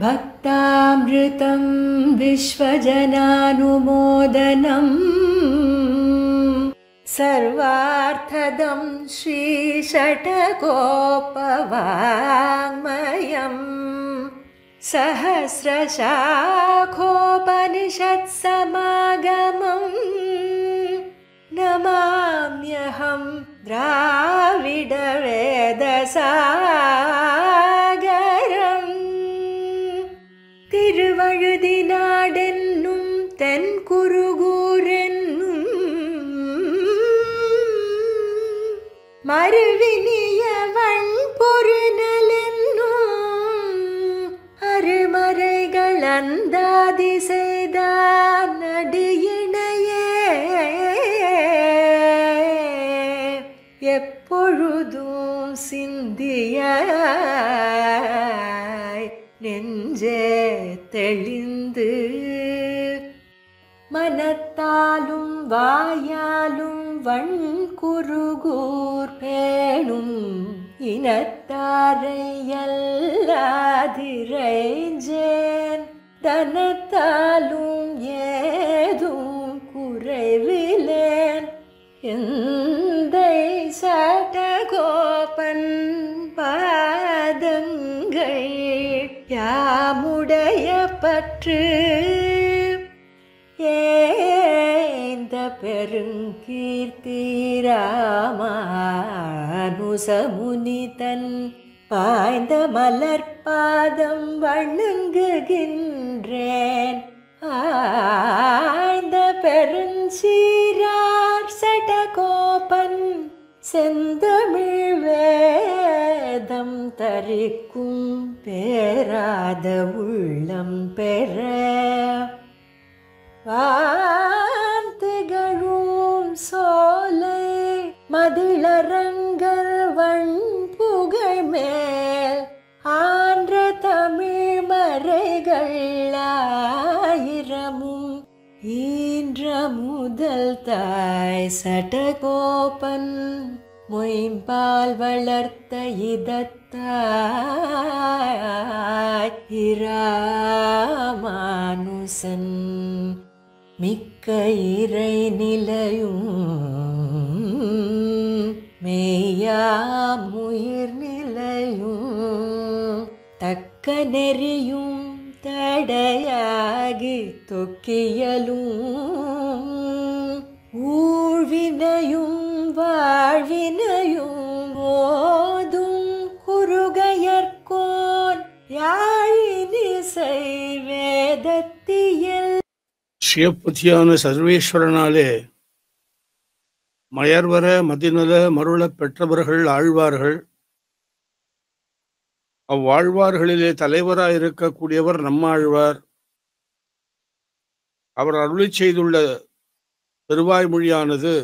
भक्तामृतं विश्वजनानुमोदनम् सर्वार्थदं श्रीषट्कोपवाङ्मयम् सहस्रशाखोपनिषत्समागमम् नमाम्यहं द्राविडवेदसागरम् திருவழுதினாடென்னும் தென்குருகூரென்னும் மறுவினியவன் பொருநலென்னும் அருமறைகள் அந்தாதி செய்தான் நடியினையே எப்பொழுதும் சிந்தியாய் நெஞ்சே தெளிந்து மனத்தாலும் வாயாலும் வண்குருகூர் பேணும் இனத்தாரை எல்லாதிரைஞ்சேன் தனத்தாலும் ஏதும் குறைவிலேன் எந்தை சடகோபன் பாதங்கள் யாமுடைய பற்று ஏந்த பெருங்கீர்த்தி ராமானுசமுனிதன் பாய்ந்த மலர்பாதம் வணங்குகின்றேன் ஆய்ந்த பெருஞ்சீரார் சடகோபன் செந்தமிழ் வேதம் தரிக்கும் பேராத உள்ளம் பெற வார்த்தைகளும் சோலை மதிளரங்கர் வண்புகழ் மேல் ஆன்ற தமிழ் மறைகள் ஆயிரமும் ஈன்ற முதல் தாய் சடகோபன் மொயம்பால் வளர்த்த இதத்தாய் இராமானுசன் மிக்க இறை நிலையும் மெய்யாமுயிர் நிலையும் தக்க நெறியும் தடையாகி தொக்கியலும் ஊழ்வினையும் வாழ்வினையும் ஓதும் குருகையர்கோன் யாழினிசை வேதத்தியல். சிவபதியான சர்வேஸ்வரனாலே மயர்வர மதிநல மருளப் பெற்றவர்கள் ஆழ்வார்கள். அவ்வாழ்வார்களிலே தலைவராயிருக்கக்கூடியவர் நம்மாழ்வார். அவர் அருளி செய்துள்ள திருவாய்மொழியானது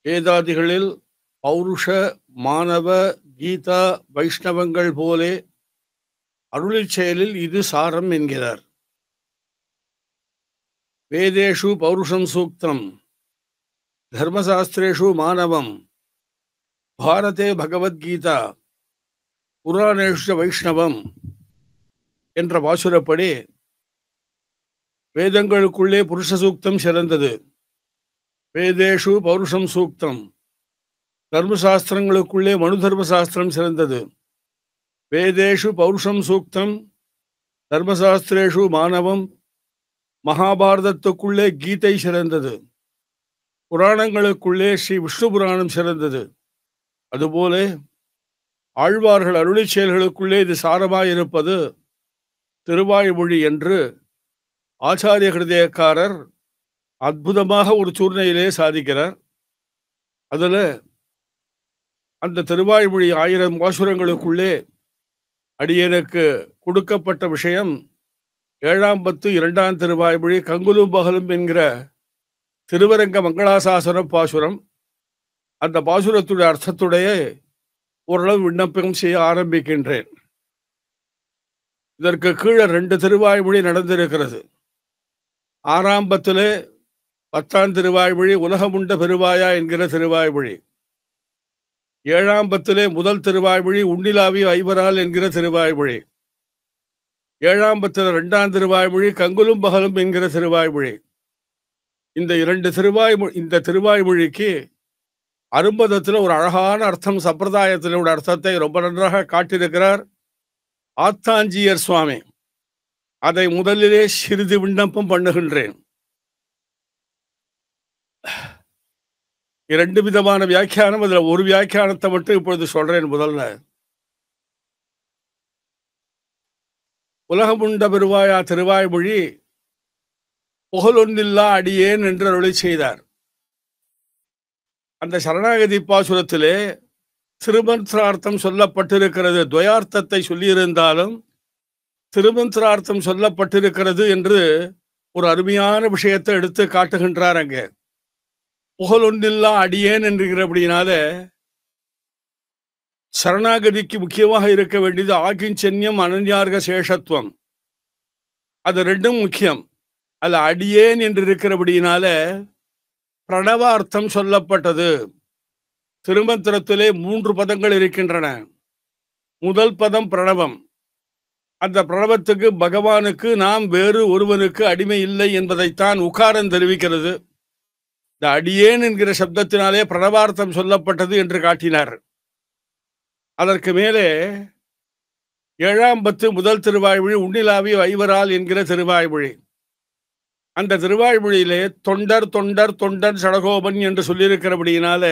வேதாதிகளில் பௌருஷ மானவ கீதா வைஷ்ணவங்கள் போலே அருளி செயலில் இது சாரம் என்கிறார். வேதேஷு பௌருஷம் சூக்தம் தர்மசாஸ்திரேஷு மானவம் பாரதே பகவத்கீதா புராணேஷு வைஷ்ணவம் என்ற பாசுரப்படி வேதங்களுக்குள்ளே புருஷ சூக்தம் சிறந்தது. வேதேஷு பௌருஷம் சூக்தம். தர்மசாஸ்திரங்களுக்குள்ளே மனு தர்மசாஸ்திரம் சிறந்தது. வேதேஷு பௌருஷம் சூக்தம் தர்மசாஸ்திரேஷு மானவம். மகாபாரதத்துக்குள்ளே கீதை சிறந்தது. புராணங்களுக்குள்ளே ஸ்ரீ விஷ்ணு புராணம் சிறந்தது. அதுபோல ஆழ்வார்கள் அருளி செயல்களுக்குள்ளே இது சாரமாயிருப்பது திருவாய்மொழி என்று ஆச்சாரிய ஹிருதயக்காரர் அற்புதமாக ஒரு சூர்ணையிலே சாதிக்கிறார். அதில் அந்த திருவாய்மொழி 1000 பாசுரங்களுக்குள்ளே அடியனுக்கு கொடுக்கப்பட்ட விஷயம் 7ஆம் பத்து 2ஆம் திருவாய்மொழி கங்குலும் பகலும் என்கிற திருவரங்க மங்களாசாசன பாசுரம். அந்த பாசுரத்துடைய அர்த்தத்துடைய ஓரளவு விண்ணப்பம் செய்ய ஆரம்பிக்கின்றேன். இதற்கு கீழே 2 திருவாய்மொழி நடந்திருக்கிறது. 6ஆம் பத்திலே 10ஆம் திருவாய்மொழி உலகமுண்ட பெருவாயா என்கிற திருவாய்மொழி. 7ஆம் பத்திலே முதல் திருவாய்மொழி உண்ணிலாவி ஐவரால் என்கிற திருவாய்மொழி. ஏழாம் பத்தில் 2ஆம் திருவாய்மொழி கங்குலும் பகலும் என்கிற திருவாய்மொழி. இந்த திருவாய்மொழிக்கு அரும்பதத்தில் ஒரு அழகான அர்த்தம், சம்பிரதாயத்தினோட அர்த்தத்தை ரொம்ப நன்றாக காட்டியிருக்கிறார் ஆத்தாஞ்சியர் சுவாமி. அதை முதலிலே சிறிது விண்ணப்பம் பண்ணுகின்றேன். 2 விதமான வியாக்கியானம், அதுல ஒரு வியாக்கியானத்தை மட்டும் இப்பொழுது சொல்றேன். முதல்ல, உலகமுண்ட பெருவாயா திருவாய்மொழி புகழொன்னில்லா அடியேன் என்று அருளி செய்தார். அந்த சரணாகதி பாசுரத்திலே திருமந்திரார்த்தம் சொல்லப்பட்டிருக்கிறது. துவயார்த்தத்தை சொல்லியிருந்தாலும் திருமந்திரார்த்தம் சொல்லப்பட்டிருக்கிறது என்று ஒரு அருமையான விஷயத்தை எடுத்து காட்டுகின்றார். அங்கே புகழொன்னில்லா அடியேன் என்கிறபடினால சரணாகதிக்கு முக்கியமாக இருக்க வேண்டியது ஆகிஞ்சன்யம், அனன்யார்க சேஷத்துவம். அது ரெண்டும் முக்கியம். அல்ல, அடியேன் என்று இருக்கிறபடினால பிரணவார்த்தம் சொல்லப்பட்டது. திருமந்திரத்திலே 3 பதங்கள் இருக்கின்றன. முதல் பதம் பிரணவம். அந்த பிரணவத்துக்கு பகவானுக்கு நாம் வேறு ஒருவனுக்கு அடிமை இல்லை என்பதைத்தான் உகாரம் தெரிவிக்கிறது. இந்த அடியேன் என்கிற சப்தத்தினாலே பிரணவார்த்தம் சொல்லப்பட்டது என்று காட்டினார். அதற்கு மேலே 7ஆம் பத்து முதல் திருவாய்மொழி உன்னிலாவி வைவரால் என்கிற திருவாய்மொழி. அந்த திருவாய்மொழியிலே தொண்டர் தொண்டர் தொண்டர் சடகோபன் என்று சொல்லியிருக்கிறபடியினால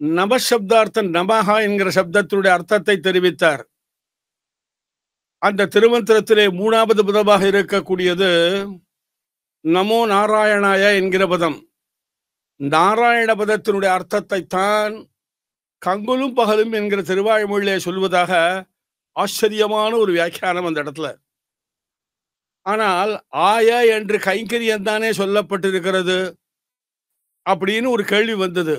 நமசப்தார்த்தம் நமஹா என்கிற சப்தத்தினுடைய அர்த்தத்தை தெரிவித்தார். அந்த திருமந்திரத்திலே 3ஆவது பதமாக இருக்கக்கூடியது நமோ நாராயணாய என்கிற பதம். நாராயண பதத்தினுடைய அர்த்தத்தை தான் கங்குலும் பகலும் என்கிற திருவாய்மொழியிலே சொல்வதாக ஆச்சரியமான ஒரு வியாக்கியானம் அந்த இடத்துல. ஆனால் ஆய என்று கைங்கரியம் தானே சொல்லப்பட்டிருக்கிறது அப்படின்னு ஒரு கேள்வி வந்தது.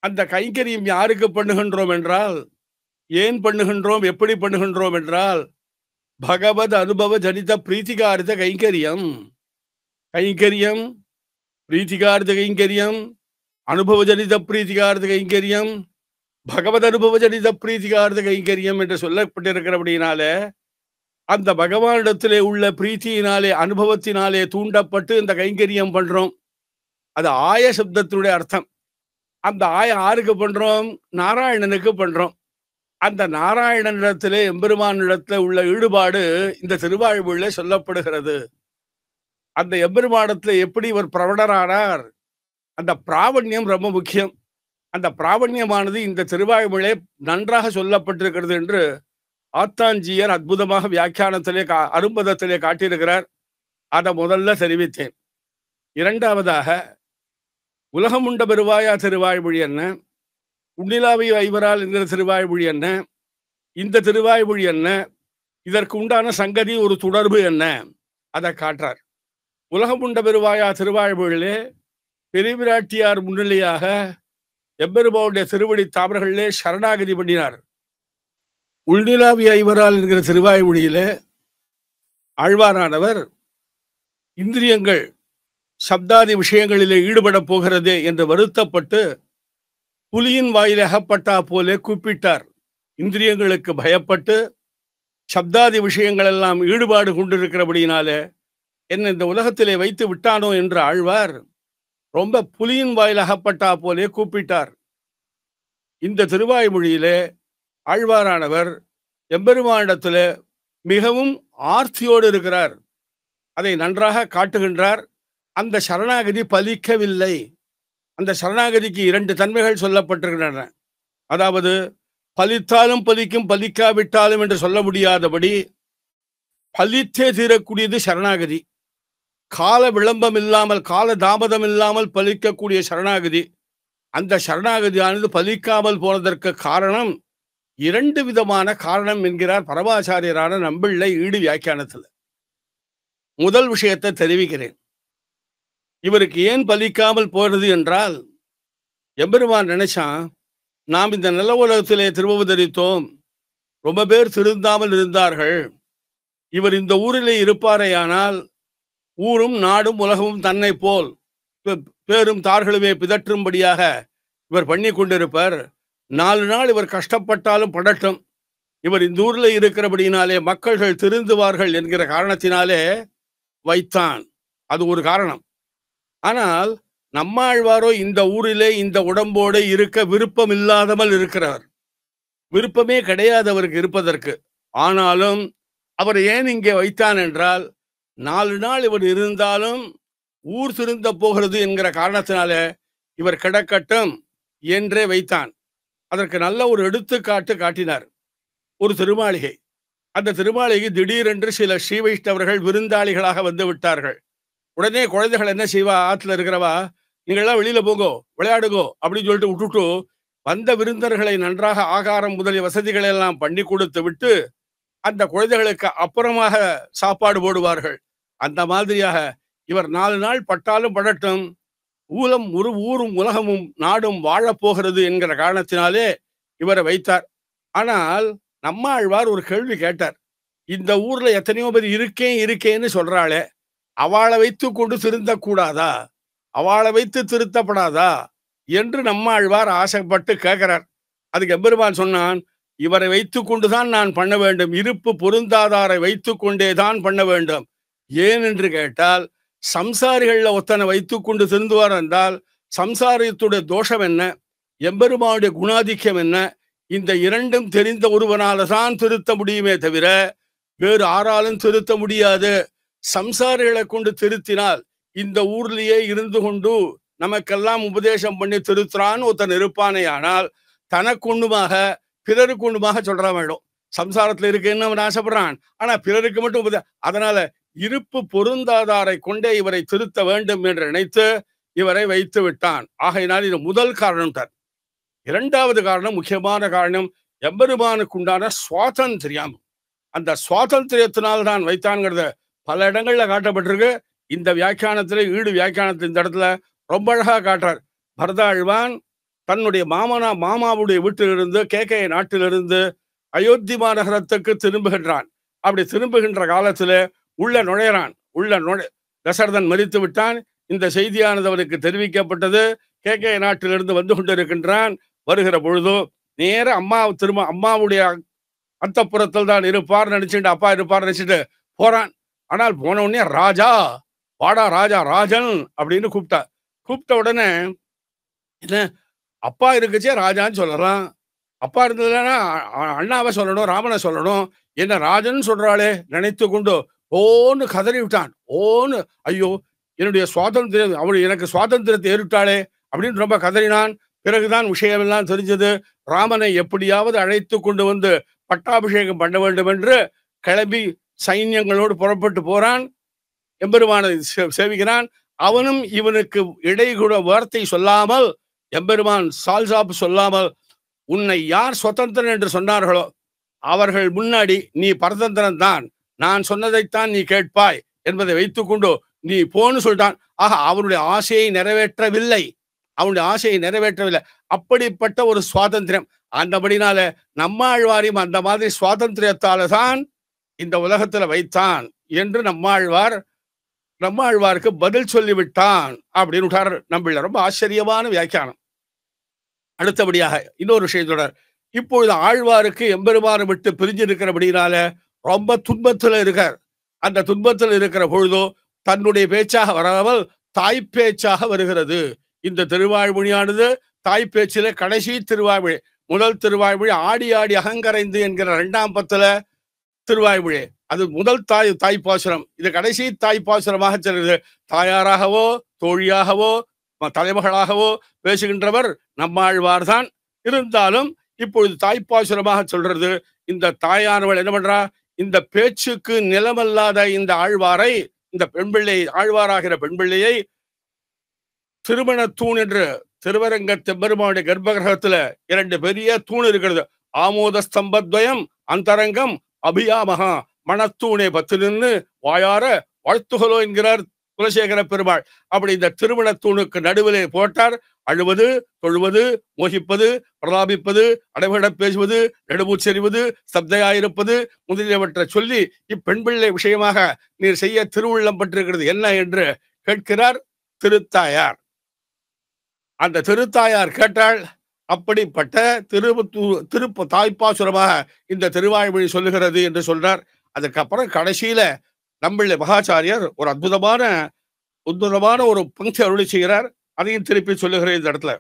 அந்த கைங்கரியம் யாருக்கு பண்ணுகின்றோம் என்றால், ஏன் பண்ணுகின்றோம், எப்படி பண்ணுகின்றோம் என்றால், பகவத் அனுபவ ஜனித பிரீத்திகாரித கைங்கரியம். கைங்கரியம், பிரீத்திகாரித கைங்கரியம், அனுபவ ஜனித பிரீத்திகாரித கைங்கரியம், பகவத் அனுபவ ஜனித பிரீத்திகாரித கைங்கரியம் என்று சொல்லப்பட்டிருக்கிறபடினால அந்த பகவானிடத்திலே உள்ள பிரீத்தியினாலே, அனுபவத்தினாலே தூண்டப்பட்டு இந்த கைங்கரியம் பண்றோம். அது ஆய சப்தத்தினுடைய அர்த்தம். அந்த ஆய யாருக்கு பண்றோம்? நாராயணனுக்கு பண்றோம். அந்த நாராயணனிடத்திலே, எம்பெருமானிடத்தில் உள்ள ஈடுபாடு இந்த திருவாய்மொழியிலே சொல்லப்படுகிறது. அந்த எம்பெருமானிடத்தில் எப்படி இவர் பிரவணரானார், அந்த பிராவண்யம் ரொம்ப முக்கியம். அந்த பிராவண்யமானது இந்த திருவாய்மொழியிலே நன்றாக சொல்லப்பட்டிருக்கிறது என்று ஆத்தாஞ்சியர் அற்புதமாக வியாக்கியானத்திலே அரும்பதத்திலே காட்டியிருக்கிறார். அதை முதல்ல தெரிவித்தேன். இரண்டாவதாக, உலகமுண்ட பெருவாயா திருவாய்மொழி என்ன, உன்னிலாவி வைவரால் என்கிற திருவாய்மொழி என்ன, இந்த திருவாய்மொழி என்ன, இதற்கு உண்டான சங்கதி ஒரு தொடர்பு என்ன, அதை காட்டுறார். உலகமுண்ட பெருவாயா திருவாய்மொழியிலே பெருவிராட்டியார் முன்னிலையாக எம்பெருமானுடைய திருவடி தாமர்களிலே சரணாகதி பண்ணினார். உள்நிலாவி ஐவரால் என்கிற திருவாய்மொழியிலே ஆழ்வாரானவர் இந்திரியங்கள் சப்தாதி விஷயங்களிலே ஈடுபட போகிறது என்று வருத்தப்பட்டு புலியின் வாயிலே அகப்பட்டா போலே கூப்பிட்டார். இந்திரியங்களுக்கு பயப்பட்டு சப்தாதி விஷயங்கள் எல்லாம் ஈடுபாடு கொண்டிருக்கிறபடியினாலே என்ன இந்த உலகத்திலே வைத்து விட்டானோ என்று ஆழ்வார் ரொம்ப புலியின் வாயில் அகப்பட்டா போலே கூப்பிட்டார். இந்த திருவாய்மொழியிலே ஆழ்வாரானவர் எம்பெருமானிடத்தில் மிகவும் ஆர்த்தியோடு இருக்கிறார். அதை நன்றாக காட்டுகின்றார். அந்த சரணாகதி பலிக்கவில்லை. அந்த சரணாகதிக்கு 2 தன்மைகள் சொல்லப்பட்டிருக்கின்றன. அதாவது பலித்தாலும் பலிக்கும், பலிக்காவிட்டாலும் என்று சொல்ல முடியாதபடி பலித்தே தீரக்கூடியது சரணாகதி. கால விளம்பம் இல்லாமல், கால தாமதம் இல்லாமல் பலிக்கக்கூடிய சரணாகதி. அந்த சரணாகதியானது பலிக்காமல் போனதற்கு காரணம் 2 விதமான காரணம் என்கிறார் பரமாச்சாரியரான நம்பிள்ளை ஈடு வியாக்கியானத்தில். முதல் விஷயத்தை தெரிவிக்கிறேன். இவருக்கு ஏன் பலிக்காமல் போறது என்றால், எம்பெருமான் நினைச்சான், நாம் இந்த நல்ல உலகத்திலே திருவவதரித்தோம், ரொம்ப பேர் திருந்தாமல் இருந்தார்கள், இவர் இந்த ஊரிலே இருப்பாரேயானால் ஊரும் நாடும் உலகமும் தன்னை போல் பேரும் தார்களுமே பிதற்றும்படியாக இவர் பண்ணி கொண்டிருப்பார். 4 நாள் இவர் கஷ்டப்பட்டாலும் படட்டும் இவர் இந்த ஊர்ல இருக்கிறபடியினாலே மக்கள்கள் திருந்துவார்கள் என்கிற காரணத்தினாலே வைத்தான். அது ஒரு காரணம். ஆனால் நம்மாழ்வாரோ இந்த ஊரிலே இந்த உடம்போடு இருக்க விருப்பம் இல்லாதமல் இருக்கிறார். விருப்பமே கிடையாது அவருக்கு இருப்பதற்கு. ஆனாலும் அவர் ஏன் இங்கே வைத்தான் என்றால், 4 நாள் இவர் இருந்தாலும் ஊர் திருந்த போகிறது என்கிற காரணத்தினாலே இவர் கிடக்கட்டும் என்றே வைத்தான். அதற்கு நல்ல ஒரு எடுத்துக்காட்டு காட்டினார். ஒரு திருமாளிகை. அந்த திருமாளிகை திடீரென்று சில ஸ்ரீ வைஷ்ணவர்கள் விருந்தாளிகளாக வந்து விட்டார்கள். உடனே குழந்தைகள் என்ன செய்வா, ஆத்துல இருக்கிறவா, நீங்கள்லாம் வெளியில போங்கோ, விளையாடுங்கோ அப்படின்னு சொல்லிட்டு விட்டுட்டு வந்த விருந்தர்களை நன்றாக ஆகாரம் முதலிய வசதிகளை எல்லாம் பண்ணி கொடுத்து விட்டு அந்த குழந்தைகளுக்கு அப்புறமாக சாப்பாடு போடுவார்கள். அந்த மாதிரியாக இவர் 4 நாள் பட்டாலும் படட்டும், ஊரும் உலகமும் நாடும் வாழப்போகிறது என்கிற காரணத்தினாலே இவரை வைத்தார். ஆனால் நம்மாழ்வார் ஒரு கேள்வி கேட்டார். இந்த ஊர்ல எத்தனையோ பேர் இருக்கேன்னு சொல்றாளே, அவளை வைத்து கொண்டு திருந்தக்கூடாதா, அவளை வைத்து திருத்தப்படாதா என்று நம்மாழ்வார் ஆசைப்பட்டு கேட்கிறார். அதுக்கு எம்பெருமான் சொன்னான், இவரை வைத்து கொண்டுதான் நான் பண்ண வேண்டும், இருப்பு பொருந்தாதாரை வைத்து கொண்டேதான் பண்ண வேண்டும். ஏன் என்று கேட்டால், சம்சாரிகள்ல ஒத்தனை வைத்து கொண்டு திருந்துவார் என்றால் சம்சாரத்துடைய தோஷம் என்ன, எம்பெருமானுடைய குணாதிக்கம் என்ன, இந்த இரண்டும் தெரிந்த ஒருவனால தான் திருத்த முடியுமே தவிர வேறு ஆறாலும் திருத்த முடியாது. சம்சாரிகளை கொண்டு திருத்தினால் இந்த ஊர்லயே இருந்து கொண்டு நமக்கெல்லாம் உபதேசம் பண்ணி திருத்துறான்னு ஒருத்தன் இருப்பானே, ஆனால் தனக்கு ஒண்ணுமாக பிறருக்கு ஒண்ணுமாக சொல்றான் வேணும். சம்சாரத்துல இருக்குன்னு அவன் ஆசைப்படுறான், ஆனா பிறருக்கு மட்டும் அதனால இருப்பு பொருந்தாதாரை கொண்டே இவரை திருத்த வேண்டும் என்று நினைத்து இவரை வைத்து விட்டான். ஆகையினால் இது முதல் காரணம் தான். 2வது காரணம், முக்கியமான காரணம், எம்பெருமானுக்கு உண்டான சுவாதந்திரியம். அந்த சுவாதந்திரியத்தினால் தான் வைத்தான்கிறத பல இடங்கள்ல காட்டப்பட்டிருக்கு. இந்த வியாக்கியானத்துல ஈடு வியாக்கியானத்துல இந்த இடத்துல ரொம்ப அழகா காட்டுறார். பரதாழ்வான் தன்னுடைய மாமாவுடைய வீட்டிலிருந்து கேகய நாட்டிலிருந்து அயோத்தி மாநகரத்துக்கு திரும்புகின்றான். அப்படி திரும்புகின்ற காலத்துல உள்ள நுழையிறான். தசரதன் மரித்து விட்டான். இந்த செய்தியானது அவனுக்கு தெரிவிக்கப்பட்டது. கேகய நாட்டிலிருந்து வந்து கொண்டிருக்கின்றான். வருகிற பொழுது நேர அம்மாவுடைய அந்தப்புறத்தில் தான் இருப்பார் நினைச்சுட்டு, அப்பா இருப்பார் நினைச்சிட்டு போறான். ஆனால் போன உடனே ராஜா, வாடா ராஜா, ராஜன் அப்படின்னு கூப்பிட்ட உடனே என்ன, அப்பா இருக்குச்சே ராஜான்னு சொல்லலாம், அப்பா இருந்ததுன்னா அண்ணாவை சொல்லணும், ராமனை சொல்லணும், என்ன ராஜன் சொல்றாளே நினைத்து கொண்டு ஓன்னு கதறி விட்டான். ஓன்னு, ஐயோ என்னுடைய சுவாதந்திரம், அவள் எனக்கு சுவாதந்திரத்தை ஏறிட்டாளே அப்படின்னு ரொம்ப கதறினான். பிறகுதான் விஷயமெல்லாம் தெரிஞ்சது. ராமனை எப்படியாவது அழைத்து கொண்டு வந்து பட்டாபிஷேகம் பண்ண வேண்டும் என்று கிளம்பி சைன்யங்களோடு புறப்பட்டு போறான். எம்பெருமானை சேவிக்கிறான். அவனும் இவனுக்கு இடைக்கூட வார்த்தை சொல்லாமல், எம்பெருமான் சால்சாப்பு சொல்லாமல், உன்னை யார் சுதந்திரன் என்று சொன்னார்களோ அவர்கள் முன்னாடி நீ பரதந்திரன் தான், நான் சொன்னதைத்தான் நீ கேட்பாய் என்பதை வைத்துக்கொண்டு நீ போன்னு சொல்லிட்டான். ஆக அவனுடைய ஆசையை நிறைவேற்றவில்லை. அப்படிப்பட்ட ஒரு சுவாதந்திரம். அந்தபடினால நம்மாழ்வாரையும் அந்த மாதிரி சுவாதந்திரத்தால தான் இந்த உலகத்துல வைத்தான் என்று நம்மாழ்வாருக்கு பதில் சொல்லிவிட்டான் அப்படின்னு விட்டார் நம்பிள்ள. ரொம்ப ஆச்சரியமான வியாக்கியானம். அடுத்தபடியாக இன்னொரு விஷயம் தொடர். இப்பொழுது ஆழ்வாருக்கு எம்பெருமானை விட்டு பிரிஞ்சிருக்கிறபடினால ரொம்ப துன்பத்துல இருக்கார். அந்த துன்பத்தில் இருக்கிற பொழுதோ தன்னுடைய பேச்சாக வராமல் தாய் பேச்சாக வருகிறது. இந்த திருவாய்மொழியானது தாய் பேச்சில கடைசி திருவாய்மொழி. முதல் திருவாய்மொழி ஆடி ஆடி அகங்கரைந்து என்கிற 2ஆம் பத்துல திருவாய்மொழி. அது முதல் தாய்ப்பாசுரம். இது கடைசி தாய்ப்பாசுரமாக செல்கிறது. தாயாராகவோ தோழியாகவோ தலைமகளாகவோ பேசுகின்றவர் நம்மாழ்வார் தான். இருந்தாலும் இப்பொழுது தாய்ப்பாசுரமாக சொல்றது. இந்த தாயானவள் என்ன பண்றா, இந்த பேச்சுக்கு நிலமல்லாத இந்த ஆழ்வாரை, இந்த பெண்பிள்ளை, ஆழ்வாராகிற பெண்பிள்ளையை திருமண தூண் என்று திருவரங்க பெருமானுடைய கர்ப்பகிரகத்துல 2 பெரிய தூண் இருக்கிறது. ஆமோத ஸ்தம்பத்வயம் அந்தரங்கம் அபியாமகா, மணத்தூணை பத்து நின்று வாயார வாழ்த்துகளோ என்கிறார் குலசேகர பெருமாள். அப்படி இந்த திருமண தூணுக்கு நடுவிலே போட்டார். அழுவது, தொழுவது, மோகிப்பது, பிரலாபிப்பது, அடைபட பேசுவது, நெடுமூச்செறிவது, சப்தையாயிருப்பது முதலியவற்றை சொல்லி இப்பெண் பிள்ளை விஷயமாக நீர் செய்ய திருவுள்ளம் பட்டிருக்கிறது என்ன என்று கேட்கிறார் திருத்தாயார். அந்த திருத்தாயார் கேட்டாள், அப்படிப்பட்ட தாய்ப்பாசுரமாக இந்த திருவாய்மொழி சொல்லுகிறது என்று சொல்றார். அதுக்கப்புறம் கடைசியில நம்முடைய மகாச்சாரியர் ஒரு அற்புதமான ஒரு பங்கி அருளி செய்கிறார். அதையும் திருப்பி சொல்லுகிறேன் இந்த இடத்துல.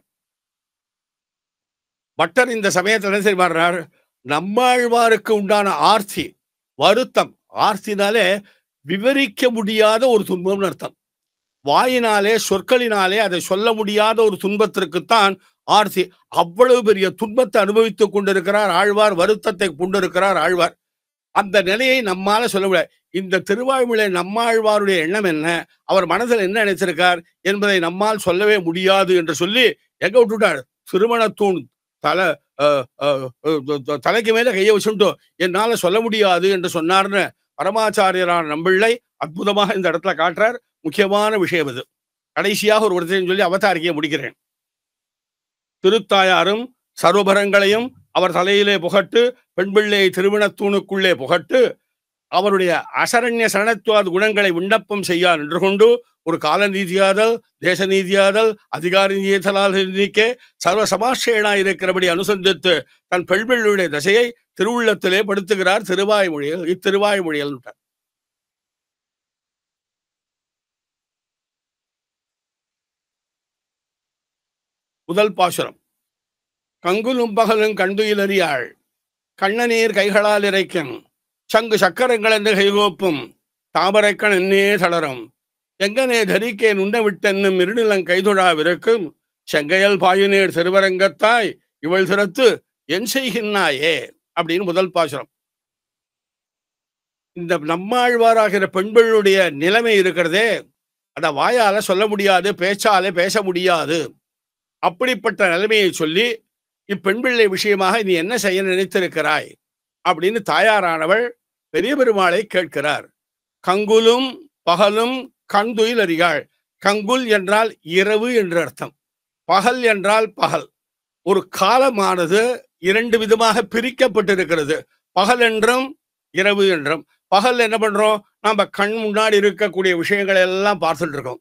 பட்டர் இந்த சமயத்தில் என்ன செய்வார்? நம்மாழ்வாருக்கு உண்டான ஆர்த்தி, வருத்தம், ஆர்த்தினாலே விவரிக்க முடியாத ஒரு துன்பம்னு அர்த்தம். வாயினாலே சொற்களினாலே அதை சொல்ல முடியாத ஒரு துன்பத்திற்குத்தான் ஆர்த்தி. அவ்வளவு பெரிய துன்பத்தை அனுபவித்துக் கொண்டிருக்கிறார் ஆழ்வார், வருத்தத்தை கொண்டிருக்கிறார் ஆழ்வார். அந்த நிலையை நம்மால சொல்ல முடியாது. இந்த திருவாய்மொழி நம்மாழ்வாருடைய எண்ணம் என்ன, அவர் மனதில் என்ன நினைச்சிருக்கார் என்பதை நம்மால் சொல்லவே முடியாது என்று சொல்லி எங்க விட்டுட்டார்? திருமணத்தூண் தலைக்கு மேல கையை வச்சுட்டோ என்னால சொல்ல முடியாது என்று சொன்னார்னு பரமாச்சாரியரான நம்பிள்ளை அற்புதமாக இந்த இடத்துல காட்டுறார். முக்கியமான விஷயம் இது. கடைசியாக ஒரு விடத்தையும் சொல்லி அவதாரிக்கையை முடிக்கிறேன். திருத்தாயாரும் சர்வபரங்களையும் அவர் தலையிலே புகட்டு, பெண் பிள்ளையை திருமணத்தூணுக்குள்ளே புகட்டு, அவருடைய அசரண்ய சரணத்துவாத குணங்களை விண்ணப்பம் செய்ய நின்று கொண்டு ஒரு கால நீதியாதல், தேச நீதியாதல், அதிகார நீதியலால் நீக்கே சர்வ சமாஷேனாய் இருக்கிறபடி அனுசந்தித்து தன் பெண் பிள்ளையுடைய தசையை திருவுள்ளத்திலே படுத்துகிறார் திருவாய்மொழியில். இத்திருவாய்மொழியில் முதல் பாசுரம். கங்குலும் பகலும் கண்டுயிலறியாள், கண்ணநீர் கைகளால் இறைக்கும், சங்கு சக்கரங்கள் என்று கைகோப்பும், தாமரைக்கண் என்னே தளரும், எங்கனே தரிக்கேன் உண்ண விட்டென்னும் இருநிலங் கைதொழாவிருக்கும், செங்கையல் பாயுநீர் திருவரங்கத்தாய் இவள் சிறத்து என் செய்கின்னாயே அப்படின்னு முதல் பாசுரம். இந்த நம்மாழ்வாராகிற பெண்களுடைய நிலைமை இருக்கிறதே, அத வாயால சொல்ல முடியாது, பேச்சாலே பேச முடியாது. அப்படிப்பட்ட நிலைமையை சொல்லி இப்பெண் பிள்ளை விஷயமாக நீ என்ன செய்ய நினைத்திருக்கிறாய் அப்படின்னு தாயாரானவள் பெரிய பெருமாளை கேட்கிறார். கங்குலும் பகலும் கண்துயில் அறியாள். கங்குல் என்றால் இரவு என்று அர்த்தம், பகல் என்றால் பகல். ஒரு காலமானது இரண்டு விதமாக பிரிக்கப்பட்டிருக்கிறது, பகல் என்றும் இரவு என்றும். பகல் என்ன பண்றோம்? நம்ம கண் முன்னாடி இருக்கக்கூடிய விஷயங்களை எல்லாம் பார்த்துட்டு இருக்கோம்.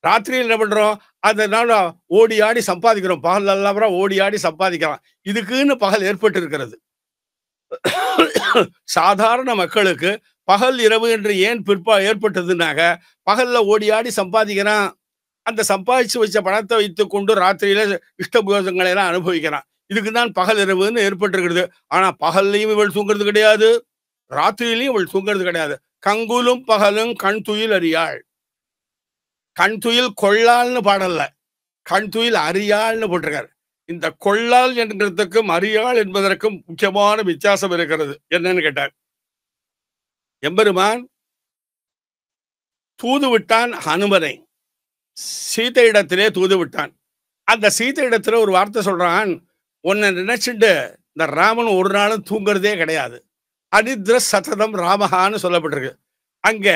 ராத்திரியில் என்ன பண்றோம்? அதனால ஓடி ஆடி சம்பாதிக்கிறோம். பகல் எல்லாம் ஓடி ஆடி சம்பாதிக்கலாம். இதுக்குன்னு பகல் ஏற்பட்டு இருக்கிறது. சாதாரண மக்களுக்கு பகல் இரவு என்று ஏன் ஏற்பட்டதுனாக, பகல்ல ஓடி ஆடி சம்பாதிக்கிறான், அந்த சம்பாதிச்சு வச்ச பணத்தை வைத்துக் கொண்டு ராத்திரியில இஷ்டபோதங்களை எல்லாம் அனுபவிக்கிறான். இதுக்குதான் பகல் இரவுன்னு ஏற்பட்டிருக்கிறது. ஆனா பகல்லையும் இவள் தூங்குறது கிடையாது, ராத்திரியிலையும் இவள் தூங்குறது கிடையாது. கங்குலும் பகலும் கண் துயில் அறியாள். கண் துயில் கொள்ளால்னு பாடல்ல, கண் துயில் அறியாள்னு போட்டிருக்காரு. இந்த கொள்ளால் என்கிறதுக்கும் அறியாள் என்பதற்கும் முக்கியமான வித்தியாசம் இருக்கிறது. என்னன்னு கேட்டார், எம்பெருமான் தூது விட்டான் ஹனுமனை, சீதை இடத்திலே தூது விட்டான். அந்த சீதை இடத்துல ஒரு வார்த்தை சொல்றான், உன்னை நினைச்சுட்டு இந்த ராமன் ஒரு நாளும் தூங்குறதே கிடையாது. அனித்ர சததம் ராமஹான்னு சொல்லப்பட்டிருக்கு. அங்க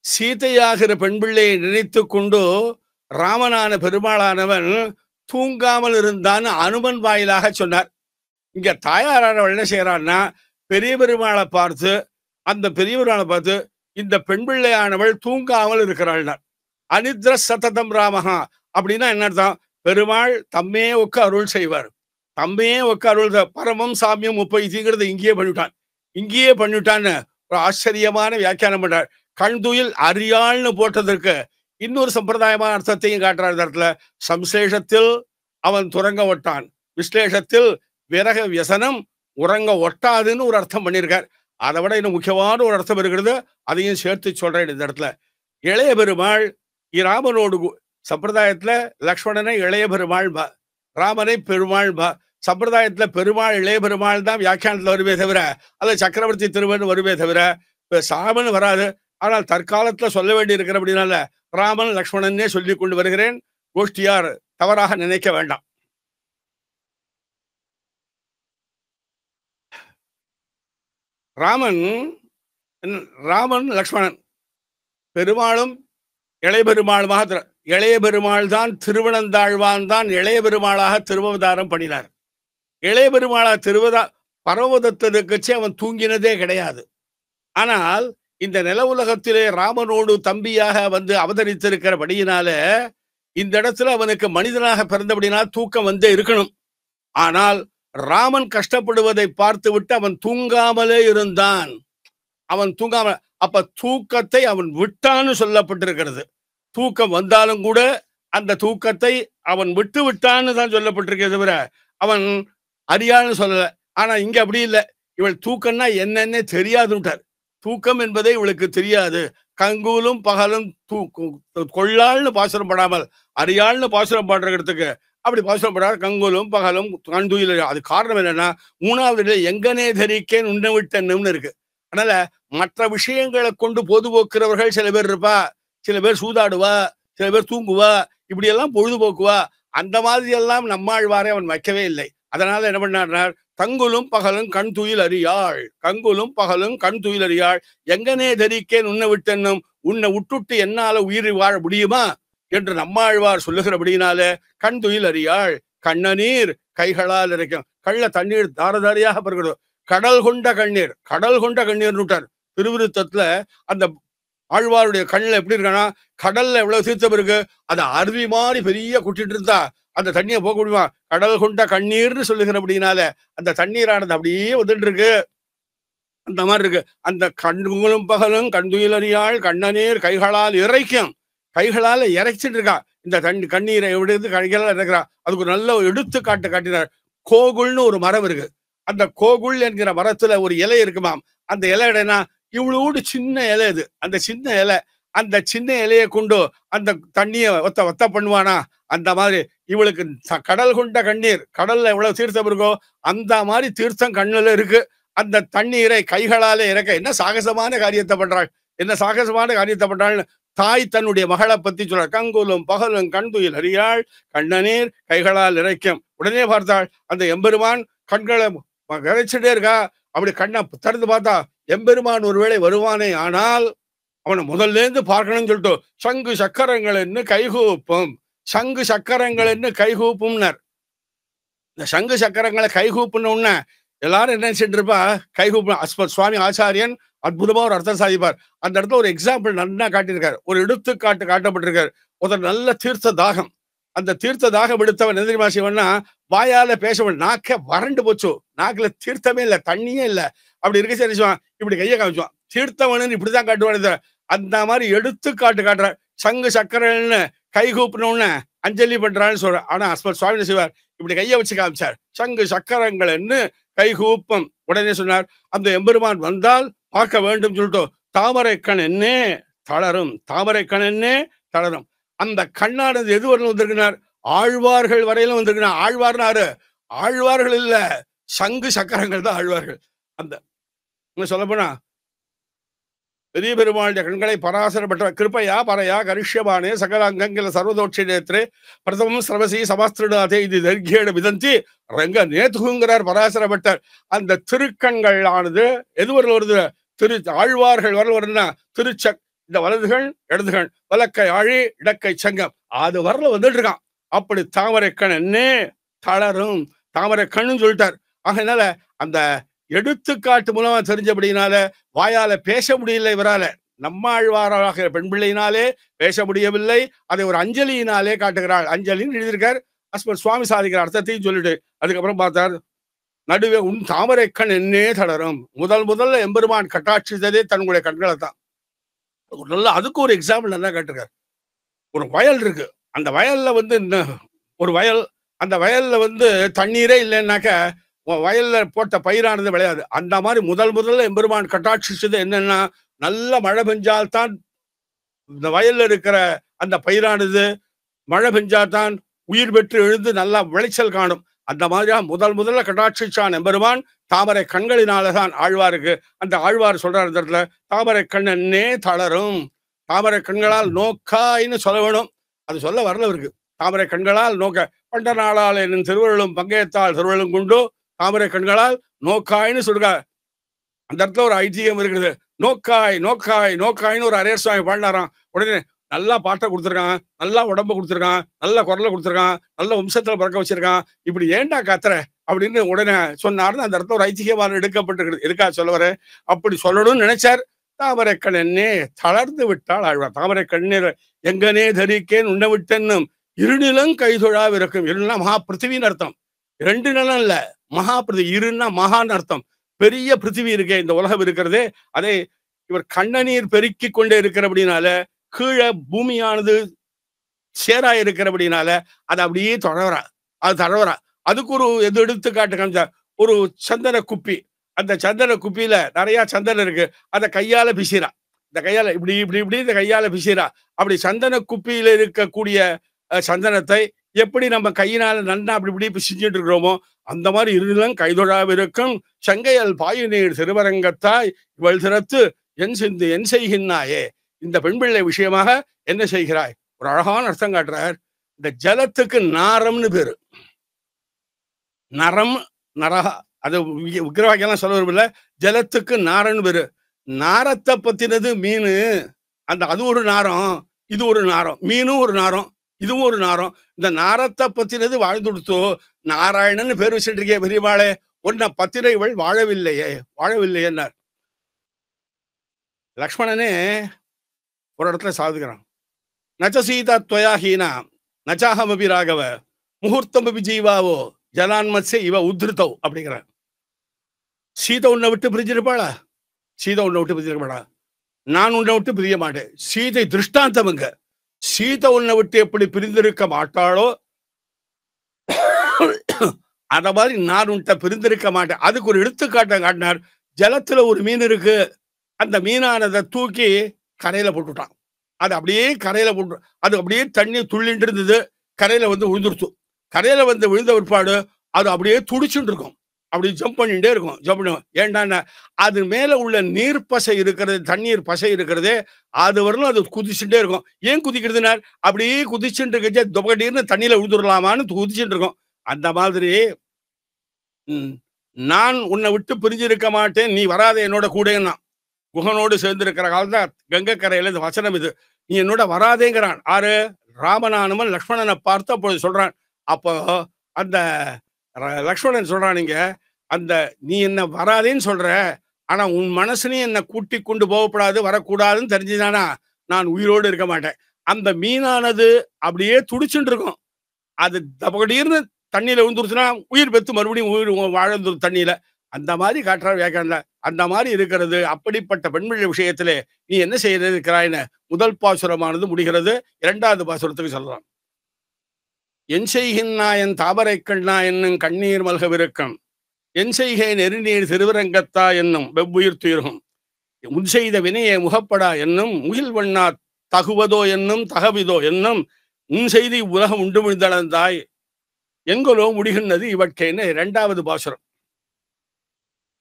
சீதையாகிற பெண் பிள்ளையை நினைத்து கொண்டு ராமனான பெருமாளானவன் தூங்காமல் இருந்தான்னு அனுமன் வாயிலாக சொன்னார். இங்க தாயாரானவள் என்ன செய்யறான்னா, பெரிய பெருமாளை பார்த்து, அந்த பெரிய பெருமாளை பார்த்து இந்த பெண் பிள்ளையானவள் தூங்காமல் இருக்கிறாள்னார். அனித்ர சததம் ராமஹா அப்படின்னா என்ன அர்த்தம்? பெருமாள் தம்மே ஒக்க அருள் செய்வார், தம்மே ஒக்க அருள். பரமம் சாமியம் முப்பைங்கிறது இங்கேயே பண்ணிட்டான்னு ஒரு ஆச்சரியமான வியாக்கியானம் பண்றார். கண்துயில் அறியாள்னு போட்டதற்கு இன்னொரு சம்பிரதாயமான அர்த்தத்தையும் காட்டுறார். இடத்துல சம்சேஷத்தில் அவன் துறங்க ஒட்டான், விஸ்லேஷத்தில் விரக வியசனம் உறங்க ஒட்டாதுன்னு ஒரு அர்த்தம் பண்ணியிருக்கார். அதை விட இன்னும் முக்கியமான ஒரு அர்த்தம் இருக்கிறது, அதையும் சேர்த்து சொல்றேன் இந்த இடத்துல. இளைய பெருமாள் ராமனோடு சம்பிரதாயத்துல லக்ஷ்மணனை இளைய பெருமாள் பா, ராமனை பெருமாள் பா. சம்பிரதாயத்துல பெருமாள் இளைய பெருமாள் தான் வியாக்கியானத்துல வருவே தவிர, அல்ல சக்கரவர்த்தி திருமன் வருவே தவிர சாமன் வராது. ஆனால் தற்காலத்துல சொல்ல வேண்டி இருக்கிற அப்படின்னால ராமன் லக்ஷ்மணனே சொல்லி கொண்டு வருகிறேன். கோஷ்டியார் தவறாக நினைக்க வேண்டாம். ராமன் லக்ஷ்மணன், பெருமாளும் இளைய பெருமாளுமாக, இளைய பெருமாள் தான் திருவனந்தாழ்வான் தான் இளைய பெருமாளாக திருவவதாரம் பண்ணினார். இளைய பெருமாளாக பரவதத்திற்கச்சு அவன் தூங்கினதே கிடையாது. ஆனால் இந்த நில உலகத்திலே ராமனோடு தம்பியாக வந்து அவதரித்திருக்கிறபடியினால இந்த இடத்துல அவனுக்கு மனிதனாக பிறந்தபடினால் தூக்கம் வந்தே இருக்கணும். ஆனால் ராமன் கஷ்டப்படுவதை பார்த்துவிட்டு அவன் தூங்காமலே இருந்தான். அவன் தூங்காம, அப்ப தூக்கத்தை அவன் விட்டான்னு சொல்லப்பட்டிருக்கிறது. தூக்கம் வந்தாலும் கூட அந்த தூக்கத்தை அவன் விட்டு விட்டான்னு தான் சொல்லப்பட்டிருக்கிறது, தவிர அவன் அறியான்னு சொல்லல. ஆனா இங்க அப்படி இல்லை. இவள் தூக்கம்னா என்னன்னே தெரியாதுட்டார். தூக்கம் என்பதே இவளுக்கு தெரியாது. கங்கூலும் பகலும் கொள்ளாள்னு பாசுரம் படாமல் அறியாள்னு பாசுரம் பாடுறதுக்கு அப்படி பாசுரம் படாத கங்கூலும் பகலும் கண்டுயில். அது காரணம் என்னன்னா, மூணாவது எங்கனே தரிக்கேன் உன்னை விட்டன்னு இருக்கு. அதனால மற்ற விஷயங்களை கொண்டு பொதுபோக்குறவர்கள் சில பேர் இருப்பா. சில பேர் சூதாடுவா, சில பேர் தூங்குவா, இப்படி எல்லாம் பொழுதுபோக்குவா. அந்த மாதிரி எல்லாம் நம்மாழ்வாரை அவன் வைக்கவே இல்லை. அதனால என்ன பண்ணார், தங்குலும் பகலும் கண் துயில் அறியாள், கங்குலும் பகலும் கண் துயில் அறியாள், எங்கனே தரிக்கேன் உன்னை விட்டென்னும், உன்னை விட்டுட்டு என்னால உயிர் வாழ முடியுமா என்று நம்மாழ்வார் சொல்லுகிறபடினாலே கண் துயில் அறியாள். கண்ணநீர் கைகளால் இறைக்கும். கள்ள தண்ணீர் தாரதாரியாக பெறுகிறோம். கடல் கொண்ட கண்ணீர், கடல் கொண்ட கண்ணீர் விட்டார். திருவிருத்தத்துல அந்த ஆழ்வாருடைய கண்ணில் எப்படி இருக்கானா, கடல்ல எவ்வளவு தீர்த்தம் இருக்கு, அதை அருவி மாதிரி பெரிய குட்டிட்டு இருந்தா அந்த தண்ணியை போக முடியுமா? கடல் கொண்ட கண்ணீர்னு சொல்லுகிறபடினால அந்த தண்ணீரானது அப்படியே வந்துட்டு இருக்கு. அந்த மாதிரி இருக்கு. அந்த கண்களும் பகலும் கண்துயில் அறியாள் கண்ணநீர் கைகளால் இறைக்கும். கைகளால இறைச்சிட்டு இருக்கா இந்த தண்ணி கண்ணீரை எடுத்து கைகளால் இறக்குறா. அதுக்கு ஒரு நல்ல எடுத்துக்காட்டு காட்டினார். கோகுல்னு ஒரு மரம் இருக்கு. அந்த கோகுல் என்கிற மரத்துல ஒரு இலை இருக்குமாம். அந்த இலை இடைனா இவ்வளோடு சின்ன இலை. இது அந்த சின்ன இலை, அந்த சின்ன இலையை கொண்டு அந்த தண்ணியை ஒத்த பண்ணுவானா? அந்த மாதிரி இவளுக்கு கடல் கொண்ட கண்ணீர், கடல்ல எவ்வளவு தீர்த்தம் இருக்கோ அந்த மாதிரி தீர்த்தம் கண்ணுல இருக்கு. அந்த தண்ணீரை கைகளாலே இறக்க என்ன சாகசமான காரியத்தை பண்றாள், என்ன சாகசமான காரியத்தை பண்றாள்னு தாய் தன்னுடைய மகளை பத்தி சொல்றாள். கங்குலும் பகலும் கண்துயில் அறியாள் கண்ணநீர் கைகளால் இறைக்கும். உடனே பார்த்தாள் அந்த எம்பெருமான் கண்களை இறைச்சிட்டே இருக்கா. அப்படி கண்ணை திறந்து பார்த்தா எம்பெருமான் ஒருவேளை வருவானே, ஆனால் அவனை முதல்ல இருந்து பார்க்கணும்னு சொல்லிட்டு சங்கு சக்கரங்கள் என்ன கைகூப்பும், சங்கு சக்கரங்கள் என்ன கைகூப்பும்னர். இந்த சங்கு சக்கரங்களை கைகூப்புன்னு எல்லாரும் என்ன நினைச்சிட்டு இருப்பா, கைகூப்பு. சுவாமி ஆச்சாரியன் அற்புதமா ஒரு அர்த்தம் சாதிப்பார். அந்த இடத்துல ஒரு எக்ஸாம்பிள் நல்லா காட்டியிருக்காரு, ஒரு எடுத்துக்காட்டு காட்டப்பட்டிருக்காரு. ஒரு நல்ல தீர்த்த தாகம், அந்த தீர்த்த தாகம் எடுத்தவன் எந்த தெரியுமா செய்வன்னா, வாயால பேசவன் நாக்க வறண்டு போச்சு, நாக்குல தீர்த்தமே இல்லை, தண்ணியே இல்லை. அப்படி இருக்க சரி இப்படி கையை காமிச்சுவான். தீர்த்தவனு இப்படிதான் காட்டுவான். அந்த மாதிரி எடுத்துக்காட்டு காட்டுற. சங்கு சக்கரன்னு கைகூப்பினோன்னு அஞ்சலி பண்றான்னு சொல்ற. ஆனா அஸ்மத் சுவாமி செய்வார், இப்படி கையை வச்சு காமிச்சார். சங்கு சக்கரங்கள்ன்னு கைகூப்பம். உடனே சொன்னார், அந்த எம்பெருமான் வந்தால் பார்க்க வேண்டும் சொல்லிட்டு தாமரை கண் என்னே தளரும், தாமரை கண் என்னே தளரும். அந்த கண்ணானது எது வரலும் வந்திருக்கிறார், ஆழ்வார்கள் வரையிலும் வந்திருக்கிறார். ஆழ்வார்னாரு, ஆழ்வார்கள் இல்ல, சங்கு சக்கரங்கள் தான் ஆழ்வார்கள். அந்த சொல்ல போனா பெரிய பெருமாளுடைய கண்களை பராசர பெற்ற கிருப்பையா பரையா கரிஷ்யமானே சகல அங்கங்கில சர்வதோட்சி நேத்திரே பிரதமம் சர்வசி சபாஸ்திரநாதே இது தர்கியேட விதந்தி ரங்க நேத்துங்கிறார் பராசர பெற்றார். அந்த திருக்கண்கள் ஆனது எதுவரில் வருது, ஆழ்வார்கள் வரல வருதுன்னா திருச்சக், இந்த வலதுகள் இடதுகள், வலக்கை ஆழி இடக்கை சங்கம், அது வரல வந்துட்டு இருக்கான். அப்படி தாமரை கண் என்னே தளரும், தாமரை கண்ணுன்னு சொல்லிட்டார். ஆகையினால அந்த எடுத்துக்காட்டு மூலமா தெரிஞ்சபடினால வாயால பேச முடியல இவரால. நம்மாழ்வாராக பெண் பிள்ளையினாலே பேச முடியவில்லை. அதை ஒரு அஞ்சலியினாலே காட்டுகிறாள். அஞ்சலின்னு எழுதியிருக்கார். அஸ்மத் சுவாமி சாதிக்கிற அர்த்தத்தையும் சொல்லிட்டு அதுக்கப்புறம் பார்த்தார், நடுவே உன் தாமரை கண் என்னே தளரும். முதல்ல எம்பெருமான் கட்டாட்சித்ததே தன்னுடைய கண்களை தான். நல்ல அதுக்கு ஒரு எக்ஸாம்பிள் நல்லா காட்டுறார். ஒரு வயல் இருக்கு, அந்த வயல்ல ஒரு வயல், அந்த வயல்ல தண்ணீரே இல்லைன்னாக்க வயல்ல போட்ட பயிரானது விளையாது. அந்த மாதிரி முதல்ல எம்பெருமான் கட்டாட்சிச்சது என்னன்னா, நல்ல மழை பெஞ்சால்தான் இந்த வயல்ல இருக்கிற அந்த பயிரானது மழை பெஞ்சால்தான் உயிர் பெற்று எழுந்து நல்லா விளைச்சல் காணும். அந்த மாதிரியா முதல்ல கட்டாட்சிச்சான் எம்பெருமான் தாமரை கண்களினாலதான் ஆழ்வாருக்கு. அந்த ஆழ்வார் சொல்றார் இந்த இடத்துல, தாமரை கண்ணே தளரும், தாமரை கண்களால் நோக்காயின்னு சொல்ல வேணும். அது சொல்ல வரல இருக்கு. தாமரை கண்களால் நோக்க பண்ட நாளால் என் திருவள்ளும் பங்கேத்தால் திருவள்ளும் கொண்டு தாமரை கண்களால் நோக்காய்னு சொல்ற. அந்த இடத்துல ஒரு ஐதியம் இருக்குது. நோக்காய் நோக்காய் நோக்காய்னு ஒரு அரேர் சுவாமி பாடினாராம். உடனே நல்லா பாட்டை கொடுத்துருக்கான், நல்லா உடம்ப கொடுத்துருக்கான், நல்ல குரலை கொடுத்துருக்கான், நல்ல வம்சத்துல பிறக்க வச்சிருக்கான், இப்படி ஏண்டா கத்துற அப்படின்னு உடனே சொன்னாருன்னு அந்த இடத்துல ஒரு ஐதிகமான எடுக்கப்பட்டிருக்கிறது. இருக்கா சொல்ல வர, அப்படி சொல்லணும்னு நினைச்சார். தாமரை கண் என்னே தளர்ந்து விட்டாள் ஆழ்வார். தாமரை கண்ணீர் எங்கனே தரிக்கேன் உன்னை விட்டென்னும் இருநிலம் கைதொழாவிருக்கும். இருநிலம் மகா பிருத்திவின்னு அர்த்தம். 2 நிலம் இல்ல, மகா பிருத்திவி. இருன்னா மகான்னு அர்த்தம். பெரிய பிருத்திவி இருக்கே, இந்த உலகம் இருக்கிறதே. அதை இவர் கண்ணநீர் பெருக்கிக் கொண்டே இருக்கிறபடினால கீழே பூமியானது சேரா இருக்கிறபடினால அதை அப்படியே தொடரா, அது தடவரா. அதுக்கு ஒரு எது எடுத்துக்காட்டு காமிச்சா, ஒரு சந்தன குப்பி. அந்த சந்தன குப்பியில நிறைய சந்தனம் இருக்கு. அதை கையால பிசிறா. இந்த கையால இப்படி இப்படி இப்படி இந்த கையால பிசிறா. அப்படி சந்தன குப்பியில இருக்கக்கூடிய சந்தனத்தை எப்படி நம்ம கையினால நன்னா அப்படி இப்படி பிசிச்சுட்டு இருக்கிறோமோ, அந்த மாதிரி இருநிலம் கைதொழாவிருக்கும் சங்கையல் பாயுநீர் திருவரங்கத்தாய் இவள் திறத்து என் செய்கின்னாயே. இந்த பெண் பிள்ளை விஷயமாக என்ன செய்கிறாய்? ஒரு அழகான அர்த்தம் காட்டுறார். இந்த ஜலத்துக்கு நாரம்னு பேரு. நரம் நரகா, அது விக்கிரவாக்கியெல்லாம் சொல்ல விரும்பல. ஜலத்துக்கு நாரன்னு பேரு. நாரத்தை பத்தினது மீன். அது ஒரு நாரம், இது ஒரு நாரம். மீனும் ஒரு நாரம், இதுவும் ஒரு நாரம். இந்த நாரத்தை பத்தினது வாழ்ந்துடுத்தோ. நாராயணன் பேர் வச்சுட்டு இருக்கே பெரியவாளே, உன்னை பத்தின இவள் வாழவில்லையே வாழவில்லையேன்னார். லக்ஷ்மணனே ஒரு இடத்துல சாதுகிறான். நச்ச சீதா துவயா ஹீனா நச்சாஹமபி ராகவ முகூர்த்தமபி ஜீவாவோ ஜலான்மத்ஸே இவ உத்ருதவ் அப்படிங்கிறார். சீதை உன்னை விட்டு பிரிஞ்சிருப்பாளா? சீதை உன்னை விட்டு பிரிஞ்சிருப்பாளா? நான் உன்னை விட்டு பிரிய மாட்டேன். சீதை திருஷ்டாந்தமுங்க. சீதை உன்னை விட்டு எப்படி பிரிந்திருக்க மாட்டாளோ அத மாதிரி நான் உன்கிட்ட பிரிந்திருக்க மாட்டேன். அதுக்கு ஒரு எடுத்துக்காட்டை காட்டினார். ஜலத்துல ஒரு மீன் இருக்கு. அந்த மீனானதை தூக்கி கரையில போட்டுட்டான். அது அப்படியே கரையில போட்டு, அது அப்படியே தண்ணி துள்ளிட்டு இருந்தது. கரையில வந்து விழுந்துருச்சு. கரையில வந்து விழுந்த பிற்பாடு அது அப்படியே துடிச்சுட்டு இருக்கும். அப்படி ஜம்ப் பண்ணிட்டே இருக்கும். ஜம்ப் பண்ணுவோம். ஏன்டான்னா அது மேல உள்ள நீர் பசை இருக்கிறது, தண்ணீர் பசை இருக்கிறதே, அது வரலும் அது குதிச்சுட்டே இருக்கும். ஏன் குதிக்கிறதுனா அப்படியே குதிச்சுட்டு இருக்க தொகடீர்னு தண்ணியில விழுந்துடலாமான்னு குதிச்சுட்டு இருக்கும். அந்த மாதிரி நான் உன்னை விட்டு பிரிஞ்சிருக்க மாட்டேன், நீ வராத என்னோட கூடன்னா. குகனோடு சேர்ந்திருக்கிற காலத்தான் கங்கை கரையில இந்த வசனம் இது. நீ என்னோட வராதேங்கிறான். ஆறு ராமனானுமன் லக்ஷ்மணனை பார்த்து அப்பொழுது சொல்றான். அப்போ அந்த லக்ஷ்மணன் சொல்றான், நீங்க அந்த நீ என்ன வராதேன்னு சொல்ற, ஆனா உன் மனசுலையும் என்ன கூட்டி கொண்டு போகக்கூடாது, வரக்கூடாதுன்னு தெரிஞ்சுதானா நான் உயிரோடு இருக்க மாட்டேன். அந்த மீனானது அப்படியே துடிச்சுட்டு இருக்கும். அது தபகடீர்னு தண்ணியில விழுந்துருச்சுன்னா உயிர் பெற்று மறுபடியும் உயிர் வாழ்ந்து தண்ணியில. அந்த மாதிரி காட்டுறார் வியாக்கியானல. அந்த மாதிரி இருக்கிறது. அப்படிப்பட்ட பெண்பிள்ளை விஷயத்திலே நீ என்ன செய்ய இருக்கிறாய்னு முதல் பாசுரமானது முடிகிறது. 2வது பாசுரத்துக்கு சொல்றான். என் செய்கின்னா என் தாமரை கண்ணா என்னும் கண்ணீர் மல்கவிருக்கம் என் செய்கை நெருநீர் திருவரங்கத்தா என்னும் வெவ்வுயிர் துயிர்கும் முன் செய்த வினையை முகப்படா என்னும் முகில் வண்ணா தகுவதோ என்னும் தகவிதோ என்னும் உன் செய்தி உலகம் உண்டு விழுந்தளந்தாய் எங்கோ முடிகின்றது இவற்கைன்னு 2வது பாசுரம்.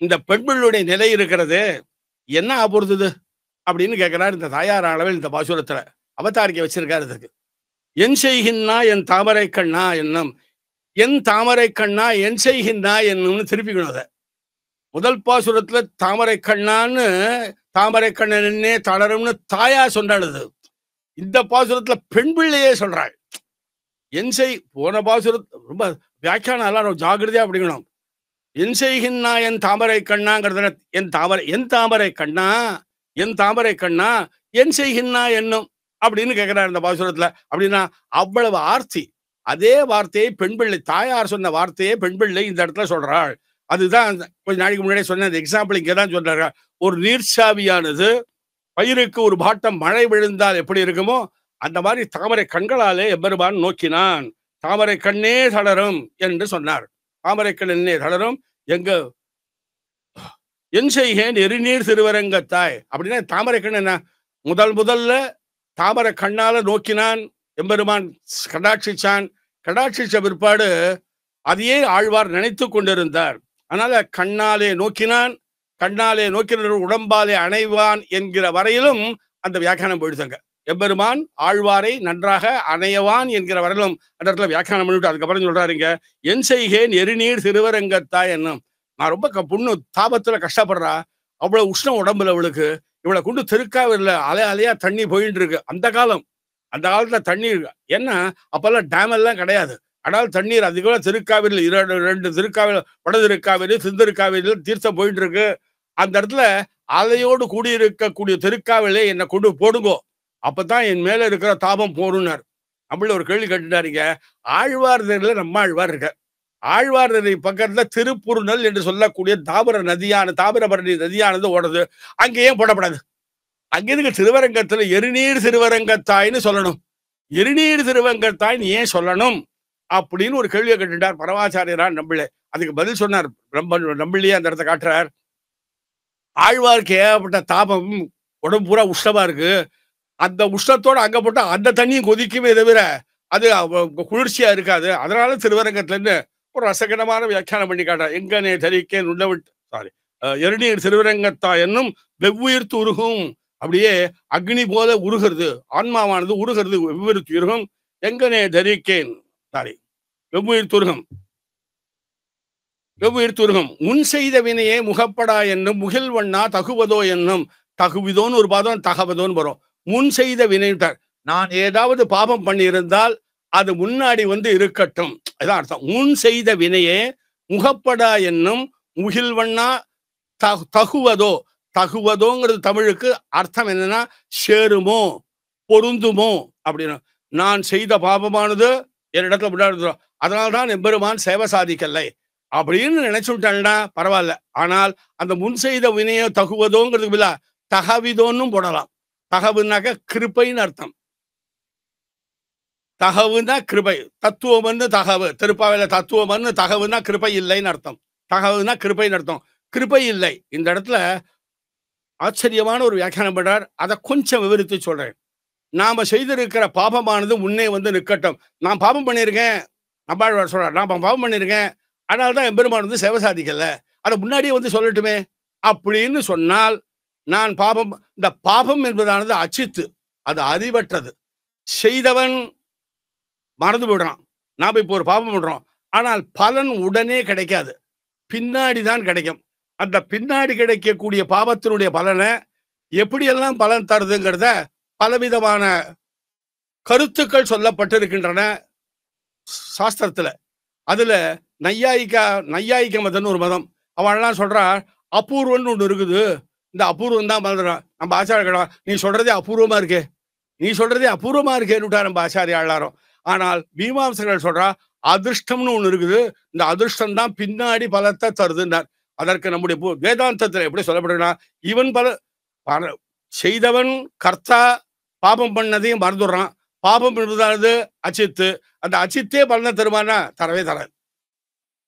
இந்த பெண்களுடைய நிலை இருக்கிறது என்ன ஆபொறுது அப்படின்னு கேட்கிறார். இந்த தாயார் அளவில் இந்த பாசுரத்துல அவதாரிக்க வச்சிருக்காரு. இதுக்கு என் செய்கின்னா என் தாமரை கண்ணா என்னும் என் தாமரை கண்ணா என் செய்கின்னா என்னும்னு திருப்பிக்கணும். அதை முதல் பாசுரத்துல தாமரை கண்ணான்னு தாமரை கண்ணனே தளரும்னு தாயா சொன்னாடுது. இந்த பாசுரத்துல பெண் பிள்ளையே சொல்றாள். என் செய் போன பாசுரத் ரொம்ப வியாக்கியானம் எல்லாம் ஜாகிரதையா அப்படிக்கணும். என் செய்கின்னா என் தாமரை கண்ணாங்கிறதுல என் தாமரை கண்ணா என் தாமரை கண்ணா என் செய்கின்னா என்னும் அப்படின்னு கேட்கிறார் இந்த பாசுரத்துல. அப்படின்னா அவ்வளவு ஆர்த்தி. அதே வார்த்தையை பெண் பிள்ளை தாயார் சொன்ன வார்த்தையை பெண் பிள்ளை இந்த இடத்துல சொல்றாள். அதுதான் கொஞ்ச நாளைக்கு முன்னாடியே சொன்ன அந்த எக்ஸாம்பிள் இங்கதான் சொல்றாங்க. ஒரு நீர்ச்சாவியானது பயிருக்கு ஒரு பாட்டம் மழை விழுந்தால் எப்படி இருக்குமோ அந்த மாதிரி தாமரை கண்களாலே எம்பெருமான் நோக்கினான். தாமரை கண்ணே தளரும் என்று சொன்னார். தாமரை கண்ணே தளரும் எங்க என் செய்கேன் எரிநீர் திருவரங்கத்தாய் அப்படின்னா தாமரை கண் என்ன முதல்ல தாமரை கண்ணால நோக்கினான் எம்பெருமான். கடாட்சிச்சான். கடாட்சிச்ச பிற்பாடு அதையே ஆழ்வார் நினைத்து கொண்டிருந்தார். அதனால கண்ணாலே நோக்கினான். கண்ணாலே நோக்கின உடம்பாலே அணைவான் என்கிற வரையிலும் அந்த வியாக்கியானம் போயிடுதாங்க. எம்பெருமான் ஆழ்வாரை நன்றாக அணையவான் என்கிற வரையிலும் அந்த இடத்துல வியாக்கியானம் பண்ணிவிட்டு அதுக்கப்புறம் சொல்றாருங்க என் செய்கேன் எரிநீர் திருவரங்கத்தாய் என்னும். நான் ரொம்ப பொண்ணு தாபத்துல கஷ்டப்படுறா. அவ்வளவு உஷ்ணம் உடம்புல அவளுக்கு. இவளை கொண்டு திருக்காவில அலையா தண்ணி போயிட்டு இருக்கு. அந்த காலத்துல தண்ணீர் என்ன அப்பெல்லாம் டேம் எல்லாம் கிடையாது. ஆனால் தண்ணீர் அதிகமாக திருக்காவிரி 2 திருக்காவிரி வட திருக்காவிரி திருக்காவிரியில் தீர்த்தம் போயிட்டு இருக்கு. அந்த இடத்துல அலையோடு கூடியிருக்கக்கூடிய திருக்காவிலே என்னை கொண்டு போடுங்கோ, அப்பதான் என் மேல இருக்கிற தாபம் போருன்னார். நம்மள ஒரு கேள்வி கேட்டுட்டாருங்க. ஆழ்வார் தெரியல நம்ம ஆழ்வார் இருக்க. ஆழ்வார்நதி பக்கத்துல திருப்புருநல் என்று சொல்லக்கூடிய தாமிரபரணி நதியானது ஓடுது. அங்கேயே போடப்படாது. அங்கிருந்து திருவரங்கத்துல எரிநீர் திருவரங்கத்தாய்ன்னு சொல்லணும். எரிநீர் திருவரங்கத்தாய்ன்னு ஏன் சொல்லணும் அப்படின்னு ஒரு கேள்வியை கேட்டுட்டார் பரமாச்சாரியரான் நம்பிள்ளை. அதுக்கு பதில் சொன்னார். நம்பிள்ளையே அந்த இடத்த காட்டுறார். ஆழ்வாருக்கு ஏகப்பட்ட தாபம், உடம்பு பூரா உஷ்ணமா இருக்கு. அந்த உஷ்ணத்தோட அங்க போட்டா அந்த தண்ணியும் கொதிக்குமே தவிர அது குளிர்ச்சியா இருக்காது. அதனால திருவரங்கத்துல இருந்து ஒரு ரசகரமான வியாக்கியானம் பண்ணி காட்டுறார். எங்கனே தரிக்கே நுண்ணவிட்டு எரிநீர் திருவரங்கத்தா என்னும் வெவ்வுயிர்த்து உருகும். அப்படியே அக்னி போல உருகிறது, ஆன்மாவானது உருகிறது, வெவ்வுயிர்த்து உருகும். எங்கனே தரிக்கேன் வெவ்வுயிர்த்துருகம் வெவ்வுயிர்த்துருகம். முன் செய்த வினையே முகப்படா என்னும் முகில்வண்ணா தகுவதோ என்னும். தகுவிதோன்னு ஒரு பாதம், தகவதோன்னு வரும். முன் செய்த வினைட்டார். நான் ஏதாவது பாபம் பண்ணி இருந்தால் அது முன்னாடி இருக்கட்டும், இதான் அர்த்தம். முன் செய்த வினையே முகப்படா என்னும் முகில்வண்ணா தகுவதோ. தகுவதோங்கிறது தமிழுக்கு அர்த்தம் என்னன்னா சேருமோ, பொருந்துமோ அப்படின்னு. நான் செய்த பாபமானது என்னிடத்துல முன்னாடி, அதனால்தான் எம்பெருமான் சேவை சாதிக்கலை அப்படின்னு நினைச்சுட்டான்னா பரவாயில்ல. ஆனால் அந்த முன் செய்த வினையோ தகுவதோங்கிறதுக்கு இல்ல, தகவிதோன்னும் போடலாம். தகவுனாக்க கிருப்பைன்னு அர்த்தம். தகவுன்னா கிருபை. தத்துவம் தகவு. திருப்பாவையில தத்துவம் தகவுன்னா கிருப்பை இல்லைன்னு அர்த்தம். தகவுன்னா கிருப்பைன்னு அர்த்தம். கிருப்பை இல்லை. இந்த இடத்துல ஆச்சரியமான ஒரு வியாக்கியானம் பண்றார். அதை கொஞ்சம் விவரித்து சொல்றேன். நாம செய்திருக்கிற பாபமானது முன்னே நிற்கட்டும். நான் பாபம் பண்ணியிருக்கேன், நம்பாழ்வார் சொல்றார், நான் பாபம் பண்ணியிருக்கேன், அதனால்தான் எம்பெருமான் சேவை சாதிக்கல, அதை முன்னாடியே சொல்லட்டுமே அப்படின்னு சொன்னால், நான் பாபம், இந்த பாபம் என்பதானது அச்சித்து, அது அறிவற்றது. செய்தவன் மறந்து விடுறான். நாம இப்போ ஒரு பாபம் பண்றோம், ஆனால் பலன் உடனே கிடைக்காது, பின்னாடிதான் கிடைக்கும். அந்த பின்னாடி கிடைக்கக்கூடிய பாபத்தினுடைய பலனை எப்படியெல்லாம் பலன் தருதுங்கிறத பலவிதமான கருத்துக்கள் சொல்லப்பட்டிருக்கின்றன சாஸ்திரத்துல. அதுல நையாயிக்க மதம்னு ஒரு மதம், அவன்லாம் சொல்றா அபூர்வம்னு ஒண்ணு இருக்குது, இந்த அபூர்வம் தான் மறந்துடான். நம்ம ஆச்சாரிய நீ சொல்றதே அபூர்வமா இருக்கே, நீ சொல்றதே அபூர்வமா இருக்கேன்னுட்டா நம்ம ஆச்சாரிய ஆளாரும். ஆனால் மீமாம்சகர்கள் சொல்றா அதிர்ஷ்டம்னு ஒண்ணு இருக்குது, இந்த அதிர்ஷ்டம் தான் பின்னாடி பலத்தை தருதுன்னார். அதற்கு நம்முடைய வேதாந்தத்துல எப்படி சொல்லப்படுதுன்னா, இவன் பல செய்தவன் கர்த்தா பாபம் பண்ணதையும் மறந்துடுறான். பாபம் என்பதாவது அச்சித்து, அந்த அச்சித்தே பலனை தருமானா தரவே தராது,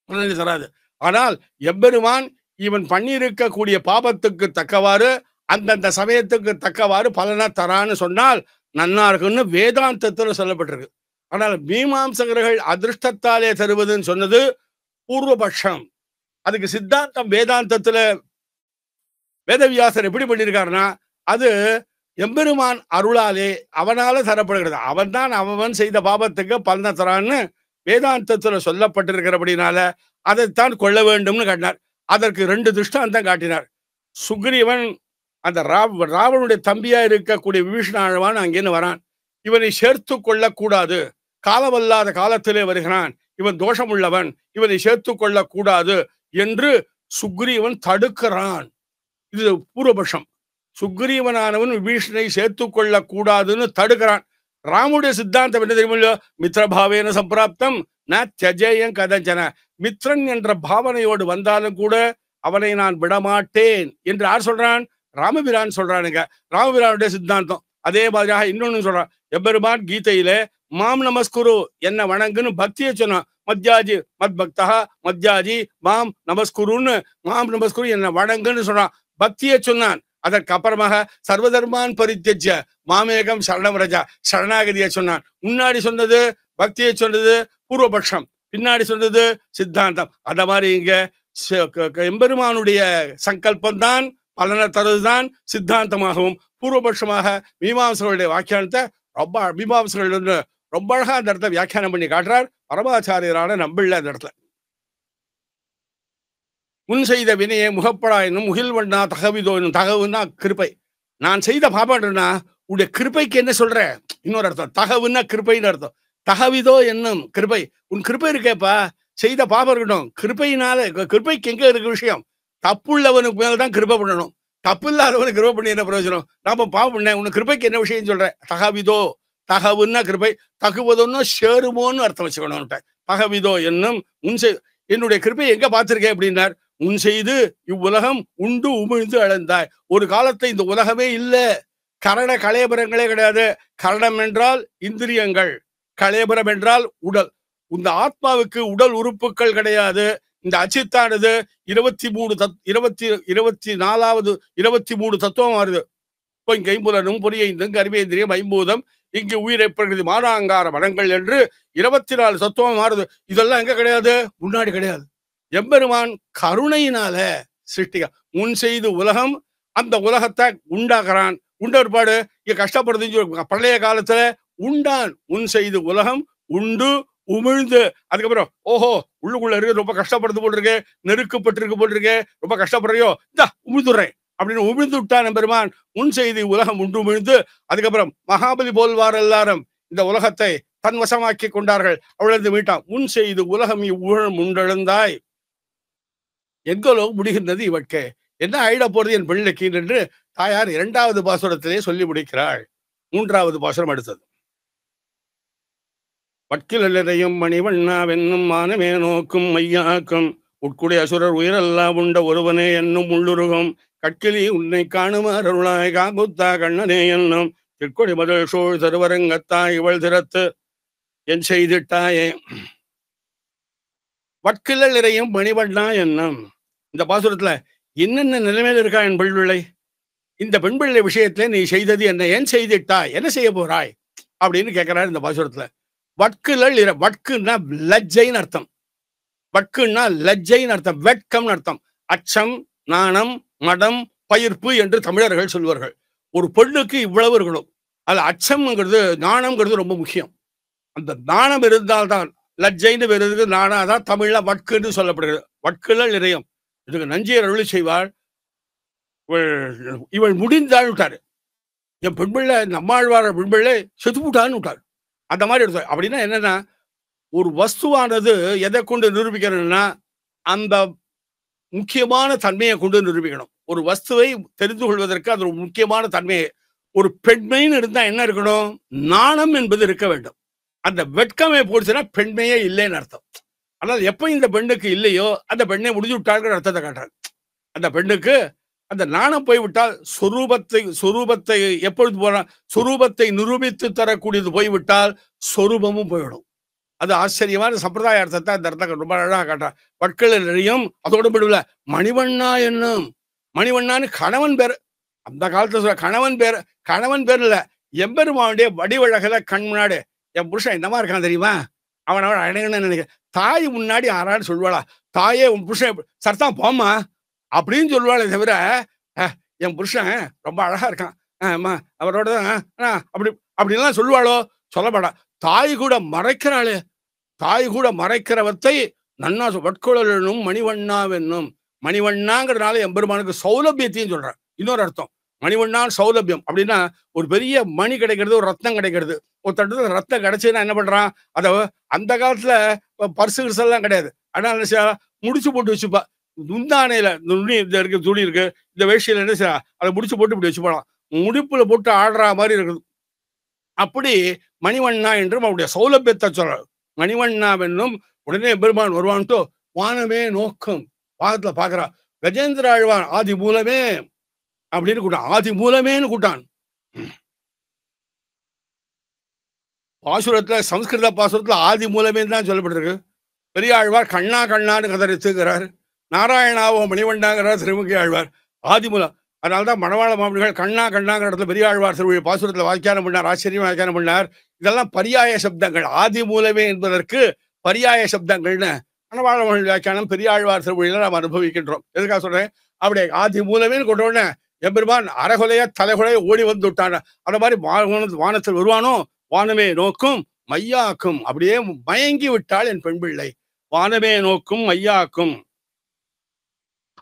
பலனை தராது. ஆனால் எம்பெருமான் இவன் பண்ணியிருக்கக்கூடிய பாபத்துக்கு தக்கவாறு அந்தந்த சமயத்துக்கு தக்கவாறு பலனை தரான்னு சொன்னால் நன்னா இருக்குன்னு வேதாந்தத்துல சொல்லப்பட்டிருக்கு. ஆனால் மீமாம்சகர்கள் அதிர்ஷ்டத்தாலே தருவதுன்னு சொன்னது பூர்வபட்சம். அதுக்கு சித்தாந்தம் வேதாந்தத்துல வேதவியாசர் எப்படி பண்ணியிருக்காருன்னா, அது எம்பெருமான் அருளாலே அவனால தரப்படுகிறது. அவன் தான் அவன் செய்த பாபத்துக்கு பலனை தரான்னு வேதாந்தத்துல சொல்லப்பட்டிருக்கிறபடினால அதைத்தான் கொள்ள வேண்டும்னு காட்டினார். அதற்கு 2 திருஷ்டாந்தம் காட்டினார். சுக்ரீவன் அந்த ராவனுடைய தம்பியா இருக்கக்கூடிய விபீஷண ஆழ்வான் அங்கேன்னு வரான். இவனை சேர்த்து கொள்ளக்கூடாது, காலமல்லாத காலத்திலே வருகிறான், இவன் தோஷம் உள்ளவன், இவனை சேர்த்து கொள்ளக்கூடாது என்று சுக்ரீவன் தடுக்கிறான். இது பூர்வபட்சம். சுக்ரீவனானவன் விபீஷணனை சேர்த்து கொள்ளக்கூடாதுன்னு தடுக்கிறான். ராமுடைய சித்தாந்தம் என்ன தெரியுமில்லையோ, மித்ரபாவேன சம்பிராப்தம் ந தியஜேயம் கதஞ்சன. மித்ரன் என்ற பாவனையோடு வந்தாலும் கூட அவனை நான் விடமாட்டேன் என்று யார் சொல்றான்? ராமபிரான் சொல்றானுங்க. ராமபிரானுடைய சித்தாந்தம். அதே மாதிரியாக இன்னொன்னு சொல்றான். எம்பெருமான் கீதையிலே மாம் நமஸ்குரு, என்ன வணங்குன்னு பக்தியை சொன்னான். மத்யாஜி மத் பக்தா மத்யாஜி மாம் நமஸ்குருன்னு, மாம் நமஸ்குரு என்ன வணங்குன்னு சொன்னான், பக்தியை சொன்னான். அதற்கு அப்புறமாக சர்வதர்மான் பரித்யஜ்ய மாமேகம் சரணம் ரஜா, சரணாகதியை சொன்னான். முன்னாடி சொன்னது பக்தியை சொன்னது பூர்வபட்சம், பின்னாடி சொன்னது சித்தாந்தம். அத மாதிரி இங்க எம்பெருமானுடைய சங்கல்பம் தான் பலனை தருவதுதான் சித்தாந்தமாகவும், பூர்வபட்சமாக மீமாம்சர்களுடைய வியாக்கியானத்தை மீமாம்சர்கள் ரொம்ப அழகா அந்த இடத்துல வியாக்கியானம் பண்ணி காட்டுறார் பரமாச்சாரியரான நம்பிள்ள. அந்த இடத்துல முன் செய்த வினையை முகப்படா என்னும் முகில்வண்ணா தகவிதோ என்னும். தகவுன்னா கிருப்பை. நான் செய்த பாபாடுனா உடைய கிருப்பைக்கு என்ன சொல்ற? இன்னொரு அர்த்தம். தகவுன்னா கிருப்பைன்னு அர்த்தம். தகவிதோ என்னும் கிருப்பை, உன் கிருப்பை இருக்கேப்பா, செய்த பாபம் இருக்கட்டும், கிருப்பையினால. கிருப்பைக்கு எங்க இருக்கு விஷயம்? தப்புள்ளவனுக்கு மேலதான் கிருப்பை பண்ணணும், தப்பு இல்லாதவனுக்கு கிருப்பை பண்ணி என்ன பிரயோஜனம்? நாம பாவம் பண்ண, உனக்கு கிருப்பைக்கு என்ன விஷயம் சொல்ற? தகவிதோ, தகவுன்னா கிருப்பை, தகுவதோன்னு சேருமோன்னு அர்த்தம் வச்சுக்கணும். பகவிதோ என்னும் என்னுடைய கிருப்பை எங்க பார்த்திருக்கேன் அப்படின்னார். முன் செய்து இவ்வுலகம் உண்டு உமிழ்ந்து அளந்தாய். ஒரு காலத்துல இந்த உலகமே இல்ல, கரண கலேபரங்களே கிடையாது. கரணம் என்றால் இந்திரியங்கள், கலேபரம் என்றால் உடல். இந்த ஆத்மாவுக்கு உடல் உறுப்புகள் கிடையாது. இந்த அச்சித்தானது 23 தத்துவம் வருது. இப்போ ஐம்புலனும் பொறியைந்தும் கருவேந்திரியம் ஐம்பூதம் இங்கு உயிரை பிரகிருதி மானாங்கார மனங்கள் என்று 24 தத்துவம் மாறுது. இதெல்லாம் எங்க கிடையாது, முன்னாடி கிடையாது. எம்பெருமான் கருணையினால சிருஷ்டிக்க முன் செய்து உலகம், அந்த உலகத்தை உண்டாக்குறான். உண்ட ஒருபாடு இங்க கஷ்டப்படுதுன்னு பழைய காலத்துல உண்டான். முன் செய்து உலகம் உண்டு உமிழ்ந்து, அதுக்கப்புறம் ஓஹோ உள்ளுக்குள்ள இருக்கு, ரொம்ப கஷ்டப்படுது போல் இருக்கு, நெருக்கப்பட்டிருக்கு போல் இருக்கு, ரொம்ப கஷ்டப்படுறியோ, இந்த உமிழ்ந்துடுறேன் அப்படின்னு உமிழ்ந்து விட்டான் பெருமான். முன் செய்தி உலகம் உண்டு உமிழ்ந்து, அதுக்கப்புறம் மகாபலி போல்வார் எல்லாரும் இந்த உலகத்தை தன் வசமாக்கி கொண்டார்கள். அவளது மீட்டான். முன் செய்து உலகம் இவ்வுழம் உண்டெழுந்தாய். எங்கோ முடிகின்றது இவட்கே, என்ன ஆயிட போறது என் பிள்ளைக்கு என்று தாயார் 2வது பாசுரத்திலே சொல்லி முடிக்கிறாள். 3வது பாசுரம் அடுத்தது. வட்கிலையும் மணிவண்ணா வென்னும் மானமே நோக்கும் மையாக்கும் உட்குடைய அசுரர் உயிரெல்லாம் உண்ட ஒருவனே என்னும் உள்ளுருகும் கட்கிலி உன்னை காணுமார் அருளாய் காகுத்தா கண்ணனே என்னும் திருக்கொடி முதல் சோழ் தருவரங்கத்தாய் இவள் திறத்து என் செய்திட்டாயே. வட்கிழல் நிறையும் மணிவண்ணா என்னும் இந்த பாசுரத்துல என்னென்ன நிலைமையில இருக்கா என் பெண்பிள்ளை, இந்த பெண்பிள்ளை விஷயத்துல நீ செய்தது என்ன, ஏன் செய்திட்டாய், என்ன செய்ய போறாய் அப்படின்னு கேட்கிறார் இந்த பாசுரத்துல. வட்கிழல் வட்குன்னா லஜ்ஜைன்னு அர்த்தம். வட்குன்னா லஜ்ஜைன்னு அர்த்தம், வெட்கம்னு அர்த்தம். அச்சம், நாணம், மடம், பயிர்ப்பு என்று தமிழர்கள் சொல்வார்கள். ஒரு பெண்ணுக்கு இவ்வளவு இருக்கணும். அது அச்சம்ங்கிறது நாணம்ங்கிறது ரொம்ப முக்கியம். அந்த நாணம் இருந்தால்தான் லஜ்ஜைன்னு வருது, நாணாதான் தமிழ்ல வட்குன்னு சொல்லப்படுகிறது. வட்கிழல் நிறையும். இதுக்கு நஞ்சியர் அருளி செய்வாள். இவள் முடிந்தாள் விட்டாரு. என் பெண்பிள்ளை நம்மாழ்வார பெண்பிள்ளை செத்து விட்டான்னு விட்டார். அந்த மாதிரி எடுத்தார். அப்படின்னா என்னன்னா, ஒரு வஸ்துவானது எதை கொண்டு நிரூபிக்கணும்னா அந்த முக்கியமான தன்மையை கொண்டு நிரூபிக்கணும். ஒரு வஸ்துவை தெரிந்து கொள்வதற்கு அது ஒரு முக்கியமான தன்மையை, ஒரு பெண்மைன்னு இருந்தா என்ன இருக்கணும், நாணம் என்பது இருக்க வேண்டும். அந்த வெட்கமே போடுச்சுன்னா பெண்மையே இல்லைன்னு அர்த்தம். ஆனால் எப்ப இந்த பெண்ணுக்கு இல்லையோ அந்த பெண்ணை முடிஞ்சு விட்டாங்கிற அர்த்தத்தை காட்டுறாங்க. அந்த பெண்ணுக்கு அந்த நாணம் போய்விட்டால் சொரூபத்தை எப்பொழுது போனா சொரூபத்தை நிரூபித்து தரக்கூடியது போய்விட்டால் சொரூபமும் போய்விடும். அது ஆச்சரியமான சம்பிரதாய அர்த்தத்தை அந்த அர்த்தம் ரொம்ப அழகாக காட்டுறான். வட்கிழல் நிறையும் அதோடு விடுவில்ல. மணிவண்ணா என்னும், மணிவண்ணான்னு கணவன் பேர். அந்த காலத்துல சொல்ல கணவன் பேர் இல்ல, எம்பெருமானுடைய வடிவழகல கண் முன்னாடி என் புருஷன் என்னமா இருக்கான் தெரியுமா, அவன் அடையணும்னு நினைக்கிறேன். தாய் முன்னாடி ஆறான்னு சொல்லுவாளா, தாயே உன் புருஷன் சர்தான் போமா அப்படின்னு சொல்லுவாளே தவிர என் புருஷன் ரொம்ப அழகா இருக்கான் அவரோட அப்படி அப்படின்லாம் சொல்லுவாளோ, சொல்லப்படா. தாய் கூட மறைக்கிறாளே, தாய் கூட மறைக்கிறவத்தை நன்னா வட்குழலும் மணிவண்ணாவென்னும். மணிவண்ணாங்கிறதுனால எம்பெருமானுக்கு சௌலபியத்தையும் சொல்றான். இன்னொரு அர்த்தம் மணிவண்ணா சௌலபியம் அப்படின்னா ஒரு பெரிய மணி கிடைக்கிறது, ஒரு ரத்னம் கிடைக்கிறது. ஒரு தட்டு ரத்தம் கிடைச்சுன்னா என்ன பண்றான், அதை அந்த காலத்துல பர்சு கிரிசெல்லாம் கிடையாது, அதனால முடிச்சு போட்டு வச்சுப்பா. நுந்தானையில நுண்ணி இருக்கு, துணி இருக்கு, இந்த வேஷ்டியில என்ன செய்ய அதை முடிச்சு போட்டு இப்படி வச்சு போடலாம், முடிப்புல போட்டு ஆடுற மாதிரி இருக்குது. அப்படி மணிவண்ணா என்றும் அவருடைய சௌலபியத்தை சொல்ற. மணிவண்ணாவென்னும் உடனே பெருமான் வருவான்ட்டு வானமே நோக்கம் பாகத்துல பாக்குறா. கஜேந்திர ஆழ்வான் ஆதி மூலமே அப்படின்னு கூட்டான், ஆதி மூலமேன்னு கூட்டான். பாசுரத்துல சம்ஸ்கிருத பாசுரத்துல ஆதி மூலமே தான் சொல்லப்பட்டிருக்கு. பெரியாழ்வார் கண்ணா கண்ணான்னு கதறித்துக்கிறார். நாராயணாவோ மணிவண்ணாங்கிறார் திருமுகி ஆழ்வார். ஆதி மூலம். அதனால்தான் மணவாள மாமனிகள் கண்ணா கண்ணாங்கிற இடத்துல பெரியாழ்வார் திருவள்ளி பாசுரத்தில் வியாக்கியானம் பண்ணார், ஆச்சரியம் வியாக்கியானம் பண்ணார். இதெல்லாம் பரியாய சப்தங்கள். ஆதி மூலமே என்பதற்கு பரியாய சப்தங்கள்னு மணவாள மாமனிகள் வியாக்கியானம் பெரியாழ்வார் திருவள்ளியில நாம் அனுபவிக்கின்றோம். எதுக்காக சொல்றேன், அப்படி ஆதி மூலமேன்னு கொண்ட உடனே எம்பெருமான் அறகுலைய தலைகுலைய ஓடி வந்து விட்டான். அந்த மாதிரி வானத்தில் வருவானோ, வானமே நோக்கும் மையாக்கும், அப்படியே மயங்கி விட்டாள் என் பெண் பிள்ளை. வானமே நோக்கும் மையாக்கும்.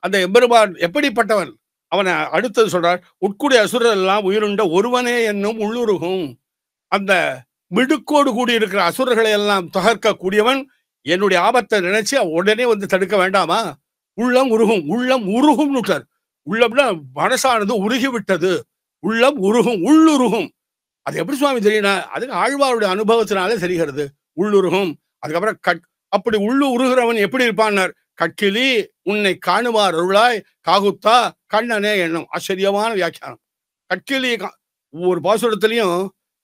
அந்த எம்பெருமான் எப்படிப்பட்டவன், அவனை அடுத்தது சொல்றார். உட்குடைய அசுரர் எல்லாம் உயிருண்ட ஒருவனே என்னும் உள்ளுருகும். அந்த மிடுக்கோடு கூடியிருக்கிற அசுரர்களை எல்லாம் தகர்க்க கூடியவன். என்னுடைய ஆபத்தை நினைச்சு உடனே வந்து தடுக்க வேண்டாமா? உள்ளம் உருகும், உள்ளம் உருகும் நுட்டார். உள்ளம்னா மனசானது உருகி விட்டது, உள்ளம் உருகும், உள்ளுருகும். அது எப்படி சுவாமி தெரியும்னா, அதுக்கு ஆழ்வாருடைய அனுபவத்தினாலே தெரிகிறது. உள்ளுருகும். அதுக்கப்புறம் அப்படி உள்ளு உருகிறவன் எப்படி இருப்பான்னார். கட்கிலி உன்னை காணுமார் அருளாய் காகுத்தா கண்ணனே எண்ணம். ஆச்சரியமான வியாக்கியானம். கட்கிலி ஒவ்வொரு பாசுரத்திலையும்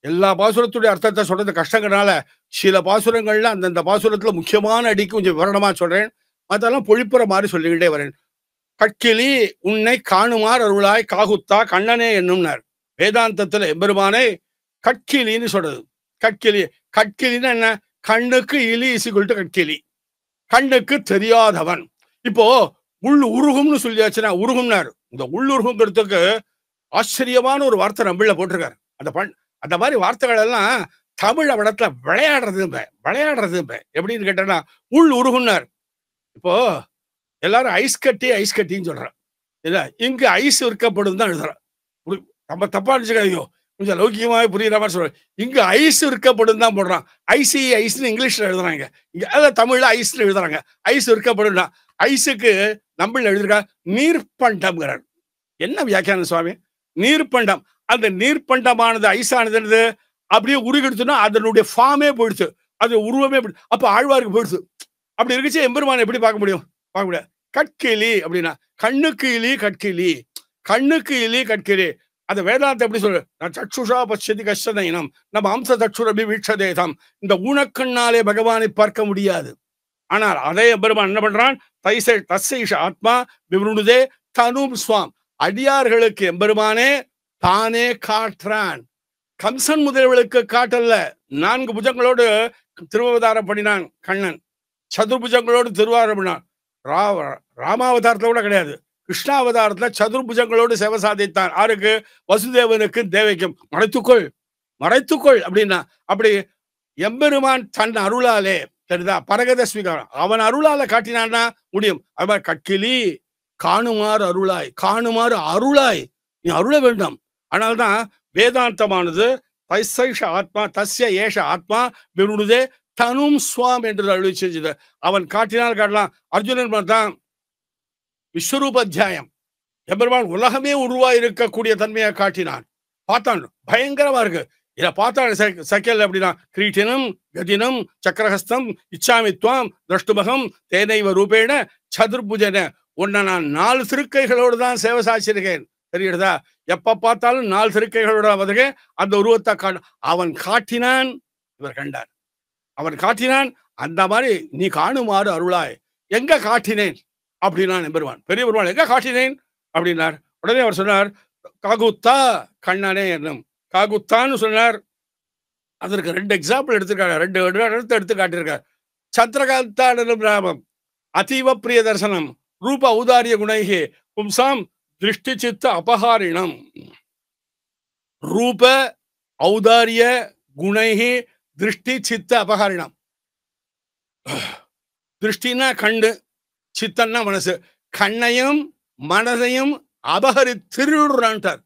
எல்லா பாசுரத்துடைய அர்த்தத்தை சொல்றது கஷ்டங்கிறனால சில பாசுரங்கள்ல அந்தந்த பாசுரத்துல முக்கியமான அடிக்கு கொஞ்சம் விவரணமா சொல்றேன். அதெல்லாம் பொழிப்புற மாதிரி சொல்லிக்கிட்டே வரேன். கட்கிலி உன்னை காணுமார் அருளாய் காகுத்தா கண்ணனே என்னும்னார். வேதாந்தத்துல எம்பெருமானை கட்கிலின்னு சொல்றது. கட்கிலி கட்கிலின்னு என்ன? கண்ணுக்கு இலி இசிக்குள்ட்டு கட்கிலி, கண்ணுக்கு தெரியாதவன். இப்போ உள் உருகும்னு சொல்லியாச்சுன்னா உருகும்னாரு. இந்த உள்ளுருகுங்கிறதுக்கு ஆச்சரியமான ஒரு வார்த்தை நம்மள போட்டிருக்காரு. அந்த மாதிரி வார்த்தைகள் எல்லாம் தமிழ் இடத்துல விளையாடுறது எப்படின்னு கேட்டேன்னா உள் உருகும்னார். இப்போ எல்லாரும் ஐஸ் கட்டின்னு சொல்றான் இல்ல, இங்கு ஐஸ் விற்கப்படும் தான் எழுதுறான். நம்ம தப்பா நினைச்சுக்காதீங்க, கொஞ்சம் லௌகிகமாவே புரியுற மாதிரி சொல்றேன். இங்க ஐஸ் விற்கப்படும் தான் போடுறான். ஐஸ்ன்னு இங்கிலீஷ்ல எழுதுறாங்க, இங்க அதான் தமிழ்ல ஐஸ்ன்னு எழுதுறாங்க. ஐஸ் விற்கப்படும். ஐஸுக்கு நம்மள எழுதுறா நீர்பண்டம்ங்கிறார். என்ன வியாக்கியானம் சுவாமி? நீர்பண்டம். அந்த நீர்பண்டமானது ஐஸானது அப்படியே உருகெடுத்துனா அதனுடைய ஃபார்மே போயிடுச்சு, அது உருவமே போயிடுச்சு. அப்ப ஆழ்வாருக்கு போயிடுச்சு. அப்படி இருக்குச்சு எம்பெருமான் எப்படி பார்க்க முடியும்? பார்க்க முடியாது. கட்கிலி அப்படின்னா கண்ணுக்கு இலி கட்கிலி, கண்ணுக்கு இலி கட்கிலி. அந்த வேதாந்தம் எப்படி சொல்லு? சக்ஷுஷா பச்சதி கஷ்டதைனம் நம்ம அம்ச தச்சுரபி வீட்சதேதம். இந்த ஊனக்கண்ணாலே பகவானை பார்க்க முடியாது. ஆனால் அதே எம்பெருமான் என்ன பண்றான்? தஸ்ஸைஷ ஆத்மா விவருணுதே தனும் ஸ்வாம். அடியார்களுக்கு எம்பெருமானே தானே காட்டுறான். கம்சன் முதல்வர்களுக்கு காட்டல்ல. 4 புஜங்களோடு திருவவதாரம் பண்ணினான் கண்ணன். சதுர்புஜங்களோடு திருவாரம் பண்ணினான். ராமாவதாரத்துல கூட கிடையாது. கிருஷ்ணாவதாரத்துல சதுர்புஜங்களோடு சேவை சாதித்தான். ஆருக்கு? வசுதேவனுக்கு தேவைக்கும். மறைத்துக்கொள் அப்படின்னா அப்படி எம்பெருமான் தன் அருளாலே தெரியுதா பரகத ஸ்வீகாரம் அவன் அருளால காட்டினான்னா முடியும். அது மாதிரி கட்கிலி காணுமாறு அருளாய் நீ அருள வேண்டும். ஆனால்தான் வேதாந்தமானது ஆத்மா தஸ்ய ஏஷ ஆத்மா விருணுதே தனும் ஸ்வாம் என்று அருளி செஞ்சது. அவன் காட்டினால் காட்டலாம். அர்ஜுனன் தான் விஸ்வரூப அத்தியாயம் எம்பெருமான் உலகமே உருவாயிருக்கக்கூடிய தன்மையை காட்டினான். பார்த்தான், பயங்கரமா இருக்கு. இதை பார்த்தான் சக்கல் அப்படின்னா கிரீட்டினம் கதினம் சக்கரஹஸ்தம் இச்சாமித்வாம் திரஷ்டுமகம் தேனைவ ரூபேண சதுர்புஜன. உன்னை நான் 4 திருக்கைகளோடு தான் சேவை சாய்ச்சிருக்கேன். தெரியுதா? எப்ப பார்த்தாலும் 4 திருக்கைகளோட வந்திருக்கேன். அந்த உருவத்தை அவன் காட்டினான், இவர் கண்டார். அவன் காட்டினான். அந்த மாதிரி நீ காணுமாறு அருளாய். எங்க காட்டினேன் அப்படின்னா எம்பெருமான் பெரிய பெருமாள் எங்க காட்டினேன் அப்படின்னார். உடனே அவர் சொன்னார் காகுத்தா கண்ணனே என்னும். காகுத்தான்னு சொன்னார். அதற்கு 2 எக்ஸாம்பிள் எடுத்துக்காரு, 2 இடத்தை எடுத்து காட்டியிருக்கார். சந்திரகாந்தானும் ராமம் அதீவ பிரிய தர்சனம் ரூப ஔதாரிய குணைகி பும்சாம் திருஷ்டி சித்த அபகாரிணம். ரூப ஔதாரிய குணைகி திருஷ்டி சித்த அபகாரிணம். திருஷ்டினா கண்ணு, சித்தன்னா மனசு. கண்ணையும் மனதையும் அபகரி திருடுறான்ட்டார்.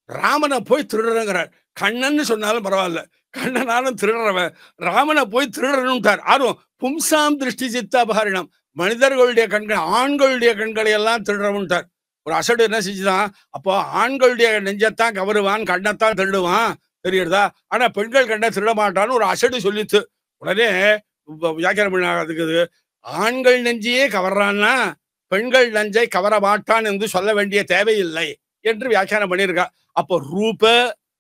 ராமனை போய் திருடுறங்கிறார். கண்ணன்னு சொன்னாலும் பரவாயில்ல, கண்ணனாலும் திருடுறவன் ராமனை போய் திருடணும்ட்டார். ஆர்வம் பும்சாம் திருஷ்டி சித்த அபகாரிணம். மனிதர்களுடைய கண்கள், ஆண்களுடைய கண்களை எல்லாம் திருடுறவன்ட்டார். ஒரு அசடு என்ன செஞ்சுதான்? அப்போ ஆண்களுடைய நெஞ்சத்தான் கவருவான், கண்ணத்தான் திருடுவான். தெரியுறதா? ஆனா பெண்கள் கண்ணை திருட மாட்டான்னு ஒரு அசடு சொல்லித்து. உடனே வியாக்கியானம் பண்ண அதுக்கு ஆண்கள் நெஞ்சையே கவர்றான்னா பெண்கள் நெஞ்சை கவர மாட்டான் என்று சொல்ல வேண்டிய தேவையில்லை என்று வியாக்கியானம் பண்ணியிருக்கா. அப்போ ரூப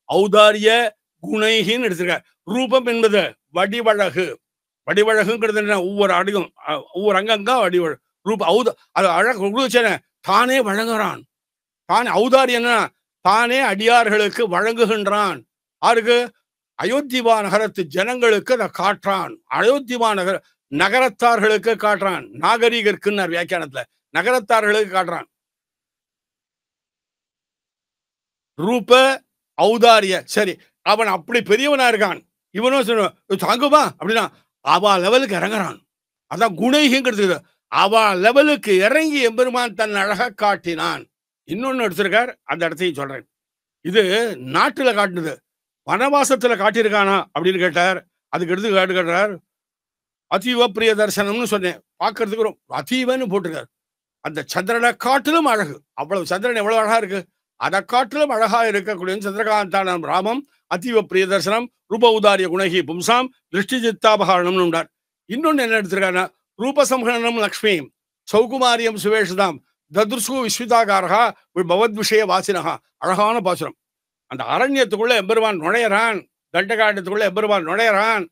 ஔதாரிய குணைகின்னு எடுத்திருக்க. ரூபம் என்பது வடிவழகு. வடிவழகுங்கிறது என்ன? ஒவ்வொரு அடியும் ஒவ்வொரு அங்கங்கா வடிவழகு. ரூப அது அழகு தானே வழங்குறான். தானே ஔதாரியன்னா தானே அடியார்களுக்கு வழங்குகின்றான். ஆருக்கு? அயோத்தியா நகரத்து ஜனங்களுக்கு அதை காட்டுறான். அயோத்தியா நகரத்தார்களுக்கு காட்டுறான். நாகரீகர்க்குன்னு வியாக்கியானத்துல நகரத்தார்களுக்கு காட்டுறான். ரூப ஔதாரிய. சரி, அவன் அப்படி பெரியவனா இருக்கான். இவனும் சொல்லுவான் தாங்குமா அப்படின்னா அவா லெவலுக்கு இறங்குறான். அதான் குணைங்கிறது. அவா லெவலுக்கு இறங்கி எம்பெருமான் தன் அழக காட்டினான். இன்னொன்னு எடுத்திருக்கார், அந்த இடத்தையும் சொல்றேன். இது நாட்டுல காட்டுனது. வனவாசத்துல காட்டியிருக்கானா அப்படின்னு கேட்டார். அதுக்கு எடுத்து காட்டுறார். அதீவ பிரிய தர்சனம்னு சொன்னேன். பார்க்கறதுக்கு அதீவன்னு போட்டிருக்காரு. அந்த சந்திரனை காட்டிலும் அழகு. அவ்வளவு சந்திரன் எவ்வளவு அழகா இருக்கு. அதை காட்டிலும் அழகா இருக்கக்கூடிய சந்திரகாந்தானம் ராமம் அதீவ பிரிய தர்சனம் ரூப உதாரிய குணகி பும்சாம் திருஷ்டி சித்தாபகாரணம் உண்டார். இன்னொன்னு என்ன எடுத்திருக்காருன்னா ரூபசம்ஹரணம் லக்ஷ்மி சௌகுமாரியம் சுவேஷதாம் ததுர்சு விஸ்விதாகாரகா பவத் விஷய வாசினகா. அழகான பாசுரம். அந்த அரண்யத்துக்குள்ள எம்பெருமான் நுழையறான், தண்டகாண்டத்துக்குள்ள எம்பெருமான் நுழையறான்,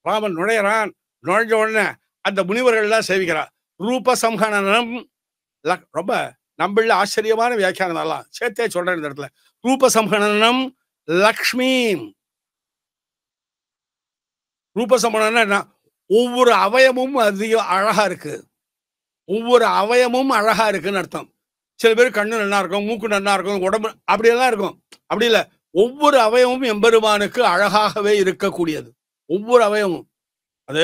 ராமன் நுழையறான். நுழைஞ்ச உடனே அந்த முனிவர்கள் எல்லாம் சேவிக்கிறார். ரூபசம்ஹரணம் ரொம்ப நம்மள ஆச்சரியமான வியாக்கியானம் எல்லாம் சேர்த்தே சொல்றேன் இந்த இடத்துல. ரூபசம்ஹரணம் லக்ஷ்மி. ரூபசம்ஹரணம் என்ன? ஒவ்வொரு அவயமும் அதிகம் அழகா இருக்கு. ஒவ்வொரு அவயமும் அழகா இருக்குன்னு அர்த்தம். சில பேர் கண்ணு நல்லா இருக்கும், மூக்கு நல்லா இருக்கும், உடம்பு அப்படியெல்லாம் இருக்கும். அப்படி இல்லை, ஒவ்வொரு அவயமும் எம்பெருமானுக்கு அழகாகவே இருக்கக்கூடியது. ஒவ்வொரு அவயமும் அது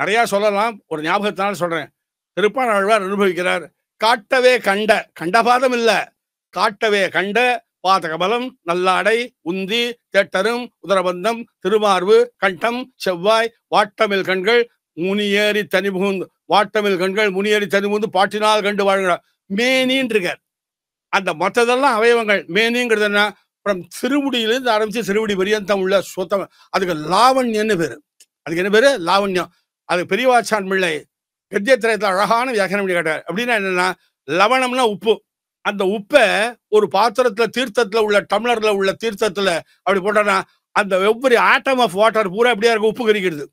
நிறைய சொல்லலாம். ஒரு ஞாபகத்தினால சொல்றேன். திருப்பாணாழ்வார் அனுபவிக்கிறார். காட்டவே கண்ட, கண்டபாதம் இல்ல, காட்டவே கண்ட பாதகபலம் நல்லாடை உந்தி தேட்டரும் உதரபந்தம் திருமார்பு கண்டம் செவ்வாய் வாட்டமில் கண்கள் முனியேறி தனி புகுந்து, வாட்டமில் கண்கள் முனியேறி தனி புகுந்து பாட்டினால் கண்டு வாழ்கிறார். மேனின்னு இருக்கார். அந்த மற்றதெல்லாம் அவயவங்கள். மேனிங்கிறது என்ன? அப்புறம் திருமுடியிலிருந்து ஆரம்பிச்சு திருமுடி பரியந்தம் உள்ள சுத்தம். அதுக்கு லாவண்யன்னு பேரு. அதுக்கு என்ன பேரு? லாவண்யம். அது பெரியவாச்சான் பிள்ளை கத்தியத்திரயத்தில் அழகான வியாக்கியானம் பண்ணி காட்டார். அப்படின்னா என்னன்னா, லவணம்னா உப்பு. அந்த உப்பை ஒரு பாத்திரத்துல தீர்த்தத்துல உள்ள டம்ளர்ல உள்ள தீர்த்தத்துல அப்படி போட்டோன்னா அந்த ஒவ்வொரு ஆட்டம் ஆஃப் வாட்டர் பூரா எப்படியா இருக்கும்? உப்பு கரிக்கிறது.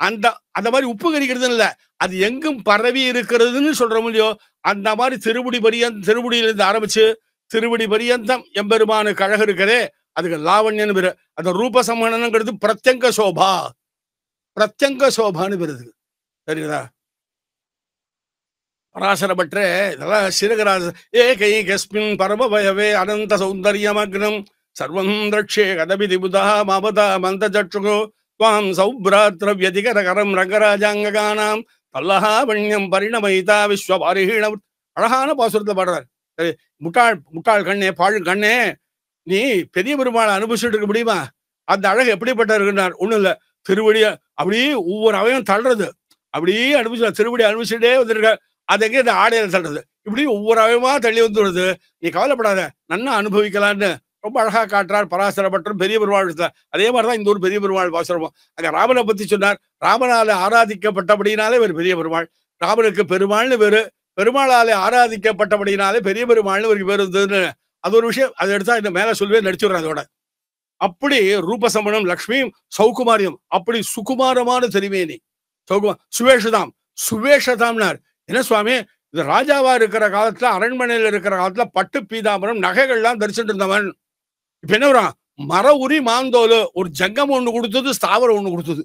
அந்த மாதிரி உப்பு கரிக்கிறதுன்னு இல்லை, அது எங்கும் பரவி இருக்கிறதுன்னு சொல்ற முடியோ. அந்த மாதிரி திருமுடியிலிருந்து ஆரம்பிச்சு திருமுடி பரியந்தம் எம்பெருமானுக்கு அழகு இருக்கிறே, அதுக்கு லாவண்யன்னு பேரு. அந்த ரூபசம்மனங்கிறது பிரத்யங்க சோபா, பிரத்யங்க சோபான்னு பெறுது. சரிங்களா? பராசர பற்றே இதெல்லாம் சிறகராஜ ஏகைகஸ்மின் பரமபயவே அனந்த சௌந்தர்யமக்னம் சர்வம் திரட்சே கதபிதி புதா மாபதா மந்த சற்றுகோ துவாம் சௌப்ராத்ரவ்யதிகரகரம் ரங்கராஜாங்ககானாம் பல்லஹாவண்யம் பரிணமைதா விஸ்வபாரிஹீண. அழகான பாசுரத்தை பாடுறார். முட்டாள் கண்ணே, பாழ் கண்ணே, நீ பெரிய பெருமாளை அனுபவிச்சுட்டு இருக்க முடியுமா? அந்த அழகு எப்படிப்பட்ட இருக்குன்னார். ஒண்ணும் இல்லை, திருவடிய அப்படியே ஒவ்வொரு அவையும் தள்ளுறது. அப்படியே அனுபவிச்சு திருவடி அனுபவிச்சுட்டே வந்துருக்க. அது எங்கே இந்த ஆடையில தள்ளுறது. இப்படி ஒவ்வொரு அவயமா தள்ளி வந்துடுது. நீ கவலைப்படாத, நன்னா அனுபவிக்கலான்னு ரொம்ப அழகா காட்டுறார் பராசர பட்டரும் பெரிய பெருமாள். அதே மாதிரிதான் இந்த ஒரு பெரிய பெருமாள் பாசுரமும். அங்க ராமனை பத்தி சொன்னார். ராமனால ஆராதிக்கப்பட்டபடினாலே ஒரு பெரிய பெருமாள். ராமனுக்கு பெருமாள்னு வேறு, பெருமாளாலே ஆராதிக்கப்பட்டபடினாலே பெரிய பெருமாள்னு ஒரு பேர் இருந்ததுன்னு அது ஒரு விஷயம். அதை எடுத்தா இந்த மேல சொல்லுவே நடிச்சுடுறேன் அதோட. அப்படி ரூபசமணம் லக்ஷ்மியும் சௌகுமாரியம். அப்படி சுகுமாரமான தெரிவேனி சௌகுமார். சுவேஷதாம், சுவேஷதாம்னார். என்ன சுவாமி, இது ராஜாவா இருக்கிற காலத்துல, அரண்மனையில இருக்கிற காலத்துல பட்டு பீதாம்பரம் நகைகள்லாம் தரிச்சுட்டு இருந்தவன். இப்ப என்ன வரான்? மர உரி மாந்தோலு. ஒரு ஜங்கம் ஒண்ணு கொடுத்தது, ஸ்தாவரம் ஒண்ணு கொடுத்தது.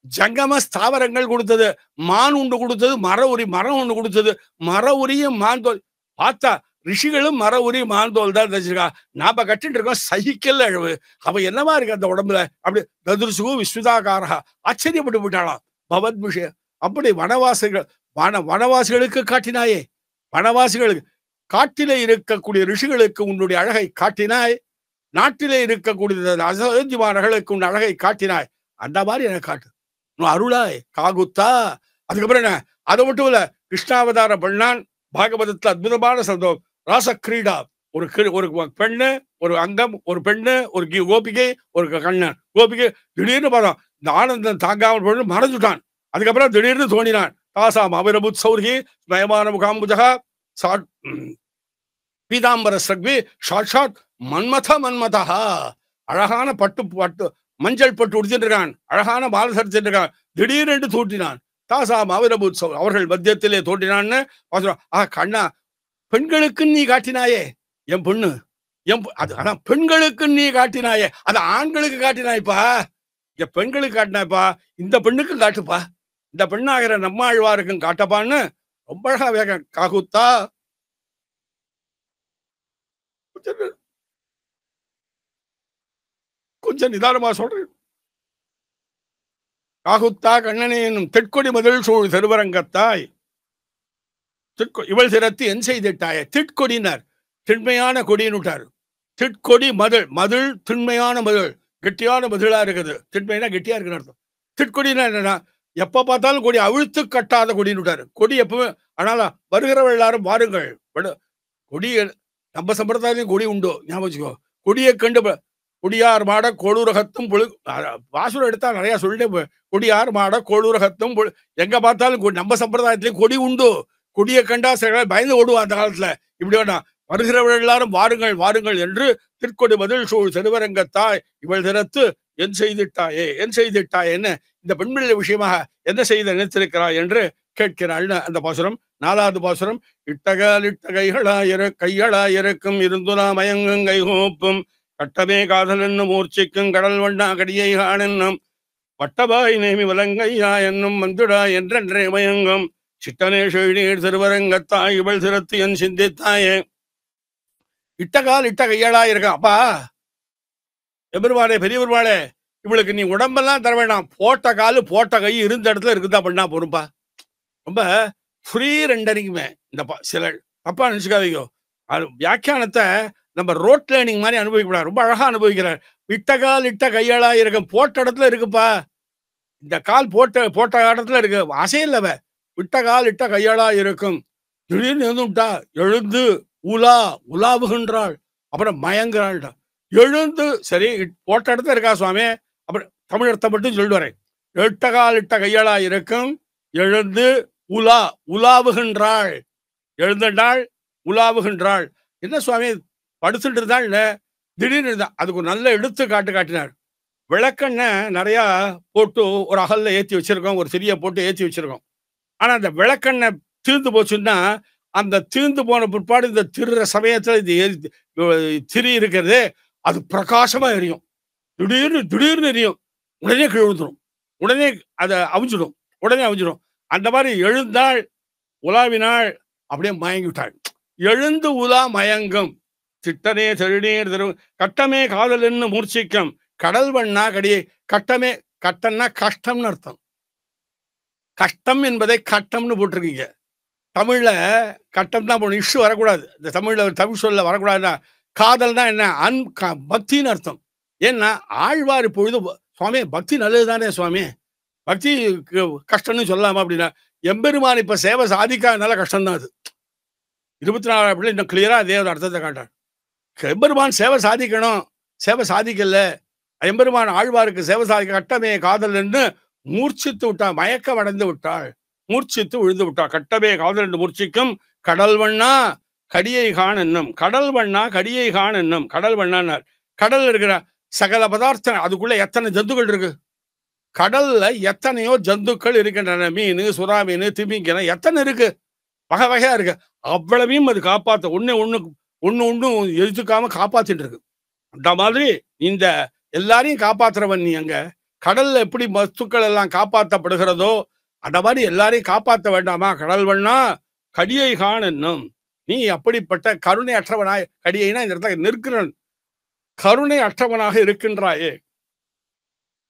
ஜங்கம ஸ்தாவரங்கள் கொடுத்தது, மான் ஒன்று கொடுத்தது, மர உரி மரம் ஒண்ணு கொடுத்தது. மர உரியும் மாந்தோல் பார்த்தா ரிஷிகளும் மர உரி மாந்தோல் தான் தரிச்சிருக்கா. நாம கட்டிட்டு இருக்கோம் சைக்கிள் அழகு. அவ என்னவா இருக்கு அந்த உடம்புல? அப்படி ததுர்சு விஸ்விதாகாரா. ஆச்சரியப்பட்டு விட்டாளாம் பவத் விஷயம். அப்படி வனவாசிகளுக்கு காட்டினாயே, வனவாசிகளுக்கு காட்டிலே இருக்கக்கூடிய ரிஷிகளுக்கு உன்னுடைய அழகை காட்டினாய், நாட்டிலே இருக்கக்கூடிய அசோஜிமானர்களுக்கு உன் அழகை காட்டினாய். அந்த மாதிரி எனக்கு காட்டு, அருளாய் காகுத்தா. அதுக்கப்புறம் என்ன? அதை மட்டும் இல்ல, கிருஷ்ணாவதாரம் பண்ணான். பாகவதத்துல அற்புதமான சந்தோம். ராசக்கிரீடா. ஒரு பெண்ணு, ஒரு அங்கம், ஒரு பெண்ணு, ஒரு கோபிகை, ஒரு கண்ணன். கோபிகை திடீர்னு பார்த்தோம், இந்த ஆனந்தம் தாங்காமல் பொண்ணு மறைஞ்சுட்டான். அதுக்கப்புறம் திடீர்னு தோணினான். தாசாம் அவிரபுத் சௌர்கி ஸ்மயமான முகாம்புஜகா பீதாம்பர சக்வி சாட்சாத் மன்மதா. அழகான பட்டு மஞ்சள் பட்டு உடுத்திருக்கான், அழகான மாலை சரிச்சிட்டு இருக்கான். திடீரென்று தோன்றினான். தாசாம் அவிரபுத் சௌர், அவர்கள் மத்தியத்திலே தோன்றினான்னு கண்ணா, பெண்களுக்கு நீ காட்டினாயே என் பொண்ணு, அது அதான் பெண்களுக்கு நீ காட்டினாயே, அது ஆண்களுக்கு காட்டினாய்ப்பா. இங்க பெண்களுக்கு காட்டினாய்ப்பா, இந்த பெண்ணுக்கும் காட்டுப்பா, இந்த பெண்ணாகிற நம்மாழ்வாருக்கும் காட்டப்பான்னு ரொம்ப அழகா வேக காகுத்தா. கொஞ்சம் நிதானமா சொல்றேன். காகுத்தா கண்ணனே என்னும் தெட்கொடி முதல் சூழ் திருவரங்கத்தாய் இவள் சிரத்து என் செய்திட்டாய. திட்கொடினார், திண்மையான கொடின்னு விட்டாரு. திட்கொடி மதில், மதில் திண்மையான மதில், கெட்டியான மதிலா இருக்குது. திண்மைனா கெட்டியா இருக்குன்னு அர்த்தம். திட்கொடினா என்னன்னா, எப்ப பார்த்தாலும் கொடி அவிழ்த்து கட்டாத கொடின்னு விட்டாரு. கொடி எப்பவுமே, ஆனால வருகிறவள் எல்லாரும் வாருங்கள். கொடி நம்ம சம்பிரதாயத்தையும் கொடி உண்டோ ஞாபகம் வச்சுக்கோ. கொடியை கண்டு கொடியார் மாட கோளூரகத்தும் பாசுரம் எடுத்தா நிறைய சொல்லிட்டே கொடியார் மாட கோளூரகத்தும் எங்க பார்த்தாலும் நம்ம சம்பிரதாயத்திலேயும் கொடி உண்டு. கொடியை கண்டா சில பயந்து ஓடுவா அந்த காலத்துல. இப்படி வேணா வருகிறவர்கள் எல்லாரும் வாருங்கள் வாருங்கள் என்று திருக்கொடி பதில் சூழ் செருவரங்கத்தாய் இவள் திறத்து என் செய்திட்டாயே என் செய்திட்டாய் என்ன இந்த பெண்பிள்ளை விஷயமாக என்ன செய்த நினைத்திருக்கிறாய் என்று கேட்கிறாள் அந்த பாசுரம். 4வது பாசுரம். இட்டகால் இட்ட கைகளாயிரக்கும் இருந்துலா மயங்கும் கைகோப்பும் கட்டமே காதல் என்னும் மூர்ச்சிக்கும் கடல் வண்ணா கடியை காணென்னும் வட்டபாய் நேமி வலங்கையா என்னும் வந்துடா என்றென்றே மயங்கும் சிட்டனே செழிநீர் திருவரங்கத்தாய் இவள் சிறத்து என் சிந்தித்தாயே. இட்டகால் இட்ட கையாளாயிருக்க. அப்பா எபெருமானே பெரிய பெருமாளே, இவளுக்கு நீ உடம்பெல்லாம் தர வேண்டாம், போட்ட காலு போட்ட கை இருந்த இடத்துல இருக்குதா பண்ணா பொறுப்பா. ரொம்ப ஃப்ரீ ரெண்டரிங்குமே இந்த சில தப்பா நினைச்சுக்காதீங்க. அது வியாக்கியானத்தை நம்ம ரோட் லேர்னிங் மாதிரி அனுபவிக்கூடாது. ரொம்ப அழகா அனுபவிக்கிறார். இட்ட கால் இட்ட கையாளா இருக்கும், போட்ட இடத்துல இருக்குப்பா. இந்த கால் போட்ட இடத்துல இருக்கு, அசையில்லவ. விட்ட கால் இட்ட கையாளா இருக்கும். திடீர்னு எழுந்துட்டா, எழுந்து உலாவுகின்றாள், அப்புறம் மயங்குறாள். எழுந்து சரி போட்ட இடத்துல இருக்கா சுவாமி, அப்புறம் தமிழர்த்த மட்டும் சொல்லிட்டு வரேன். இட்ட கால் இட்ட கையாளா இருக்கும், எழுந்து உலாவுகின்றாள், எழுந்தாள் உலாவுகின்றாள். என்ன சுவாமி படுத்துட்டு இருந்தாள் இல்ல, திடீர்னு இருந்தா. அதுக்கு ஒரு நல்ல எடுத்து காட்டினார். விளக்கெண்ணெய் நிறையா போட்டு ஒரு அகல்ல ஏற்றி வச்சிருக்கோம், ஒரு சிறிய போட்டு ஏற்றி வச்சிருக்கோம். ஆனா அந்த விளக்கெண்ணெய் தீர்ந்து போச்சுன்னா, அந்த தீர்ந்து போன பிற்பாடு இந்த திருற சமயத்துல இது திரி இருக்கிறது, அது பிரகாசமா எரியும். திடீர்னு எரியும், உடனே கிழந்துடும், உடனே அதை அவிஞ்சிடும், உடனே அவிஞ்சிடும். அந்த மாதிரி எழுந்தாள், உலாவினாள், அப்படியே மயங்கிவிட்டாள். எழுந்து உலா மயங்கும் சிட்டனே செழுநீர் திரு கட்டமே காதல் என்ன மூர்ச்சிக்கம் கடல் வண்ணா கடியே. கட்டமே, கட்டம்னா கஷ்டம்னு அர்த்தம். கஷ்டம் என்பதை கட்டம்னு போட்டிருக்கீங்க. தமிழ்ல கட்டம் தான் போடணும், இஷ்யூ வரக்கூடாது. இந்த தமிழ்ல தமிழ் சொல்ல வரக்கூடாதுன்னா, காதல்னா என்ன பக்தின்னு அர்த்தம். ஏன்னா ஆழ்வார் இப்பொழுது சுவாமி பக்தி நல்லது தானே சுவாமி, பக்தி கஷ்டம்னு சொல்லாமா அப்படின்னா, எம்பெருமான் இப்ப சேவை சாதிக்காதனால கஷ்டம்தான் அது. 24 பிள்ளை இன்னும் கிளியரா அதே ஒரு அர்த்தத்தை காட்டார். எம்பெருமான் சேவை சாதிக்கணும், சேவை சாதிக்கல, எம்பெருமான் ஆழ்வாருக்கு சேவை சாதிக்க கட்டமே காதல் என்று மூர்ச்சித்து விட்டாள், மயக்கம் அடைந்து விட்டாள், மூர்ச்சித்து விழுந்து விட்டாள். கட்டமே காதல் என்று மூர்ச்சிக்கும் கடல் வண்ணா கடியை காண் என்னும். கடல் வண்ணா கடியை காண் என்னும். கடல் வண்ணான்னார். கடல் இருக்கிற சகல பதார்த்தம், அதுக்குள்ள எத்தனை ஜந்துக்கள் இருக்கு, கடல்ல எத்தனையோ ஜந்துக்கள் இருக்கின்றன. மீன், சுறா மீன், திமிங்கலம் எத்தனை இருக்கு, வகை வகையா இருக்கு. அவ்வளவையும் அது காப்பாத்த ஒண்ணு எதிர்த்துக்காம காப்பாத்திட்டு இருக்கு. அந்த மாதிரி இந்த எல்லாரையும் காப்பாத்துறவன் நீ. அங்க கடல்ல எப்படி வஸ்துக்கள் எல்லாம் காப்பாற்றப்படுகிறதோ அந்த மாதிரி எல்லாரையும் காப்பாற்ற வேண்டாமா. கடல் வண்ணா கடியை காண் என்னும். நீ அப்படிப்பட்ட கருணை அற்றவனாய், கடியைனா இந்த இடத்துல நிற்கிறன், கருணை அற்றவனாக இருக்கின்றாயே,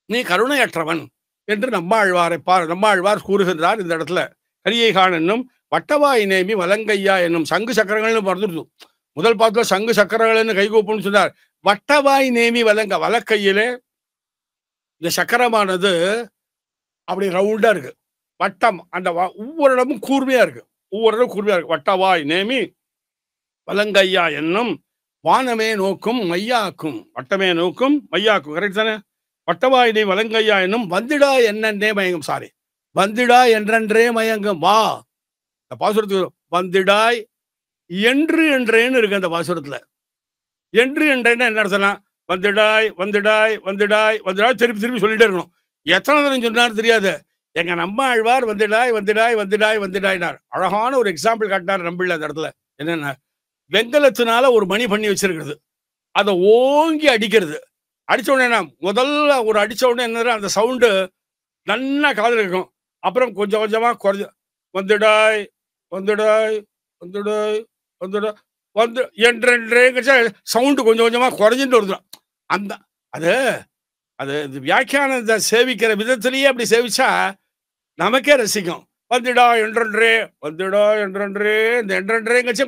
நீ கருணை அற்றவன் என்று நம்மாழ்வார் கூறுகின்றார் இந்த இடத்துல. கடியை காண் என்னும் வட்டவாய் நேமி வலங்கையா என்னும். சங்கு சக்கரங்கள்னு மறந்துடுது. முதல் பாத்துல சங்கு சக்கரங்கள்னு கைகூப்புன்னு சொன்னார். வட்டவாய் நேமி வலக்கையிலே இந்த சக்கரமானது அப்படி ரவுண்டா இருக்கு, வட்டம். அந்த ஒவ்வொரு இடமும் கூர்மையா இருக்கு, ஒவ்வொரு இடம் கூர்மையா இருக்கு. வட்டவாய் நேமி வலங்கையா என்னும் வானமே நோக்கும் மையாக்கும். வட்டமே நோக்கும் மையாக்கும், கரெக்ட் தானே. வட்டவாய் நே வலங்கையா என்னும் வந்திடா என்னென்றே மயங்கும். சாரி, வந்திடா என்றென்றே மயங்கும். வா, இந்த பாசுரத்துக்கு வந்திடாய் என்றேன்னு இருக்கு அந்த பாசுரத்துல. என்றேன்னு என்ன அர்த்தம்னா, வந்துடாய் வந்துடாய் வந்துடாய் வந்துடாய் திருப்பி சொல்லிட்டே இருக்கணும். எத்தனை தரம் சொன்னார் தெரியாது. எங்க நம்மாழ்வார் வந்துடாய் வந்துடாய் வந்துடாய் வந்துடாய்னார். அழகான ஒரு எக்ஸாம்பிள் காட்டினார் நம்பிள்ள அந்த இடத்துல. என்னன்னா, வெங்கலத்தினால ஒரு மணி பண்ணி வச்சிருக்கிறது, அதை ஓங்கி அடிக்கிறது. அடிச்ச உடனே முதல்ல ஒரு அடிச்ச உடனே என்ன, அந்த சவுண்டு நல்லா காதல் இருக்கும். அப்புறம் கொஞ்சம் கொஞ்சமா குறைஞ்ச வந்துடாய் வந்துடாய் வந்துடாய் வந்துடா வந்து என்றே சவுண்டு கொஞ்சம் கொஞ்சமா குறைஞ்சிட்டு வருது. அந்த அது அது வியாக்கியானத்தை சேவிக்கிற விதத்திலேயே அப்படி சேவிச்சா நமக்கே ரசிக்கும். வந்துடா என்றே வந்துடா என்றே, இந்த என்றேங்கச்சே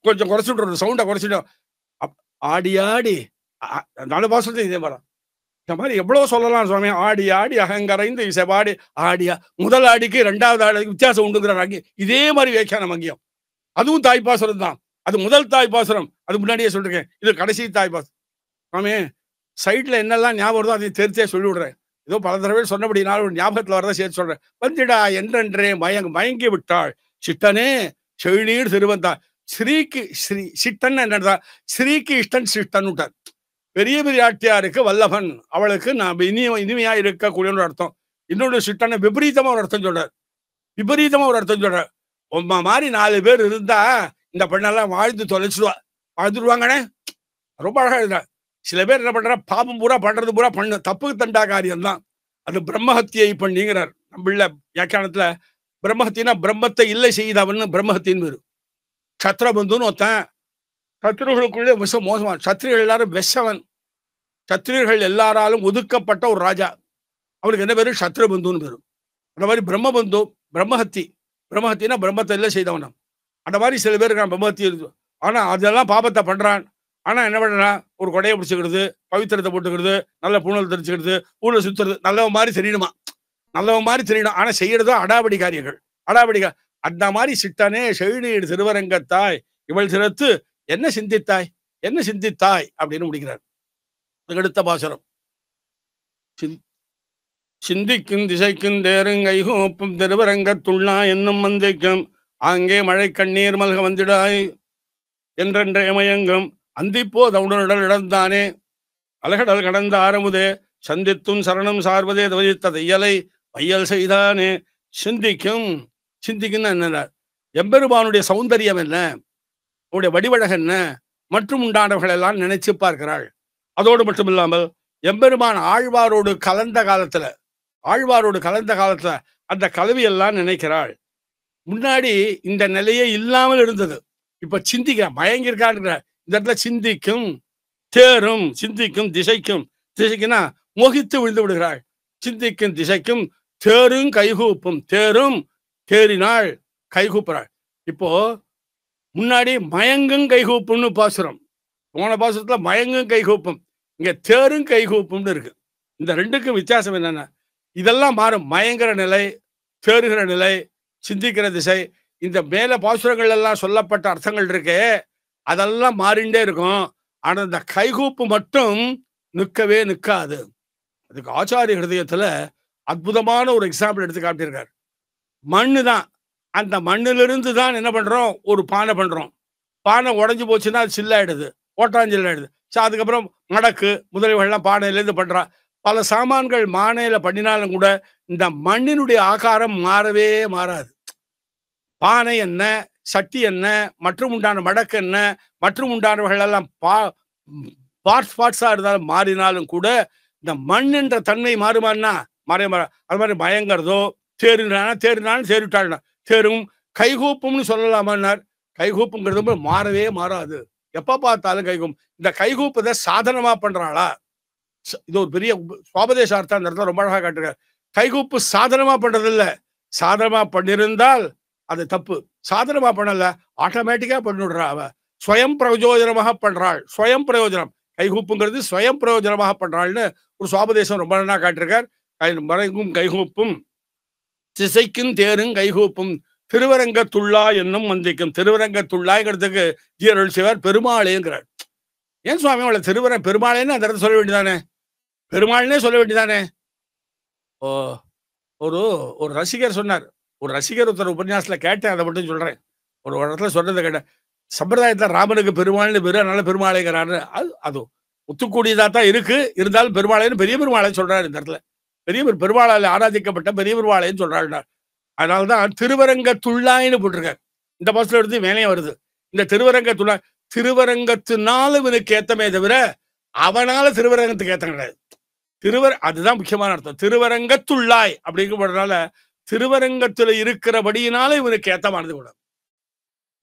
கொஞ்சம் குறைச்சுட்டு சவுண்டை குறைச்சிட்டோம். ஆடி ஆடி நல்ல பாசத்தை இதே மாதிரி இந்த மாதிரி எவ்வளவு சொல்லலாம் சுவாமி. ஆடி ஆடி அகங்கரைந்து இசைபாடி ஆடியா. முதல் ஆடிக்கு 2வது ஆடிக்கு வித்தியாசம் உண்டுங்கிறாங்க. இதே மாதிரி வியாக்கியானம் அங்கேயும். அதுவும் தாய்ப்பாசுரம் தான். அது முதல் தாய்ப்பாசுரம், அது முன்னாடியே சொல்லிருக்கேன். இது கடைசி தாய்ப்பாசுரம். சுவாமி சைட்ல என்னெல்லாம் ஞாபகம் வருதோ அதை தெரிச்சே சொல்லி விடுறேன். ஏதோ பல தடவை சொன்னபடினாலும் ஒரு ஞாபகத்துல வரதை சேர்த்து சொல்றேன். வந்திடா என்றென்றே மயங்கி விட்டாள் சிட்டனே செழுநீர் திருவந்தாள். ஸ்ரீக்கு ஸ்ரீ சிட்டன் என்னடா, ஸ்ரீக்கு இஷ்டன் சிட்டன் விட்டார். பெரிய பெரியாட்டியாருக்கு வல்லவன், அவளுக்கு நான் இனிமையா இருக்கக்கூடிய ஒரு அர்த்தம். இன்னொரு சிட்டனை விபரீதமா ஒரு அர்த்தம் சொல்றார். விபரீதமா ஒரு அர்த்தம் சொல்றார். உம்மா மாதிரி 4 பேர் இருந்தா இந்த பெண்ணெல்லாம் வாழ்ந்து வாழ்ந்துருவாங்கண்ணே. ரொம்ப அழகா இருந்தா. சில பேர் என்ன பண்றா, பாபம் பூரா பண்றது பூரா தப்புக்கு தண்டா காரியம் தான். அது பிரம்மஹத்தியை பண்ணிங்கிறார். நம்மள வியாக்கியானத்துல பிரம்மஹத்தினா பிரம்மத்தை இல்லை செய்தவன் பிரம்மஹத்தின்னு பேரு. சத்ரபந்துன்னு ஒருத்தன், சத்ருகளுக்குள்ளே மோசமான சத்திரிகள் எல்லாரும் விஷவன். சத்திரியர்கள் எல்லாராலும் ஒதுக்கப்பட்ட ஒரு ராஜா. அவனுக்கு என்ன பேரு, சத்ருபந்துன்னு பேரு. அந்த மாதிரி பிரம்மபந்து பிரம்மஹத்தினா பிரம்மத்தை இல்லை செய்தவன். அந்த மாதிரி சில பேருக்கு பிரம்மஹத்தி இருக்கு. ஆனா அதெல்லாம் பாபத்தை பண்றான். ஆனா என்ன பண்றான், ஒரு கொடையை பிடிச்சிக்கிறது, பவித்திரத்தை போட்டுக்கிறது, நல்ல பூணல் தெரிச்சுக்கிறது, ஊழல சுத்துறது, நல்லவன் மாதிரி தெரியணும். ஆனா செய்யறதோ அடாபடி காரியங்கள். அந்த மாதிரி சிட்டனே செழுநீர் திருவரங்கத்தாய் இவள் சிரத்து என்ன சிந்தித்தாய் அப்படின்னு முடிக்கிறார். அடுத்த பாசுரம். சிந்திக்கும் திசைக்கும் தேருங்கைகோப்பும் திருவரங்கத்துள்ளா என்னும் மந்திக்கும் ஆங்கே மழை கண்ணீர் மல்க வந்திடாய் என்றென்றே மயங்கும் அந்திப்போ தவுடல் இடந்தானே அலகடல் கடந்த ஆரமுதே சந்தித்தும் சரணம் சார்வதே தவதித்த தையலை வையல் செய்தானே. சிந்திக்கும் என்ன, எம்பெருமானுடைய சௌந்தரியம் என்ன, அவருடைய வடிவழக என்ன மற்றும் உண்டானவர்கள் எல்லாம் நினைச்சு பார்க்கிறாள். அதோடு மட்டும் இல்லாமல் எம்பெருமான் ஆழ்வாரோடு கலந்த காலத்துல அந்த கலவியெல்லாம் நினைக்கிறாள். முன்னாடி இந்த நிலையே இல்லாமல் இருந்தது. இப்ப சிந்திக்கிறான், மயங்கிருக்கான். இந்த இடத்துல சிந்திக்கும் தேரும், சிந்திக்கும் திசைக்குன்னா மோகித்து விழுந்து விடுகிறாள். சிந்திக்கும் திசைக்கும் தேரும் கைகூப்பும், தேறினாள் கைகூப்புறாள். இப்போ முன்னாடி மயங்கும் கைகூப்பும்னு பாசுரம், போன பாசுரத்துல மயங்கும் கைகூப்பும், இங்க தேரும் கைகூப்பும்னு இருக்கு. இந்த ரெண்டுக்கும் வித்தியாசம் என்னன்னா, இதெல்லாம் மாறும். மயங்கிற நிலை, தேறுகிற நிலை, சிந்திக்கிற திசை, இந்த மேல பாசுரங்கள் எல்லாம் சொல்லப்பட்ட அர்த்தங்கள் இருக்கே அதெல்லாம் மாறிண்டே இருக்கும். ஆனா இந்த கைகூப்பு மட்டும் நிற்கவே நிற்காது. அதுக்கு ஆச்சாரிய ஹிருதயத்துல அற்புதமான ஒரு எக்ஸாம்பிள் எடுத்து காட்டியிருக்காரு. மண்ணு தான், அந்த மண்ணிலிருந்து தான் என்ன பண்றோம், ஒரு பானை பண்றோம். பானை உடஞ்சு போச்சுன்னா அது சில்லாயிடுது, ஓட்டாஞ்சில் ஆயிடுது. அதுக்கப்புறம் மடக்கு முதலியவர்கள்லாம் பானையிலேருந்து பண்றா. பல சாமான்கள் மானையில பண்ணினாலும் கூட இந்த மண்ணினுடைய ஆகாரம் மாறவே மாறாது. பானை என்ன, சட்டி என்ன, மற்றும் உண்டான மடக்கு என்ன, மற்றும் உண்டானவர்கள் எல்லாம் பார்ட்ஸா இருந்தாலும் மாறினாலும் கூட இந்த மண் என்ற தன்மை மாறுமான்னா அது மாதிரி பயங்கரதோ தேறினாலும் தேறிட்டாள்னா தேரும் கைகூப்பும்னு சொல்லலாமான்னார். கைகூப்புங்கிறது மாறவே மாறாது, எப்ப பார்த்தாலும் கைகூப்பும். இந்த கைகூப்பதை சாதனமா பண்றாளா, இது ஒரு பெரிய சுவாபதேசார்த்தம். அந்த இடத்துல ரொம்ப அழகா காட்டுறாரு. கைகூப்பு சாதனமா பண்றது இல்ல, சாதனமா பண்ணிருந்தால் அது தப்பு. சாதனமா பண்ணல, ஆட்டோமேட்டிக்கா பண்ணிவிடுறா. அவ ஸ்வயம் பிரயோஜனமாக பண்றாள். ஸ்வயம் பிரயோஜனம் கைகூப்புங்கிறது ஸ்வயம் பிரயோஜனமாக பண்றாள்னு ஒரு சுவாபதேசம் ரொம்ப நல்லா காட்டிருக்கார். மறைங்கும் கைகூப்பும் திசைக்கும் தேரும் கைகூப்பும் திருவரங்கத்துள்ளா என்னும் வந்திக்கும். திருவரங்கத்துள்ளாய்ங்கிறதுக்கு ஜீரல் சிவர் பெருமாளேங்கிறார். ஏன் சுவாமி அவளை பெருமாளேன்னு அந்த இடத்துல சொல்ல வேண்டியதானே, பெருமாள்னே சொல்ல வேண்டியதானே. ஒரு ரசிகர் சொன்னார், ஒரு ரசிகர் ஒருத்தர் உபன்யாசத்துல கேட்டேன், அதை மட்டும் சொல்றேன். ஒரு இடத்துல சொல்றதை கேட்டேன், சம்பிரதாயத்துல ராமனுக்கு பெருமாள்னு பேரு, அதனால பெருமாளைங்கிறாரு. அது ஒத்துக்கூடியதா தான் இருக்கு. இருந்தாலும் பெருமாளைன்னு பெரிய பெருமாளைன்னு சொல்றாரு. இந்த இடத்துல பெருமாளால் ஆராதிக்கப்பட்ட பெரிய பெருமாளைன்னு சொல்றாரு. அதனால்தான் திருவரங்கத்துள்ளாயின்னு போட்டிருக்காரு. இந்த பாசத்துல எடுத்து வேலையும் வருது. இந்த திருவரங்கத்தினால இவனுக்கு ஏத்தமே தவிர அவனால திருவரங்கத்துக்கு ஏத்தம் கிடையாது. அதுதான் முக்கியமான அர்த்தம். திருவரங்கத்துள்ளாய் அப்படிங்கிறதுனால திருவரங்கத்துல இருக்கிறபடியினால இவனுக்கு ஏத்தமானது கூட.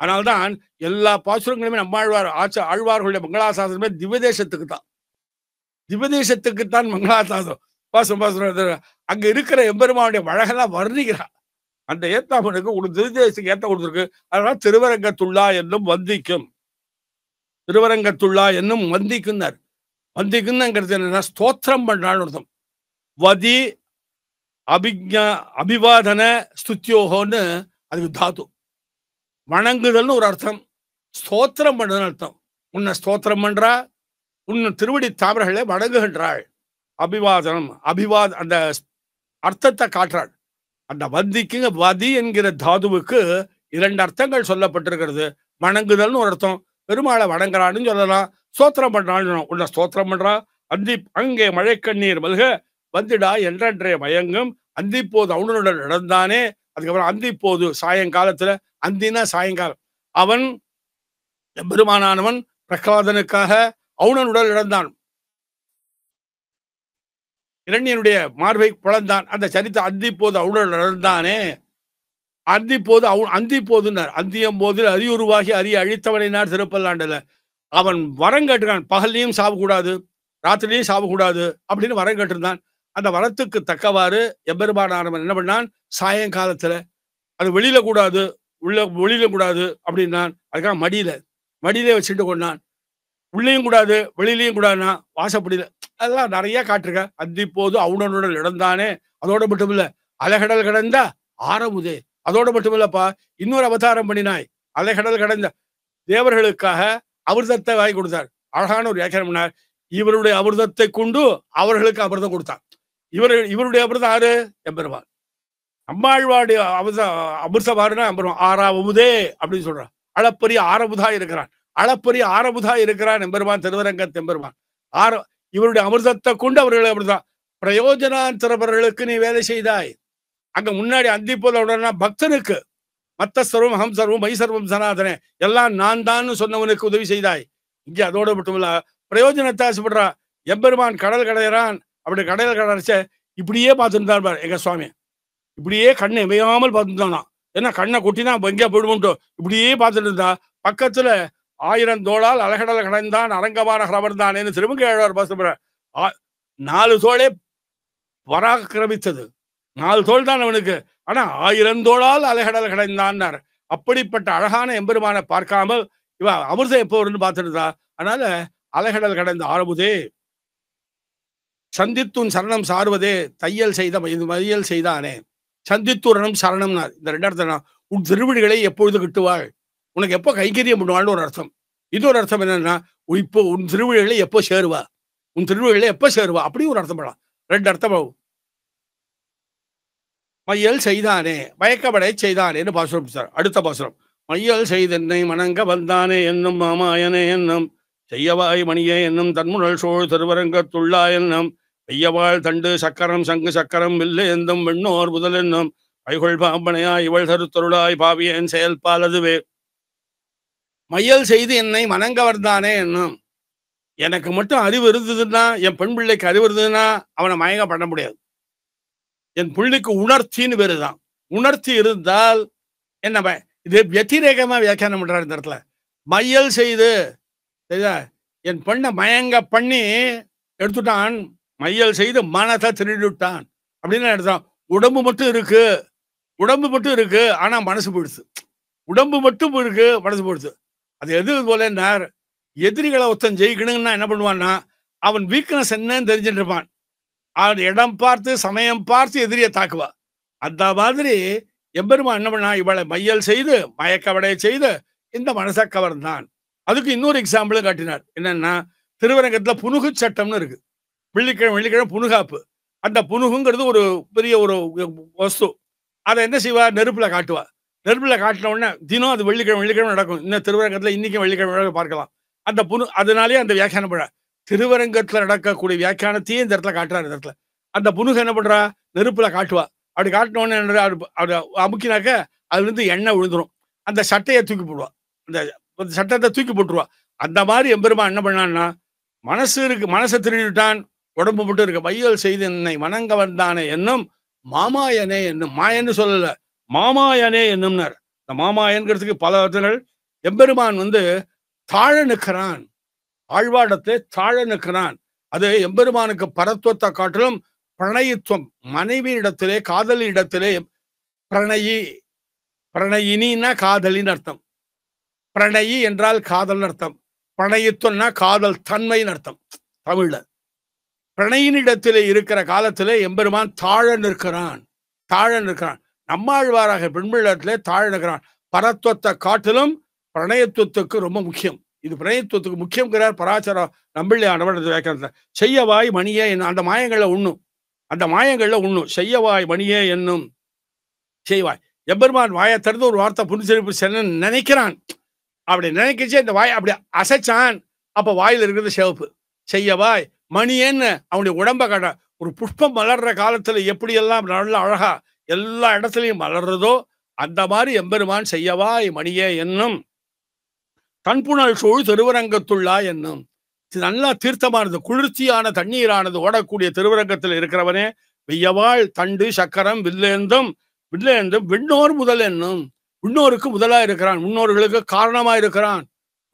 அதனால்தான் எல்லா பாசுரங்களுமே ஆழ்வார்களுடைய மங்களாசாசனமே திவ்யதேசத்துக்குத்தான் மங்களாசாசனம். பாசுரம் அங்க இருக்கிற எம்பெருமானுடைய அழகெல்லாம் வர்ணிக்கிறான். அந்த ஏத்தாமனுக்கு ஒரு திவ்யதேசத்துக்கு ஏத்த கொடுத்துருக்கு. அதனால திருவரங்கத்துள்ளா என்னும் வந்திக்கும், திருவரங்கத்துள்ளா என்னும் வந்திக்குன்னார். வந்திக்குங்கிறது என்னன்னா ஸ்தோத்திரம் பண்றான்னு அர்த்தம். வதி அபிவாதன ஸ்துத்யோகோன்னு அதுக்கு தாத்து. வணங்குதல்னு ஒரு அர்த்தம், ஸ்தோத்திரம் பண்றதுன்னு அர்த்தம். உன்னை ஸ்தோத்திரம் பண்றா, உன் திருவடி தாமரைகளை வணங்குகின்றாள். அபிவாதனம் அந்த அர்த்தத்தை காட்டுறாள். அந்த வந்திக்குங்க வதி என்கிற தாதுவுக்கு 2 அர்த்தங்கள் சொல்லப்பட்டிருக்கிறது. வணங்குதல்னு ஒரு அர்த்தம், பெருமாளை வணங்குறான்னு சொல்லலாம், ஸ்தோத்திரம் பண்றான்னு. உன்னை ஸ்தோத்திரம் பண்றா. அங்கே மழை கண்ணீர் மல்க வந்திடா என்றே மயங்கும் அந்திப்போது அவனுடன் நடந்தானே. அதுக்கப்புறம் அந்திப்போது சாயங்காலத்துல, அந்தினா சாயங்காலம், அவன் பெருமானானவன் பிரகலாதனுக்காக அவுணனுடன் இழந்தான், இரண்யனுடைய மார்பை பிளந்தான். அந்த சரித்திரம் அந்திப்போது அவுணன் இழந்தானே. அந்திப்போதுன்னார். அந்தியம் போதில் அரியுருவாகி அரிய அழித்தவனார் திருப்பல்லாண்டுல. அவன் வரம் கேட்டுக்கான், பகல்லையும் சாவக்கூடாது, ராத்திரிலையும் சாவக்கூடாது அப்படின்னு வரம் கேட்டிருந்தான். அந்த வரத்துக்கு தக்கவாறு எம்பெருமானானவன் என்ன பண்ணான், சாயங்காலத்துல அது வெளியில கூடாது, வெளியில கூடாது அப்படின்னான். அதுக்காக மடியில வச்சுட்டு கொண்டான். உள்ளேயும் கூடாது வெளியிலையும் கூடாதுன்னா வாசப்படியில. அதெல்லாம் நிறைய காட்டுருக்க. அந்திப்போது அவுணனுடன் இழந்தானே. அதோட மட்டும் இல்ல, அலைகடல் கடந்த ஆரமுதே. அதோட மட்டும் இல்லப்பா, இன்னொரு அவதாரம் பண்ணினாய். அலைகடல் கடந்த தேவர்களுக்காக அமிர்தத்தை வாங்கி கொடுத்தார். அழகான ஒரு வியாக்கியானம் பண்ணார். இவருடைய அமிர்தத்தை கொண்டு அவர்களுக்கு அமிர்தம் கொடுத்தார். இவருடைய அமிர்தம் ஆறு, எம்பெருமான். அம்மாழ்வாடைய அமிர்தமாறுனா எம்பெருமான். ஆறாவமுதே அப்படின்னு சொல்றான். அளப்பரிய ஆரமுதா இருக்கிறான், அளப்பரிய ஆரமுதா இருக்கிறான் எம்பெருமான், திருவரங்கத் எம்பெருமான். இவருடைய அமிர்தத்தை கொண்டு அவர்கள் அமிர்தம் பிரயோஜனாந்தரவர்களுக்கு நீ வேலை செய்தாய். அங்க முன்னாடி அந்திப்போத பக்தனுக்கு மத்த சர்வம் அகம் சர்வம் மை சர்வம் சனாதனே எல்லாம் நான் தான் சொன்னவனுக்கு உதவி செய்தாய். இங்கே அதோட மட்டும் இல்ல, பிரயோஜனத்தை ஆசைப்படுறா. எம்பெருமான் கடல் கடையிறான். அப்படி கடல் கடைச்ச இப்படியே பார்த்துருந்தார் பார் எங்க சுவாமி. இப்படியே கண்ணை எமையாமல் பார்த்துருந்தானா. ஏன்னா கண்ணை கொட்டினா எங்கேயா போயிடுவோம்ட்டோ இப்படியே பார்த்துட்டு இருந்தா. பக்கத்துல 1000 தோளால் அலகடல் கடைந்தான் அரங்கமான ஹரவர்தானேன்னு திருமங்கேழ்வார் பாசுற 4 தோளே பராக்கிரமித்தது. 4 தோள் தான் அவனுக்கு. ஆனா 1000 தோளால் அலைகடல் கடைந்தான். அப்படிப்பட்ட அழகான எம்பெருமானை பார்க்காமல் இவ அமிர்தம் எப்போ வரும்னு பார்த்துருந்தா. அதனால அலைகடல் கடைந்த ஆரமுதே சந்தித்துன் சரணம் சார்வதே தையல் மையல் செய்தானே. சந்தித்துரணம் சரணம்னார். இந்த 2 அர்த்தம். உன் திருவிழிகளை எப்பொழுது கிட்டுவாள், உனக்கு எப்போ கைங்கரியம் பண்ணுவாள்னு ஒரு அர்த்தம். இன்னொரு அர்த்தம் என்னன்னா, இப்போ உன் திருவிழிகளை எப்போ சேருவா, உன் திருவிழிகளை எப்போ சேருவா, அப்படி ஒரு அர்த்தம் பண்ணலாம். 2 அர்த்தம் ஆகும். மையல் செய்தானே மயக்கபடை செய்தானேன்னு பாசுரம். அடுத்த பாசுரம், மையல் செய்தென்னை மணங்க வந்தானே என்னும் மாமாயனே என்னும் செய்யவாய் மணியே என்னும் தன்முனல் சோழ் திருவரங்கத்துள்ளா என்னும் பெய்யவாள் தண்டு சக்கரம் சங்கு சக்கரம் வில்லு எந்தும் வெண்ணோர் முதல் என்னும் பைகொள் பாம்பனையாய் இவள் தருத்தருளாய் பாவியன் செயல்பால் அதுவே. மையல் செய்து என்னை மணங்க வந்தானே என்னும், எனக்கு மட்டும் அறிவு இருந்ததுன்னா, என் பெண் பிள்ளைக்கு அறிவு இருந்ததுன்னா அவனை மயங்க பண்ண முடியாது. என் பிள்ளைக்கு உணர்ச்சின்னு பேருதான். உணர்ச்சி இருந்தால் என்ன, இது வத்திரேகமா வியாக்கியானம் பண்றாரு இந்த இடத்துல. மையல் செய்து என் பெண்ணை மயங்க பண்ணி எடுத்துட்டான். மையல் செய்து மனத்தை திருடிவிட்டான் அப்படின்னு எடுத்தான். உடம்பு மட்டும் இருக்கு ஆனா மனசு போயிடுச்சு. உடம்பு மட்டும் இருக்கு, மனசு போயிடுச்சு. அது எது போல எதிரிகளை ஒருத்தன் ஜெயிக்கணும்னா என்ன பண்ணுவான்னா, அவன் வீக்னஸ் என்னன்னு தெரிஞ்சுட்டு இருப்பான். அவன் இடம் பார்த்து சமயம் பார்த்து எதிரியை தாக்குவா. அந்த மாதிரி எம்பெருமான் என்ன பண்ணா, இவளை மையல் செய்து மயக்கவடைய செய்து இந்த மனசை கவர்ந்தான். அதுக்கு இன்னொரு எக்ஸாம்பிளும் காட்டினார். என்னன்னா, திருவரங்கத்துல புனுகு சட்டம்னு இருக்கு. வெள்ளிக்கிழமை புனுகாப்பு. அந்த புனுகுங்கிறது ஒரு பெரிய ஒரு வஸ்து. அதை என்ன செய்வா, நெருப்புல காட்டுவா. நெருப்புல காட்டின உடனே தினம் அது வெள்ளிக்கிழமை நடக்கும். இன்னும் திருவரங்கத்துல இன்னைக்கும் வெள்ளிக்கிழமை பார்க்கலாம். அந்த அதனாலேயே அந்த வியாக்கியானம் பண்றா. திருவரங்கத்துல நடக்கக்கூடிய வியாக்கியானத்தையே இந்த இடத்துல காட்டுறாரு. இந்த இடத்துல அந்த புனுகு என்ன பண்றா, நெருப்புல காட்டுவா. அப்படி காட்டின உடனே அமுக்கினாக்க அதுல இருந்து எண்ணெய் விழுந்துரும். அந்த சட்டையை தூக்கி போடுவா, அந்த சட்டத்தை தூக்கி போட்டுருவா. அந்த மாதிரி எம்பெருமான் என்ன பண்ணான்னா, மனசை திருடிட்டான், உடம்பு மட்டும் இருக்கு. மையல் செய்து என்னை வணங்க வந்தானே என்னும் மாமாயனே என்னும். மாயன்னு சொல்லல, மாமாயனே என்னும்னார். இந்த மாமாயன்கிறதுக்கு பல அர்த்தங்கள். எம்பெருமான் தாழ நிற்கிறான், ஆழ்வாடத்தை தாழ நிற்கிறான். அது எம்பெருமானுக்கு பரத்துவத்தை காட்டிலும் பிரணயித்துவம். மனைவி இடத்திலே, காதலி இடத்திலே பிரணயினா காதலின்னு அர்த்தம். பிரணயி என்றால் காதல் அர்த்தம். பிரணயித்துவம்னா காதல் தன்மைன்னு அர்த்தம் தமிழ்ல. பிரணயினிடத்திலே இருக்கிற காலத்திலே எம்பெருமான் தாழ நிற்கிறான். நம்மாழ்வாராக பெண்பிள்ளத்திலே தாழ நிற்கிறான். பரத்துவத்தை காட்டிலும் பிரணயத்துவத்துக்கு ரொம்ப முக்கியம். இது பிரணயத்துவத்துக்கு முக்கியங்கிறார் பராசர நம்பிள்ளையானவர் வியாக்கியானத்தில். செய்யவாய் மணியே என்னும் அந்த மாயங்கள்ல ஒண்ணும், அந்த மாயங்கள்ல ஒண்ணும். செய்யவாய் மணியே என்னும் செய்வாய். எம்பெருமான் வாயை திறந்து ஒரு வார்த்தை புனிதரிப்பு செல்ல நினைக்கிறான். அப்படி நினைக்கச்சு இந்த வாய் அப்படி அசைச்சான். அப்ப வாயில் இருக்கிறது சிவப்பு. செய்யவாய் மணியேன்னு அவனுடைய உடம்ப காட்ட. ஒரு புஷ்பம் மலர்ற காலத்துல எப்படி எல்லாம் நல்ல அழகா எல்லா இடத்துலையும் மலர்றதோ அந்த மாதிரி எம்பெருமான் செய்யவாய் மணியே என்னும் தன்புணல் சூழ் திருவரங்கத்துள்ளா என்னும். இது நல்லா தீர்த்தமானது, குளிர்ச்சியான தண்ணீரானது ஓடக்கூடிய திருவரங்கத்தில் இருக்கிறவனே வெய்யவாள் தண்டு சக்கரம் வில்லேந்தும் வில்லேந்தும் விண்ணோர் முதல் என்னும். விண்ணோருக்கு முதலா இருக்கிறான், முன்னோர்களுக்கு காரணமா இருக்கிறான்,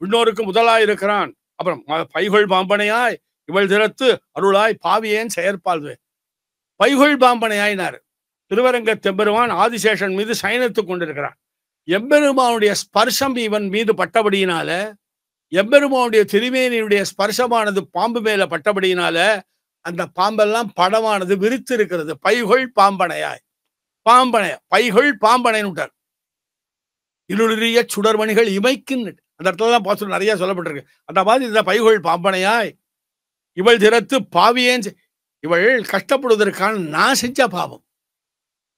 விண்ணோருக்கு முதலா இருக்கிறான். அப்புறம் பைகொள் பாம்பனையாய் இவள் திறத்து அருளாய் பாவியேன் செயற்பால்வே. பைகொள் பாம்பனையாயினார். திருவரங்க தெம்பெருமான் ஆதிசேஷன் மீது சயனித்துக் கொண்டிருக்கிறான். எம்பெருமானுடைய ஸ்பர்சம் இவன் மீது பட்டபடியினால, எம்பெருமானுடைய திருமேனியுடைய ஸ்பர்சமானது பாம்பு மேல பட்டபடியினால அந்த பாம்பெல்லாம் படமானது விரித்து இருக்கிறது. பைகொள் பாம்பனையாய், பாம்பனை பைகொள் பாம்பனைன்னு விட்டார். இருளிய சுடர்மணிகள் இமைக்குன்னு அந்த இடத்துல தான் பாசனம் நிறைய சொல்லப்பட்டிருக்கு. அந்த மாதிரி இந்த பைகொள் பாம்பனையாய் இவள் திறத்து பாவியேன். இவள் கஷ்டப்படுவதற்கான நான் செஞ்ச பாவம்,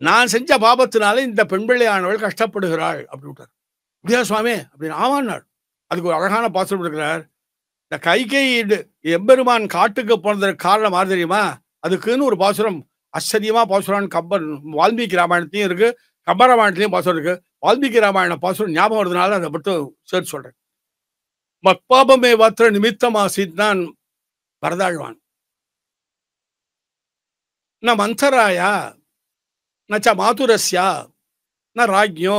நான் செஞ்ச பாபத்தினால இந்த பெண் பிள்ளையானவள் கஷ்டப்படுகிறாள் அப்படி விட்டார். அப்படியா சுவாமி அப்படின்னு ஆமான்னாள். அதுக்கு ஒரு அழகான பாசுரம் இருக்கிறார். இந்த கைகேயி எம்பெருமான் காட்டுக்கு போனதற்கு காரணம் யார் தெரியுமா? அதுக்குன்னு ஒரு பாசுரம் ஆச்சரியமா பாசுரம் கம்பர் வால்மீகி ராமாயணத்தையும் இருக்கு, கம்ப ராமாயணத்திலையும் பாசுரம் இருக்கு. வால்மீகி ராமாயண பாசுரம் ஞாபகம் வருதுனால அதை மட்டும் சேர்த்து சொல்றேன். மத்பாபமே வாத்திர நிமித்தமாசித் தான் வரதாழ்வான். ந மந்தராயா நச்ச மாதுரஸ்யா ந ராஜ்யோ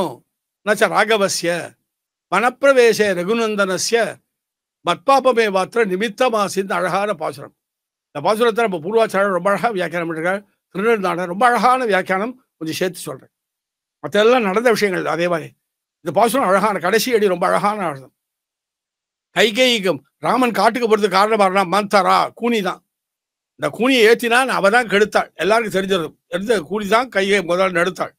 நச்ச ராகவஸ்ய மனப்பிரவேசே ரகுநந்தனஸ்ய மத்பாபமே வாத்திர நிமித்தமாசின்னு அழகான பாசுரம். இந்த பாசுரத்தை நம்ம பூர்வாச்சாரம் ரொம்ப அழகாக வியாக்கியானம் பண்ணிருக்காரு. திருநெல்வேலி ரொம்ப அழகான வியாக்கியானம், கொஞ்சம் சேர்த்து சொல்றேன். மற்றெல்லாம் நடந்த விஷயங்கள் அதே மாதிரி இந்த பாசுரம் அழகான கடைசி அடி ரொம்ப அழகான அர்த்தம். கைகேயிக்கும் ராமன் காட்டுக்கு போறதுக்கு காரணமா மந்தரா கூனி தான். இந்த கூனியை ஏற்றினான், அவ தான் கெடுத்தாள். எல்லாருக்கும் தெரிஞ்சிடும். எடுத்த கூனி தான் கையை முதல்ல எடுத்தாள்.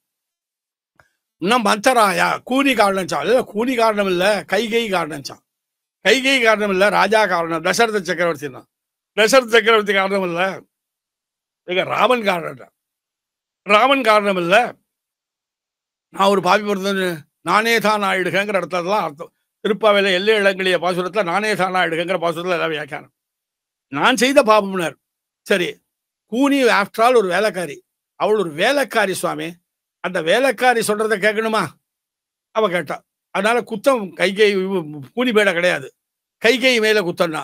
இன்னும் மந்தராயா கூனி காரணம்ச்சான். இல்லை கூனி காரணம் இல்லை, கைகை காரணம்ச்சான். கைகை காரணம் இல்லை, ராஜா காரணம். தசரத சக்கரவர்த்தி தான். தசரத சக்கரவர்த்தி காரணம் இல்லை, இங்க ராமன் காரணம். ராமன் காரணம் இல்லை, நான் ஒரு பாவி பிறந்தேன்னு நானே தான் ஆயிடுங்கிற இடத்துலலாம் அர்த்தம். திருப்பாவையில் எல்லை இளங்கிலிய பாசுரத்தில் நானே தான் ஆயிடுங்கிற பாசுரத்தில் எல்லாம் வியாக்கியானம். நான் செய்த பாபம்னார். சரி, கூனி ஆஃப்டர் ஆல் ஒரு வேலைக்காரி, அவள் ஒரு வேலைக்காரி சுவாமி. அந்த வேலைக்காரி சொல்றதை கேட்கணுமா? அவ கேட்டா. அதனால குத்தம் கைகை கூனி மேல கிடையாது, கைகை மேல குத்தம்னா.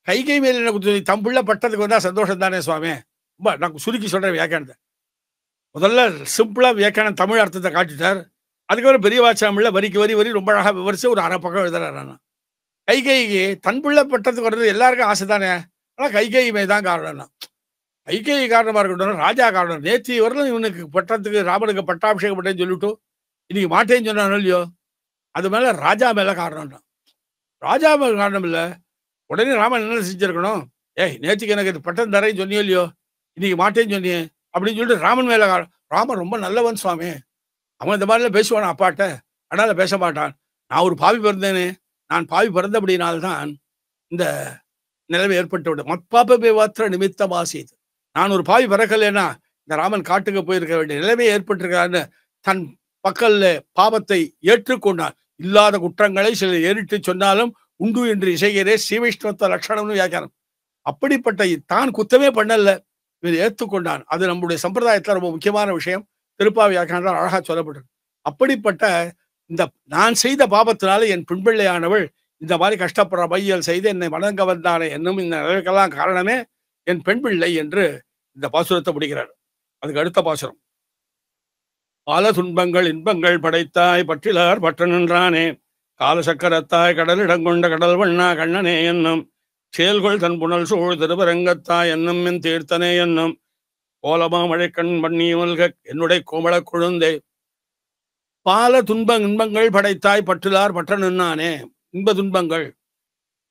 கைகை மேல என்ன குத்தம்? தம்புள்ள பட்டத்துக்கு வந்தா சந்தோஷம் தானே சுவாமி. ரொம்ப நான் சுருக்கி சொல்றேன் வியாக்கியானத்தை. முதல்ல சிம்பிளா வியாக்கியானம் தமிழ் அர்த்தத்தை காட்டிட்டார். அதுக்கப்புறம் பெரிய வாச்சாமில்ல வரிக்கு வரி வரி ரொம்ப அழகா விவரிச்சு ஒரு அரை பக்கம் எழுதுறாரு. கைகைக்கு தன்புள்ள பட்டத்துக்கு வர்றது எல்லாருக்கும் ஆசை தானே. ஆனால் கைகையுமே தான் காரணம்னா. கைகை காரணமா இருக்கட்டும், ராஜா காரணம். நேற்று வரலும் இவனுக்கு பட்டத்துக்கு ராமனுக்கு பட்டாபிஷேகம் பண்ணேன்னு சொல்லிவிட்டு இன்னைக்கு மாட்டேன்னு சொன்னானோ இல்லையோ, அது மேல ராஜா மேல காரணம் தான். ராஜா மேல காரணம் இல்லை. உடனே ராமன் என்ன செஞ்சிருக்கணும்? ஏய், நேற்றுக்கு எனக்கு பட்டம் தரேன்னு சொன்னியோ இல்லையோ, இன்னைக்கு மாட்டேன்னு சொன்னியே அப்படின்னு சொல்லிட்டு ராமன் மேல காரணம். ராமன் ரொம்ப நல்லவன் சுவாமி, அவன் இந்த மாதிரிலாம் பேசுவான் அப்பாட்ட, அதனால பேச மாட்டான். நான் ஒரு பாவி பிறந்தேனே, நான் பாவி பிறந்தபடினால்தான் இந்த நிலைமை ஏற்பட்டு விடும். மத்பாபமே வாத்திர நிமித்தமாசித். நான் ஒரு பாவி பிறக்கலைன்னா இந்த ராமன் காட்டுக்கு போயிருக்க வேண்டிய நிலைமை ஏற்பட்டிருக்கான்னு தன் பக்கல்ல பாவத்தை ஏற்றுக்கொண்டான். இல்லாத குற்றங்களை சிலர் ஏறிட்டு சொன்னாலும் உண்டு என்று இசைகிறே ஸ்ரீவைஷ்ணவத்த லட்சணம்னு வியாக்கியானம். அப்படிப்பட்ட தான் குத்தமே பண்ணல, இவர் ஏற்றுக்கொண்டான். அது நம்முடைய சம்பிரதாயத்துல ரொம்ப முக்கியமான விஷயம். திருப்பாவை வியாக்கியானம் அழகா சொல்லப்பட்டிருக்கு. அப்படிப்பட்ட இந்த நான் செய்த பாபத்தினால என் பெண்பிள்ளையானவள் இந்த மாதிரி கஷ்டப்படுற மையல் செய்து என்னை வணங்க வந்தானே என்னும் இந்த நிலைக்கெல்லாம் காரணமே என் பெண் பிள்ளை என்று இந்த பாசுரத்தை முடிக்கிறார். அதுக்கு அடுத்த பாசுரம். பல துன்பங்கள் இன்பங்கள் படைத்தாய் பற்றிலார் பற்ற நின்றானே, கால சக்கரத்தாய் கடலிடங்கொண்ட கடல் வண்ணா கண்ணனே என்னும், செயல்கொள் தன் புனல் சூழ் திருவரங்கத்தாய் என்னும் என் தீர்த்தனே என்னும், கோலமா மழைக்கண் பண்ணி மல்க என்னுடைய கோமள கொழுந்தே. பால இன்பங்கள் படைத்தாய் பற்றிலார் பற்ற நின்னானே. இன்ப துன்பங்கள்.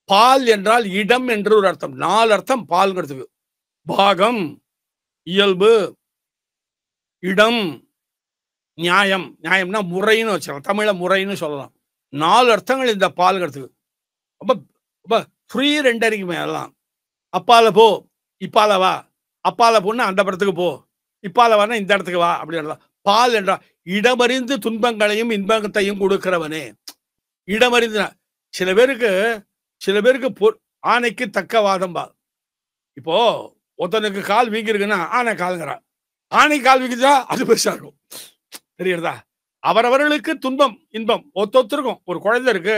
பால் என்றால் இடம் என்று ஒரு அர்த்தம். 4 அர்த்தம் பால்ங்கிறதுக்கு. பாகம், இயல்பு, இடம், நியாயம். நியாயம்னா முறைன்னு வச்சுக்கலாம், தமிழ முறைன்னு சொல்லலாம். 4 அர்த்தங்கள் இந்த பால்ங்கிறதுக்கு. ரொம்ப ரொம்ப ஃப்ரீ ரெண்டரிங் எல்லாம். அப்பால போ, இப்பால வா, அப்பால போனா அந்த படத்துக்கு போ, இப்பால வானா இந்த இடத்துக்கு வா அப்படின்னு. பால் என்றா இடமறிந்து துன்பங்களையும் இன்பத்தையும் கொடுக்கிறவனே. இடமறிந்து சில பேருக்கு ஆணைக்கு தக்க வாதம் பா. இப்போ ஒருத்தனுக்கு கால் வீங்கி இருக்குன்னா ஆனை கால்ங்கிறான், ஆனை கால் வீங்குதா அது பெருசா இருக்கும். தெரியுறதா? அவரவர்களுக்கு துன்பம் இன்பம் ஒருத்தருக்கும். ஒரு குழந்தை இருக்கு,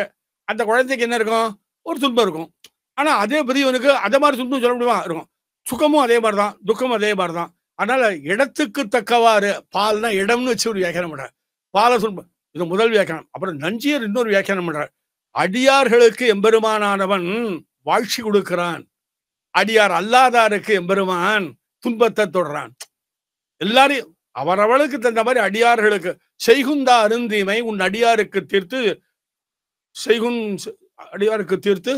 அந்த குழந்தைக்கு என்ன இருக்கும்? ஒரு துன்பம் இருக்கும். ஆனா அதே பெரியவனுக்கு அதே மாதிரி துன்பம் சொல்ல முடியுமா? இருக்கும். சுகமும் அதே மாதிரிதான், துக்கமும் அதே மாதிரிதான். அதனால இடத்துக்கு தக்கவாறு பால்னா இடம்னு வச்சு ஒரு வியாக்கியானம் பண்றார். பால துன்பம் இது முதல் வியாக்கியானம். அப்புறம் நஞ்சியர் இன்னொரு வியாக்கியானம் பண்றார். அடியார்களுக்கு எம்பெருமானானவன் வாழ்ச்சி கொடுக்கிறான், அடியார் அல்லாதாருக்கு எம்பெருமான் துன்பத்தை தொடரான். எல்லாரையும் அவரவளுக்கு தந்த மாதிரி அடியார்களுக்கு செய்குந்தா அருந்தீமை உன் அடியாருக்கு தீர்த்து அடியாருக்கு தீர்த்து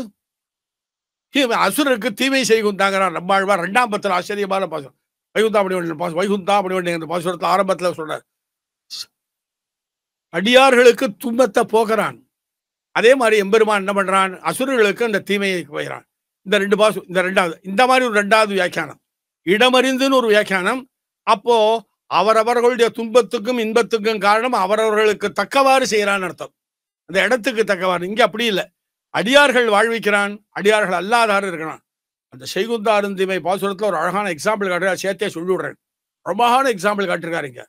அசுரருக்கு தீமை செய்குந்தாங்கிறார் நம்மாழ்வார் 2ஆம் பத்தில். ஆச்சரியமான பாசம். வைகுந்தா அப்படி வேண்டிய பாசுரத்தில் ஆரம்பத்தில் சொல்றார். அடியார்களுக்கு துன்பத்தை போக்குறான். அதே மாதிரி எம்பெருமான் என்ன பண்றான்? அசுரர்களுக்கு அந்த தீமையை போகிறான். இந்த 2 பாசம், இந்த 2வது, இந்த மாதிரி ஒரு 2வது வியாக்கியானம். இடமறிந்துன்னு ஒரு வியாக்கியானம். அப்போ அவரவர்களுடைய துன்பத்துக்கும் இன்பத்துக்கும் காரணம் அவரவர்களுக்கு தக்கவாறு செய்யறான்னு அர்த்தம். அந்த இடத்துக்கு தக்கவாறு. இங்க அப்படி இல்லை. அடியார்கள் வாழ்விக்கிறான், அடியார்கள் அல்லாதாரு இருக்கிறான். அந்த செய்குந்தா அருந்தீமை பாசுரத்துல ஒரு அழகான எக்ஸாம்பிள் காட்டுறாரு. சேர்த்தே சொல்லி விடுறேன். ரொம்பமான எக்ஸாம்பிள் காட்டிருக்காரு. இங்க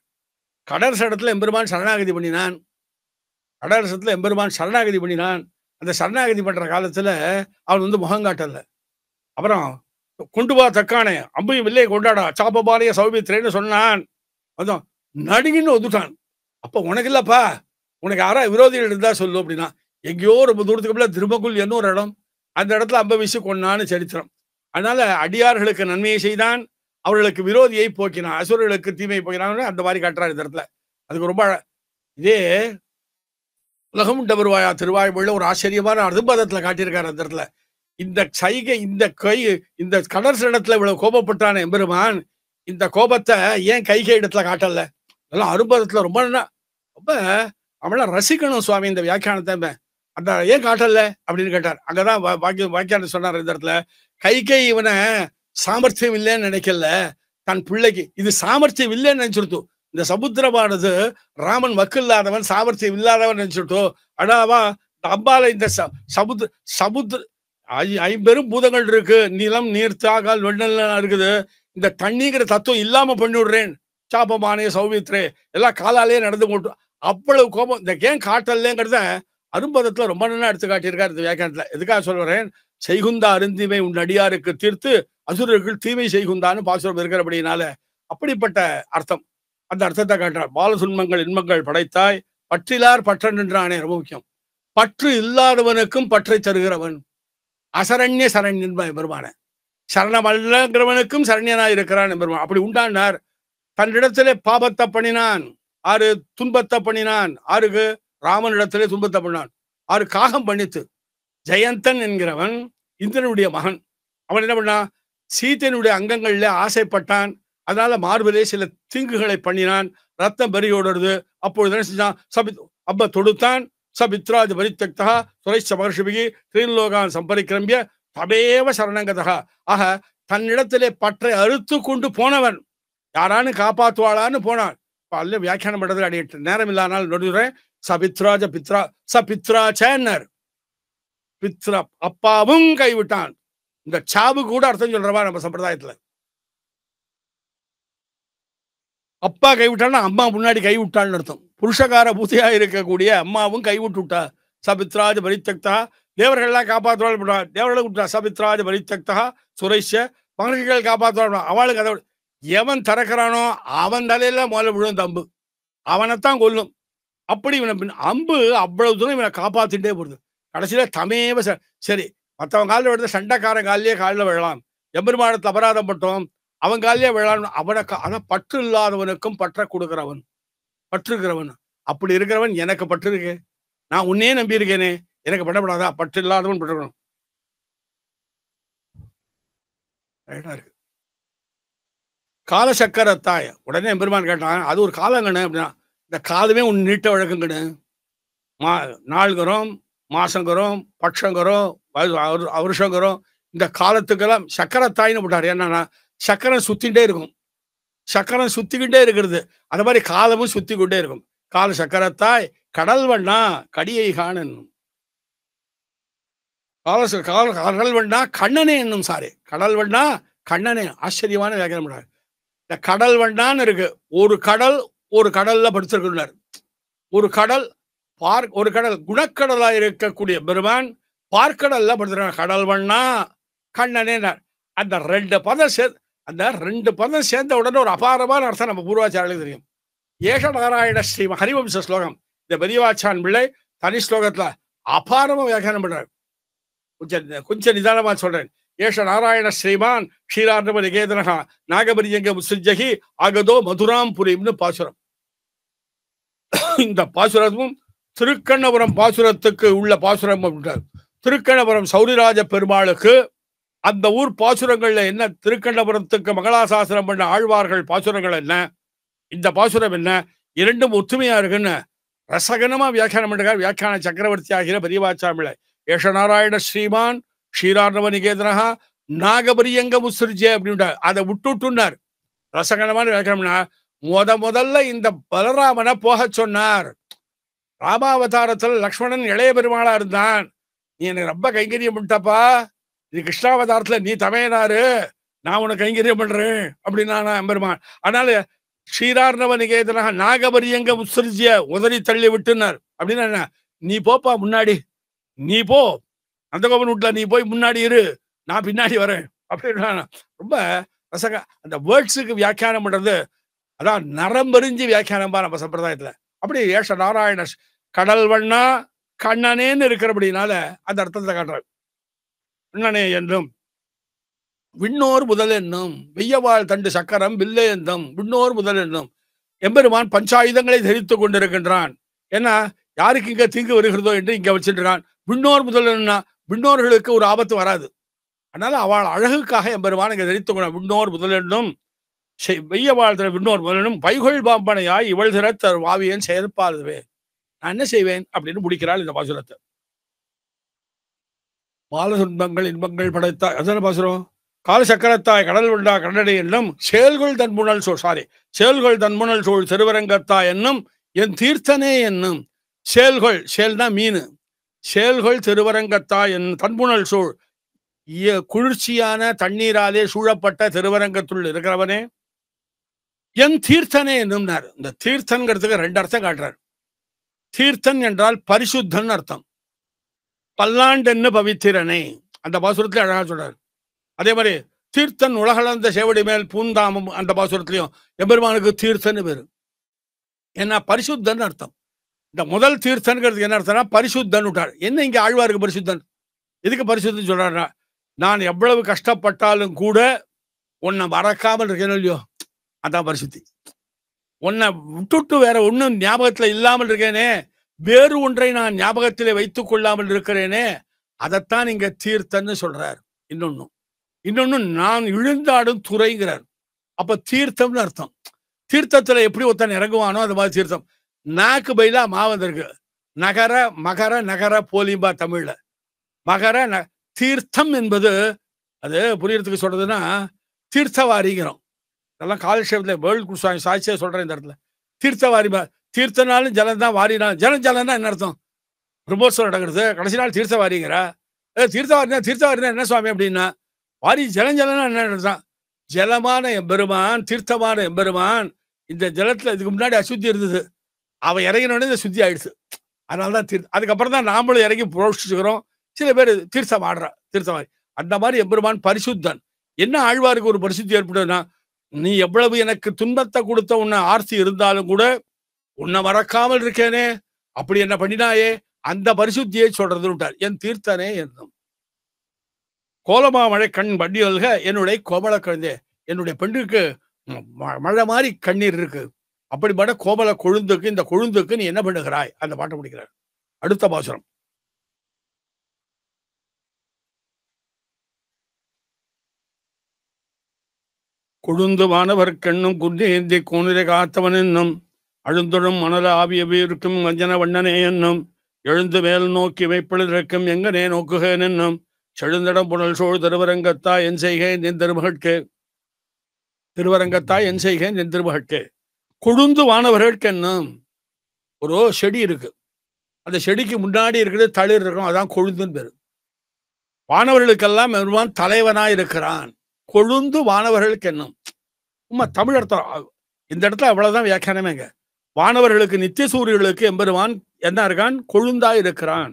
கடற்சடத்துல எம்பெருமான் சரணாகதி பண்ணினான். கடற்சடத்துல எம்பெருமான் சரணாகதி பண்ணினான். அந்த சரணாகதி பண்ற காலத்துல அவன் முகம் காட்டல. அப்புறம் கொண்டு வா தக்கானே, அம்பையும் வில்லையை கொண்டாடா, சாப்பபாலைய சௌமித்திரேன்னு சொன்னான். அதான் நடுங்கின்னு வந்துட்டான். அப்ப உனக்கு இல்லப்பா, உனக்கு யாரா விரோதிகள் இருந்தா சொல்லு அப்படின்னா, எங்கேயோ ரொம்ப தூரத்துக்கு திருமகுல் என்ன ஒரு இடம், அந்த இடத்துல அம்ப வீசி கொண்டான்னு சரித்திரம். அதனால அடியார்களுக்கு நன்மையை செய்தான், அவர்களுக்கு விரோதியை போக்கினான், அசுரர்களுக்கு தீமையை போக்கினான். அந்த மாதிரி காட்டுறாரு இந்த இடத்துல. அதுக்கு ரொம்ப இதே உலகமுண்ட வருவாயா திருவாய்மொழியில ஒரு ஆச்சரியமான அனுபவத்துல காட்டியிருக்காரு. அந்த இடத்துல இந்த சைகை, இந்த கை, இந்த கடற்சடத்துல இவ்வளவு கோபப்பட்டான எம்பெருமான் இந்த கோபத்தை ஏன் கைகை இடத்துல காட்டல? அதெல்லாம் அனுபவத்துல ரொம்ப ரொம்ப அவள ரசிக்கணும் சுவாமி இந்த வியாக்கியானத்தை. அந்த ஏன் காட்டல அப்படின்னு கேட்டார். அங்கதான் வாக்கியானம் சொன்னார். இந்த இடத்துல கைகை இவனை சாமர்த்தியம் இல்லைன்னு நினைக்கல, தன் பிள்ளைக்கு இது சாமர்த்தியம் இல்லைன்னு நினைச்சுடுத்து. இந்த சமுத்திரமானது ராமன் வக்கு இல்லாதவன், சாமர்த்தியம் இல்லாதவன் நினைச்சுட்டோ. அடாவா அம்பால இந்த சமுத்திர 50 பூதங்கள் இருக்கு, நிலம் நீர் தாகால் வெண்ணெல்லாம் இருக்குது. இந்த தண்ணிங்கிற தத்துவம் இல்லாம பண்ணி விடுறேன், சாப்பமானே சௌமித்ரே எல்லாம் காலாலே நடந்து கொண்டு. அவ்வளவு கோபம். இந்த ஏன் காட்டல்லேங்கிறத அரும்பதத்துல ரொம்ப நல்லா எடுத்து காட்டியிருக்காரு இந்த வியாக்கியானத்துல. எதுக்காக சொல்றேன்? செய்குந்தா அருந்தீமை உன் அடியாருக்கு தீர்த்து அசுரர்கள் தீமை செய்குந்தான்னு பாசுரம் இருக்கிறபடினால அப்படிப்பட்ட அர்த்தம். அந்த அர்த்தத்தை காட்டுறார். பால சுன்மங்கள் இன்பங்கள் படைத்தாய், பற்றிலார் பற்ற நின்றானே. ரொம்ப முக்கியம். பற்று இல்லாதவனுக்கும் பற்றை தருகிறவன் அசரண்ய சரண்யன் பெருமான. சரணமல்லங்கிறவனுக்கும் சரண்யனாய் இருக்கிறான் பெருமான். அப்படி உண்டானார். தன்னிடத்திலே பாபத்தை பண்ணினான், ஆறு துன்பத்தை பண்ணினான். ஆறுக்கு ராமனிடத்திலே துன்பத்தை பண்ணினான். ஆறு காகம் பண்ணித்து. ஜெயந்தன் என்கிறவன் இந்திரனுடைய மகன். அவன் என்ன பண்ணான்? சீத்தையனுடைய அங்கங்கள்ல ஆசைப்பட்டான். அதனால மார்பிலே சில தீங்குகளை பண்ணினான். ரத்தம் பெருகோடுறது. அப்பொழுது என்ன செஞ்சான்? அப்ப தொடுத்தான். சபித்ராஜ பரித்தக்தா சுரைச்ச மகர்ஷிபிகி திரீலோகான் சம்பரிக்கிரம்பிய தபேவ சரணங்கதா. ஆக தன்னிடத்திலே பற்றை அறுத்து கொண்டு போனவன் யாரானு காப்பாற்றுவாளான்னு போனான். அல்ல வியாக்கியானம் பண்றது அடிட்டு நேரம் இல்லாதனால நடுறேன். சபித்ராஜ பித்ரா சபித்ராச்சேன்னர். பித்ரா அப்பாவும் கைவிட்டான். இந்த சாவு கூட அர்த்தம் சொல்றவா நம்ம சம்பிரதாயத்துல. அப்பா கைவிட்டான்னா அம்மா முன்னாடி கைவிட்டான்னு அர்த்தம். புருஷகார பூசையா இருக்கக்கூடிய அம்மாவும் கைவிட்டு விட்டா. சபித்ராஜ பரித்தக்தா. தேவர்கள்லாம் காப்பாற்றுவாள், தேவர்களை விட்டா. சபித்ராஜ பரித்தக்தா சுரைஷ மகர்கள் காப்பாற்றுவாள். அவளுக்கு அதை எவன் திறக்கிறானோ அவன் தலையில முதல்ல விழும் அம்பு, அவனைத்தான் கொல்லும். அப்படி இவனை அம்பு அவ்வளவு தூரம் இவனை காப்பாத்திட்டே போடுது. கடைசியில தமேவ சரி மற்றவன் காலில் விழுந்த சண்டைக்காரன் காலிலேயே காலில் விழலாம். எம்பெருமானத்தில் அபராதம் பட்டோம், அவன் காலிலே விழலாம். அவனை அதான் பற்று இல்லாதவனுக்கும் பற்ற கொடுக்கிறவன், பற்றுக்கிறவன். அப்படி இருக்கிறவன் எனக்கு பற்று இருக்கு, நான் உன்னே நம்பி இருக்கேனே, எனக்கு பண்ணப்படாதா? பற்று இல்லாதவன் பற்றுக்கணும். இருக்கு காலசக்கரத்தாய. உடனே எம்பெருமான் கேட்டான், அது ஒரு காலங்கண்ணு அப்படின்னா. இந்த காலமே உன் நீட்ட வழக்கங்கண்ணு. நாள்கிறோம் மாசங்கிறோம், பட்சங்கிறோம், வருஷங்கிறோம். இந்த காலத்துக்கெல்லாம் சக்கரத்தாய்ன்னு போட்டார். என்னன்னா சக்கரம் சுத்திட்டே இருக்கும். சக்கரம் சுத்திக்கிட்டே இருக்கிறது. அந்த மாதிரி காலமும் சுத்தி கொண்டே இருக்கும். கால சக்கரத்தாய் கடல் வண்ணா கடியை காணன். கடல் வண்ணா கண்ணனே என்னும் சாரி. கடல் வண்ணா கண்ணனே. ஆச்சரியமான வியாக்கியானம் பண்ணார். இந்த கடல் வண்ணான்னு இருக்கு. ஒரு கடல்ல படிச்சிருக்கிறார். ஒரு கடல் குணக்கடலா இருக்கக்கூடிய பெருமான் பார்க்கடல்ல படுத்துறாங்க. கடல் வண்ணா கண்ணனே. அந்த ரெண்டு பதம் சேர்ந்த உடனே ஒரு அபாரமான அர்த்தம் நம்ம பூர்வாச்சாரியர்களுக்கு தெரியும். ஏஷ நாராயண ஸ்ரீ ஹரிவம்ச ஸ்லோகம். இந்த பெரியவாச்சான் பிள்ளை தனி ஸ்லோகத்துல அபாரமா வியாக்கியானம் பண்றாரு. கொஞ்சம் நிதானமா சொல்றேன். ஏஷ நாராயண ஸ்ரீமான் க்ஷீரார்ணவ நிகேதனகா நாகபரியங்க முசிஜகி ஆகதோ மதுராம் புரிம்னு பாசுரம். இந்த பாசுரமும் திருக்கண்ணபுரம் பாசுரத்துக்கு உள்ள பாசுரம். திருக்கண்ணபுரம் சௌரிராஜ பெருமாளுக்கு அந்த ஊர் பாசுரங்கள்ல என்ன, திருக்கண்ணபுரத்துக்கு மங்களாசாசனம் பண்ண ஆழ்வார்கள் பாசுரங்கள் என்ன, இந்த பாசுரம் என்ன, இரண்டும் ஒத்துமையா இருக்குன்னு ரசகனமா வியாக்கியானம் பண்ணுறார். வியாக்கியான சக்கரவர்த்தி ஆகிற பெரியவாச்சாமிழ ஏஷ நாராயண ஸ்ரீமான் க்ஷீரார்ணவ நிகேதனகா நாகபரியங்க முசிறிஜே அப்படின்ட்டு அதை விட்டுட்டுன்னார். ரசகனமான வியாக்கியானம். முதல்ல இந்த பலராமனை போக சொன்னார். ராமாவதாரத்தில் லக்ஷ்மணன் இளைய பெருமாளா இருந்தான். நீ எனக்கு ரொம்ப கைங்கரியம் பண்ணிட்டப்பா. இது கிருஷ்ணாவதாரத்துல நீ தமையனாரு, நான் உனக்கு கைங்கரியம் பண்றேன் அப்படின்னா பெருமான். அதனால க்ஷீரார்ணவ நிகேதனகா நாகபரியங்க முசிறிஜிய உதறி தள்ளி விட்டுனார். அப்படின்னா என்ன, நீ போப்பா முன்னாடி, நீ போ அந்த கோபன் வீட்டுல நீ போய் முன்னாடி இரு, நான் பின்னாடி வரேன் அப்படின்னா ரொம்ப ரசக. அந்த வேர்ட்ஸுக்கு வியாக்கியானம் பண்றது அதான் நரம்பெறிஞ்சு வியாக்கியானம்பா நம்ம சம்பிரதாயத்துல. அப்படி ஏஷ நாராயண கடல் வண்ணா கண்ணனேன்னு இருக்கிறபடினால அந்த அர்த்தத்தை காட்டுறாரு. கண்ணனே என்னும் விண்ணோர் முதல் என்னும் வெய்யவாள் தண்டு சக்கரம் வில்லே என்னும் விண்ணோர் முதல் என்னும் எம்பெருமான் பஞ்சாயுதங்களை தரித்துக் கொண்டிருக்கின்றான். ஏன்னா யாருக்கு இங்க தீங்கு வருகிறதோ என்று இங்க வச்சிருக்கான். விண்ணோர் முதல் என்ன, விண்ணோர்களுக்கு ஒரு ஆபத்து வராது. அதனால அவள் அழகுக்காக எம்பெருமான் இங்க தரித்துக் கொண்டான். விண்ணோர் முதல் என்னும் வெய்யவாள் விண்ணோர் முதலும் பைகொள் பாம்பனையாய் இவள் திற தர் வாவியன் செயற்பாதுவே, நான் என்ன செய்வேன் அப்படின்னு முடிக்கிறாள் இந்த பாசுரத்தை. பால துன்பங்கள் இன்பங்கள் படைத்தா அதான பாசுரம். கால சக்கரத்தாய் கடல் உண்டா கடலடை என்னும் செயல்கள் தன்முனல் செயல்கள் தன்முனல் சோழ் திருவரங்கத்தாய் என்னும் என் தீர்த்தனே என்னும் செயல்னா மீன். செயல்கள் திருவரங்கத்தாய் என் தன்முனல் சோழ் குளிர்ச்சியான தண்ணீராலே சூழப்பட்ட திருவரங்கத்துள் இருக்கிறவனே என் தீர்த்தனே என்னும்னார். இந்த தீர்த்தன்கிறதுக்கு ரெண்டு அர்த்தம் காட்டுறார். தீர்த்தன் என்றால் பரிசுத்தன் அர்த்தம். பல்லாண்டென்னு பவித்திரனே அந்த பாசுரத்திலே அழகா சொல்றாரு. அதே மாதிரி தீர்த்தன் உலகளந்த சேவடி மேல் பூந்தாமம் அந்த பாசுரத்திலையும் எம்பெருமானுக்கு தீர்த்தன்னு பேரு. ஏன்னா பரிசுத்தன் அர்த்தம். இந்த முதல் தீர்த்தன்கிறதுக்கு என்ன அர்த்தம்னா பரிசுத்தன் விட்டார். என்ன இங்க ஆழ்வாருக்கு பரிசுத்தன், எதுக்கு பரிசுத்தன் சொல்றாருன்னா, நான் எவ்வளவு கஷ்டப்பட்டாலும் கூட உன்னை மறக்காமல் இருக்கேனோ இல்லையோ அதான் பரிசுத்தி. உன்னை விட்டுட்டு வேற ஒன்னும் ஞாபகத்துல இல்லாமல் இருக்கேனே, வேறு ஒன்றை நான் ஞாபகத்திலே வைத்துக் கொள்ளாமல் இருக்கிறேனே, அதைத்தான் இங்க தீர்த்தன்னு சொல்றார். இன்னொன்னு நான் இழுந்தாடும் துறைங்கிறார். அப்ப தீர்த்தம்னு அர்த்தம். தீர்த்தத்துல எப்படி ஒருத்தன் இறங்குவானோ அது மாதிரி தீர்த்தம். நாக்கு பயிலா மாவந்திருக்கு. நகர மகர நகர போலிம்பா தமிழ்ல. மகர தீர்த்தம் என்பது அது புரியறதுக்கு சொல்றதுன்னா தீர்த்தவாரிங்கிறோம். அதெல்லாம் காலக்ஷேபத்துல வேர்ல்டு குருசாமி சாட்சியா சொல்றேன் இந்த இடத்துல. தீர்த்தவாரி தீர்த்தனாலும் ஜலம் தான், வாரினாலும் ஜலம்னா என்ன அர்த்தம்? பிரம்மோத்சவம் நடக்கிறது, கடைசி நாள் தீர்த்தவாரிங்கிறா. தீர்த்தவாரினா என்ன சுவாமி அப்படின்னா, வாரி ஜலம்னா என்ன அர்த்தம்? ஜலமான எம்பெருமான், தீர்த்தமான எம்பெருமான். இந்த ஜலத்துல இதுக்கு முன்னாடி அசுத்தி இருந்தது, அவ இறங்கினோடனே இந்த சுத்தி ஆயிடுச்சு. அதனாலதான் அதுக்கப்புறம் தான் நாமளும் இறங்கி புரோஷிச்சுக்கிறோம். சில பேர் தீர்த்தம் ஆடுறா, தீர்த்தவாரி. அந்த மாதிரி எம்பெருமான் பரிசுத்தன். என்ன ஆழ்வாருக்கு ஒரு பரிசுத்தி ஏற்படுதுன்னா, நீ எவ்வளவு எனக்கு துன்பத்தை கொடுத்த உன்னை ஆர்த்தி இருந்தாலும் கூட உன்னை மறக்காமல் இருக்கேனே, அப்படி என்ன பண்ணினாயே, அந்த பரிசுத்தியை சொல்றது விட்டார். என் தீர்த்தனே என்னும் கோலமா மழை கண் வண்டியல்க என்னுடைய கோமல குழந்தை. என்னுடைய பெண்ணுக்கு மழை மாதிரி கண்ணீர் இருக்கு, அப்படிப்பட்ட கோமல கொழுந்துக்கு, இந்த கொழுந்துக்கு நீ என்ன பண்ணுகிறாய், அந்த பாட்டை முடிக்கிறார். அடுத்த பாசுரம். கொழுந்து வானவர் கண்ணும் குன்றேந்தி கோனிரை காத்தவன் என்னும் அழுந்தொழும் மணல ஆவியவே இருக்கும் வஞ்சன வண்ணனே என்னும் எழுந்து மேல் நோக்கி மெய்ப்பொழுதிறக்கம் எங்கனே நோக்குகேன் என்னும் செழுந்தடம் புனல் சோழ் திருவரங்கத்தா என் செய்கேன் என் திருமகட்கு திருவரங்கத்தா என் செய்கேன் என் திருமகட்கு கொழுந்து வானவர்களுக்கு என்னும் ஒரு செடி இருக்கு. அந்த செடிக்கு முன்னாடி இருக்கிறது தளிர் இருக்கும், அதான் கொழுந்துன்னு பேரு. வானவர்களுக்கெல்லாம் பெருமான் தலைவனா இருக்கிறான். கொழுந்து வானவர்களுக்கு என்னும் உண்மை தமிழ் அர்த்தம். இந்த இடத்துல அவ்வளவுதான் வியாக்கியானமேங்க. வானவர்களுக்கு நித்திய சூரியர்களுக்கு எம்பெருமான் என்ன இருக்கான்? கொழுந்தா இருக்கிறான்.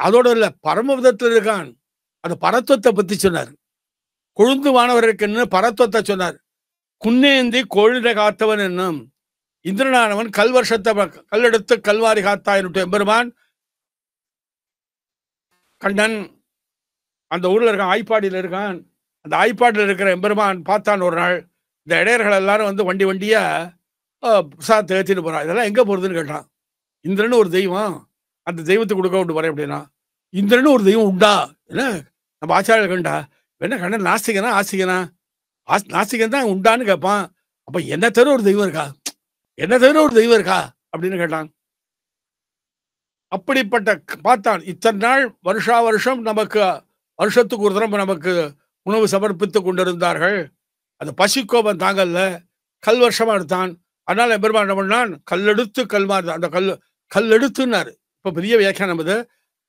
அதோட இல்ல, பரமவிதத்தில் இருக்கான். அது பரத்துவத்தை பத்தி சொன்னார். கொழுந்து வானவர்களுக்கு பரத்துவத்தை சொன்னார். குன்னேந்தி கோழிட காத்தவன் என்னும் இந்திரனானவன் கல்வர்ஷத்தை கல்லெடுத்து கல்வாரி காத்தாயினுட்டு எம்பெருமான் கண்ணன் அந்த ஊர்ல இருக்கான், ஆய்ப்பாடியில் இருக்கான். அந்த ஆய்ப்பாடியில் இருக்கிற எம்பெருமான் பார்த்தான் ஒரு நாள். இந்த இடையர்கள் எல்லாரும் வந்து வண்டி வண்டியா பிரசாதத்தை ஏற்றிட்டு போறான். இதெல்லாம் எங்க போறதுன்னு கேட்டான். இந்திரன்னு ஒரு தெய்வம், அந்த தெய்வத்துக்கு கொடுக்க விட்டு வரேன் அப்படின்னா. இந்திரன்னு ஒரு தெய்வம் உண்டா? என்ன நம்ம ஆச்சாரியர் கண்டா என்ன கண்ணன் நாஸ்திகனா ஆஸ்திகனா? நாஸ்திகன் தான் உண்டான்னு கேட்பான். அப்ப என்ன தவிர ஒரு தெய்வம் இருக்கா? என்ன தவிர ஒரு தெய்வம் இருக்கா அப்படின்னு கேட்டான். அப்படிப்பட்ட பார்த்தான். இத்தனை நாள் வருஷா வருஷம் நமக்கு வருஷத்துக்கு ஒரு தரம் நமக்கு உணவு சமர்ப்பித்து கொண்டிருந்தார்கள். அந்த பசிக்கோபம் தாங்கல்ல, கல் வருஷமா எடுத்தான். அதனால பெருமான் என்ன பண்ணான்? கல்லெடுத்து கல்மாறு, அந்த கல்லெடுத்துன்னாரு. இப்ப பெரிய வியாக்கியானம் அது.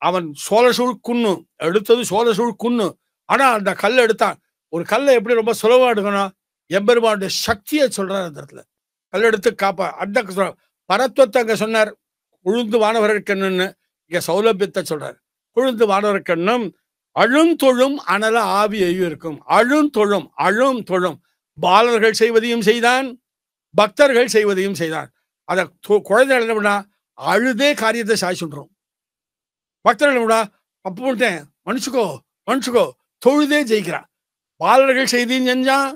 அவன் சோழசூழ் குன்னு எடுத்தது, சோழசூழ் குன்னு. ஆனா அந்த கல்லை எடுத்தான். ஒரு கல்லை எப்படி ரொம்ப சுலபமா எடுக்கணும்? எம்பெருமானுடைய சக்தியை சொல்றாரு அந்த இடத்துல. கல்லெடுத்து காப்பா அந்த பரத்துவத்தை அங்க சொன்னார். கொழுந்து வானவர்கண்ணுன்னு இங்க சௌலபியத்தை சொல்றாரு. கொழுந்து வானவர்கண்ணும் அழுந்தொழும் அனல ஆவியையும் இருக்கும். அழுந்தொழும் பாலர்கள் செய்வதையும் செய்தான், பக்தர்கள் செய்வதையும் செய்தான். அத குழந்தைகள் என்ன பண்ணா அழுதே காரியத்தை சாய்ச்சுன்றோம். பக்தர்கள் என்ன அப்ப போட்டேன் மனுஷுக்கோ தொழுதே ஜெயிக்கிறான். பாலர்கள் செய்தியும் செஞ்சான்,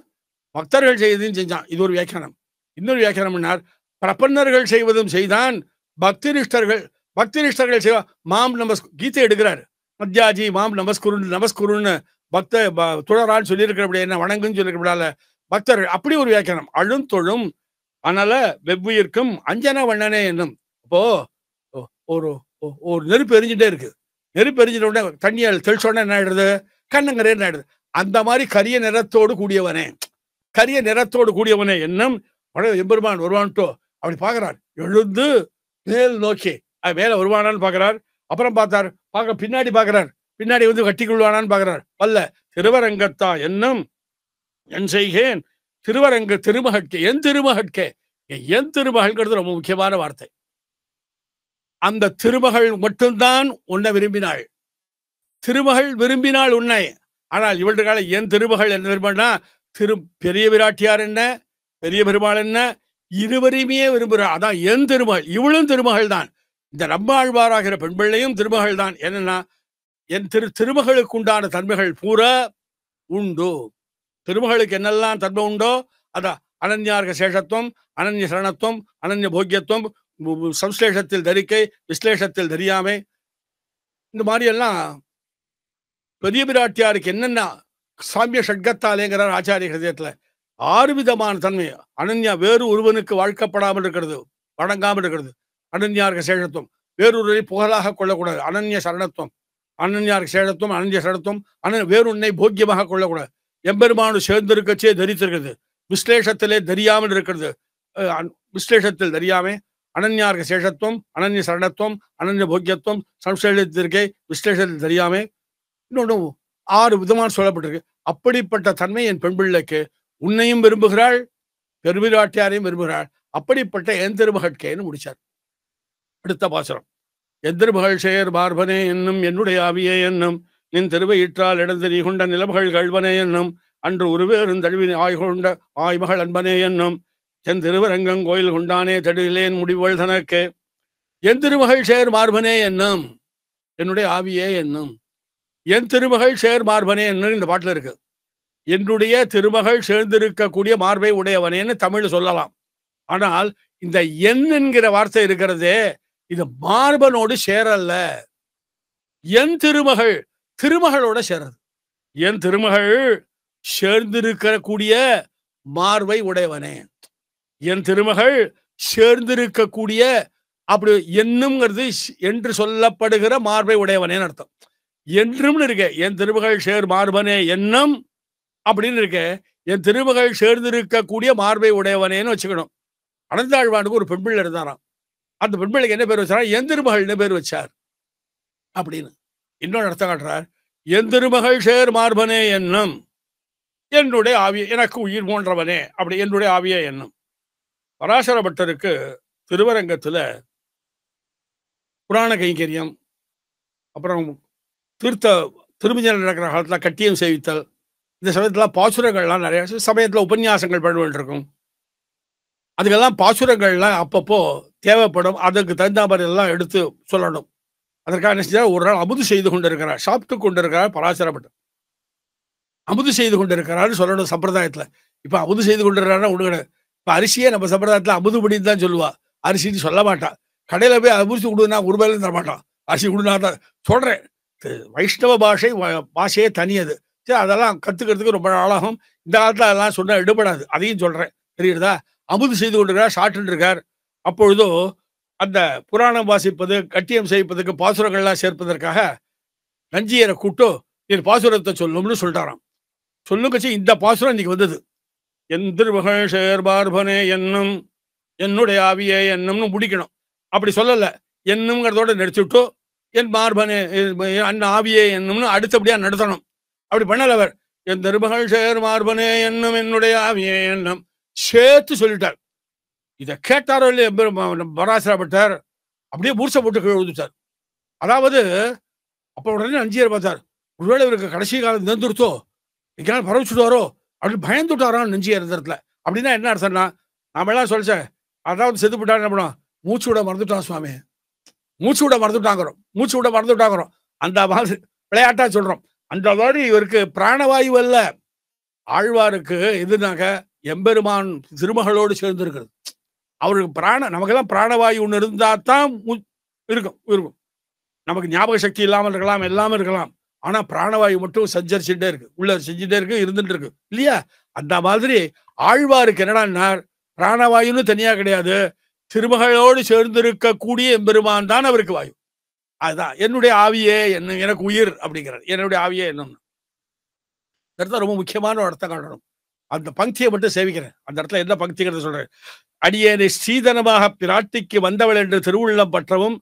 பக்தர்கள் செய்வதையும் செஞ்சான். இது ஒரு வியாக்கியானம். இன்னொரு வியாக்கியானம் பண்ணார். பிரபன்னர்கள் செய்வதும் செய்தான், பக்தினிஷ்டர்கள் செய்வா. மாம் கீதை எடுக்கிறார். மத்யாஜி மாம் நமஸ்குருன்னு பக்த துழரான்னு சொல்லியிருக்கிறபடி, என்ன வணங்குன்னு சொல்லியிருக்கிறபடால பக்தர்கள். அப்படி ஒரு வியாக்கியானம். அழுந்தொழும் அதனால வெவ்வுயிர்க்கும் அஞ்சன வண்ணனே என்னும். இப்போ ஒரு நெருப்பு எரிஞ்சுட்டே இருக்கு. நெருப்பு எரிஞ்சிட்ட உடனே தண்ணியால் தெளிச்சோடனே என்ன ஆயிடுது? கண்ணங்கரேன்னு ஆயிடுது. அந்த மாதிரி கரிய நிறத்தோடு கூடியவனே என்னும் எம்பெருமான் வருவான்ட்டோ அப்படி பார்க்கிறார். எழுந்து மேல் நோக்கி மேல வருவானான்னு பார்க்கிறார். அப்புறம் பின்னாடி பார்க்கிறார். பின்னாடி வந்து கட்டி கொள்வானான்னு பார்க்கிறார். அல்ல, திருவரங்கத்தா என்னும் என் செய்கேன் திருவரங்க திருமகட்கே. என் திருமகள்ங்கிறது ரொம்ப முக்கியமான வார்த்தை. அந்த திருமகள் மட்டும்தான் உன்னை விரும்பினாள். திருமகள் விரும்பினாள் உன்னை. ஆனால் இவளுக்கால என் திருமகள் என்ன விரும்பினா, பெரிய விராட்டியார் என்ன, பெரிய பெருமாள் என்ன, இருவரையுமே விரும்புகிறாள். அதான் என் திருமகள். இவளும் திருமகள் தான். இந்த நம்மாழ்வாராகிற பெண் பிள்ளையும் திருமகள் தான். என்னன்னா, என் திருமகளுக்கு உண்டான தன்மைகள் பூரா உண்டு. திருமகளுக்கு என்னெல்லாம் தன்மை உண்டோ அதான் அனன்யார்க சேஷத்துவம், அனன்ய சரணத்துவம், அனன்ய போக்கியத்துவம், சம்ஸ்லேஷத்தில் தரிக்கை, விஸ்லேஷத்தில் தெரியாமை, இந்த மாதிரி எல்லாம் பெரிய பிராட்டியாருக்கு என்னென்ன சாமிய ஷட்கத்தாலேங்கிறார் ஆச்சாரிய ஹிருதயத்துல. 6 விதமான தன்மை. அனன்யா வேறு ஒருவனுக்கு வாழ்க்கப்படாமல் இருக்கிறது, வணங்காமல் இருக்கிறது. அனன்யார்க சேஷத்துவம், வேறொருவரை புகழாக கொள்ளக்கூடாது. அனன்ய சரணத்துவம், அனன்யார்க சேஷத்துவம், அனன்ய சரணத்துவம். வேறொன்னை போக்கியமாக கொள்ளக்கூடாது. எம்பெருமானு சேர்ந்திருக்கச்சே தரித்திருக்கிறது. விஸ்லேஷத்திலே தெரியாமல் இருக்கிறது. விஸ்லேஷத்தில் தெரியாமை. அனன்யார்க சேஷத்துவம், அனன்ய சரணத்துவம், அனன்ய போக்கியத்துவம், சம்ஸ்லேஷத்திற்கே விஸ்லேஷத்தில் தெரியாமை. இன்னொன்று 6 விதமான சொல்லப்பட்டிருக்கு. அப்படிப்பட்ட தன்மை என் பெண் பிள்ளைக்கு. உன்னையும் விரும்புகிறாள், பெருமிராட்டியாரையும் விரும்புகிறாள். அப்படிப்பட்ட என் திருமகட்கேன்னு முடிச்சார். அடுத்த பாசுரம். என் திருமகள் சேர் பார்பனே என்னும் என்னுடைய ஆவியே என்னும் நின் திருவையிற்றால் இடந்து நீ கொண்ட நிலமகள் கழ்வனே என்னும் அன்று உருவேறும் தழுவின் ஆய்கொண்ட ஆய்மகள் அன்பனே என்னும் என் திருவரங்கம் கோயில் கொண்டானே தடிலேன் முடிவுகள் தனக்கு என் திருமகள் சேர் மார்பனே என்னும் என்னுடைய ஆவியே என்னும். என் திருமகள் சேர் மார்பனே என்னும் இந்த பாட்டில் இருக்கு. என்னுடைய திருமகள் சேர்ந்திருக்கக்கூடிய மார்பை உடையவனேன்னு தமிழ் சொல்லலாம். ஆனால் இந்த என் என்கிற வார்த்தை இருக்கிறதே, இது மார்பனோடு சேரல்ல. என் திருமகள் திருமகளோட சேரது. என் திருமகள் சேர்ந்திருக்கக்கூடிய மார்பை உடையவனே, என் திருமகள் சேர்ந்திருக்கக்கூடிய அப்படி என்னும்ங்கிறது என்று சொல்லப்படுகிற மார்பை உடையவனேன்னு அர்த்தம். என்றும்னு இருக்க, என் திருமகள் சேர் மார்பனே என்னும் அப்படின்னு இருக்க, என் திருமகள் சேர்ந்திருக்கக்கூடிய மார்பை உடையவனேன்னு வச்சுக்கணும். அனந்தாழ்வானுக்கு ஒரு பெண் பிள்ளை இருந்தாராம். அந்த பெண் பிள்ளைக்கு என்ன பேர் வச்சாரா? என் திருமகள்னு பேர் வச்சார் அப்படின்னு. இன்னொரு அர்த்தம் காட்டுறார். என் திருமகள் சேர் மார்பனே என்னும் என்னுடைய ஆவிய, எனக்கு உயிர் போன்றவனே, அப்படி என்னுடைய ஆவிய என்னும். பராசர பட்டருக்கு திருவரங்கத்துல புராண கைங்கரியம், அப்புறம் திருமஞ்சனம் நடக்கிற காலத்துல கட்டியம் சேவித்தல், இந்த சமயத்துல பாசுரங்கள்லாம் நிறைய சமயத்துல உபன்யாசங்கள் பண்ண வேண்டியிருக்கும். அதுக்கெல்லாம் பாசுரங்கள்லாம் அப்பப்போ தேவைப்படும். அதற்கு தகுந்த மாதிரி எல்லாம் எடுத்து சொல்லணும். அதற்காக என்ன செஞ்சார்? ஒரு நாள் அமுது செய்து கொண்டிருக்கிறார், சாப்பிட்டு கொண்டிருக்கிறார் பராசரப்பட்டர். அமுது செய்து கொண்டிருக்கிறாரு சொல்லணும் சம்பிரதாயத்துல. இப்ப அமுது செய்து கொண்டிருக்கிறாருன்னா ஒண்ணு கிடையாது. இப்ப அரிசியே நம்ம சம்பிரதாயத்துல அமுது பண்ணின்னு தான் சொல்லுவா, அரிசின்னு சொல்ல மாட்டா. கடையில போய் அரிசி கொடுனா ஒரு ரூபாயிலும் தர மாட்டான். அரிசி கொடுனா தான் சொல்றேன். வைஷ்ணவ பாஷையே தனியது. சரி, அதெல்லாம் கத்துக்கிறதுக்கு ரொம்ப நாளாகும். இந்த காலத்துல அதெல்லாம் சொன்னா எடுபடாது. அதையும் சொல்றேன், தெரியுதா? அமுது செய்து கொண்டிருக்கார், சாப்பிட்டு இருக்கார். அப்பொழுதோ அந்த புராணம் வாசிப்பது, கட்டியம் செய்ப்பதற்கு பாசுரங்கள்லாம் சேர்ப்பதற்காக நஞ்சியரை கூட்டு என் பாசுரத்தை சொல்லும்னு சொல்லிட்டாராம். சொல்லுங்கச்சு இந்த பாசுரம் இன்னைக்கு வந்தது. என் திருமகள் சேர்பார்பனே என்னும் என்னுடைய ஆவியே என்னும்னு முடிக்கணும். அப்படி சொல்லல, என்னும்ங்கிறதோட நடிச்சுட்டு என் மார்பனே அன் ஆவியே என்னும்னு அடுத்தபடியா நடத்தணும். அப்படி பண்ணல அவர். என் திருமகள் சேர் மார்பனே என்னும் என்னுடைய ஆவியே என்னும் சேர்த்து சொல்லிட்டார். இதை கேட்டாரோ இல்லையா பராசரப்பட்டார், அப்படியே பூர்சை போட்டு கீழே விழுந்துட்டார். அதாவது அப்ப உடனே நஞ்சியர் பார்த்தார், ஒருவேளை இவருக்கு கடைசி காலம் நின்றுடுத்தோ, எங்கேயாலும் பரவிச்சுடுவாரோ அப்படின்னு பயந்துட்டாரான் நஞ்சியர் இடத்துல. அப்படின்னா என்ன அர்த்தம்னா, நாம எல்லாம் சொல்லிச்சேன், அதாவது செத்து போட்டா என்ன பண்ணுவோம்? மூச்சு விட மறந்துட்டான் சுவாமி, மூச்சு விட மறந்துட்டாங்கிறோம், மூச்சு விட மறந்துட்டாங்கிறோம். அந்த மாதிரி விளையாட்டா சொல்றோம். அந்த மாதிரி இவருக்கு பிராணவாயு அல்ல, ஆழ்வாருக்கு எதுனாக்க எம்பெருமான் திருமகளோடு சேர்ந்து இருக்கிறது. அவருக்கு நமக்கெல்லாம் பிராணவாயு ஒன்று இருந்தா தான் இருக்கும் இருக்கும். நமக்கு ஞாபக சக்தி இல்லாமல் இருக்கலாம், எல்லாமே இருக்கலாம். ஆனா பிராணவாயு மட்டும் சஞ்சரிச்சுட்டே இருக்கு, உள்ள செஞ்சுட்டே இருக்கு, இருந்துட்டு இருக்கு இல்லையா? அந்த மாதிரி ஆழ்வாருக்கு என்னடா பிராணவாயுன்னு தனியா கிடையாது, திருமகளோடு சேர்ந்திருக்கக்கூடிய எம்பெருமான் தான் அவருக்கு வாயு. அதுதான் என்னுடைய ஆவியே என்ன, எனக்கு உயிர் அப்படிங்கிறார். என்னுடைய ஆவியே என்னன்னு ரொம்ப முக்கியமான ஒரு அர்த்தம் காட்டணும். அந்த பங்கியை மட்டும் சேவிக்கிறேன். அந்த இடத்துல என்ன பங்கிங்கிறத சொல்றேன். அடியேனை ஸ்ரீதனமாக பிராட்டிக்கு வந்தவள் என்று திருவுள்ளம் பற்றவும்,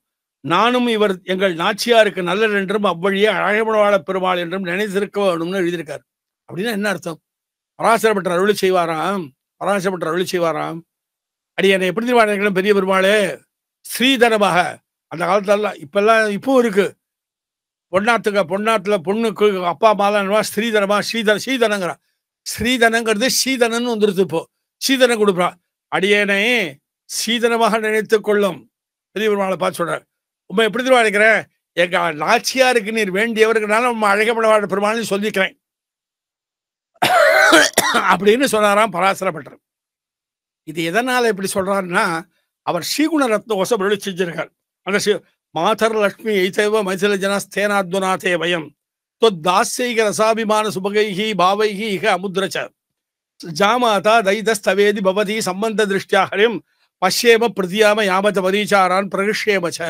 நானும் இவர் எங்கள் நாச்சியாருக்கு நல்லர் என்றும் அவ்வழியே அழகமணவாள பெருமாள் என்றும் நினைத்திருக்க வேணும்னு எழுதியிருக்காரு. அப்படின்னா என்ன அர்த்தம்? பராசரப்பட்டர் அருளி செய்வாராம். பராசரப்பட்டர் அருளி செய்வாராம், அடியேனை எப்படி திருவாரங்களும் பெரிய பெருமாளே ஸ்ரீதனமாக, அந்த காலத்துல இப்பெல்லாம் இப்பவும் இருக்கு, பொன்னாத்துல பொண்ணுக்கு அப்பா அம்மா ஸ்ரீதனமா ஸ்ரீதனங்கிறா. ஸ்ரீதனங்கிறது ஸ்ரீதனன்னு வந்துருது. இப்போ ஸ்ரீதனம் கொடுப்பா. அடியேனை ஸ்ரீதனமாக நினைத்துக் கொள்ளும் பெரிய பெருமாளை பார்த்து சொல்றார். உண்மை எப்படி திருவாழைக்கிறேன், எங்க நாச்சியாருக்கு நீர் வேண்டியவருக்குனால நம்ம அழகப்பட பெருமாள்னு சொல்லிக்கிறேன் அப்படின்னு சொன்னாராம் பராசரப்பட்டர். இது எதனால எப்படி சொல்றாருன்னா, அவர் ஸ்ரீகுணரத்ன ஒசபொருளி செஞ்சிருக்கார். அந்த மாதர் லட்சுமி ஐதேவ மைசில ஜனஸ்தேனாத்வநாதே வயம் தாஸ்யைக ரசாபிமான சுபகைஹி பாவைஹி இக அமுத்ரச்ச ஜாமாதா தைதஸ்தவேதி பவதி சம்பந்த திருஷ்டியா ஹரிம் பஷ்யேம பிரதியாம யாமத பரீச்சாரான் பிரகிஷ்யேமச்ச.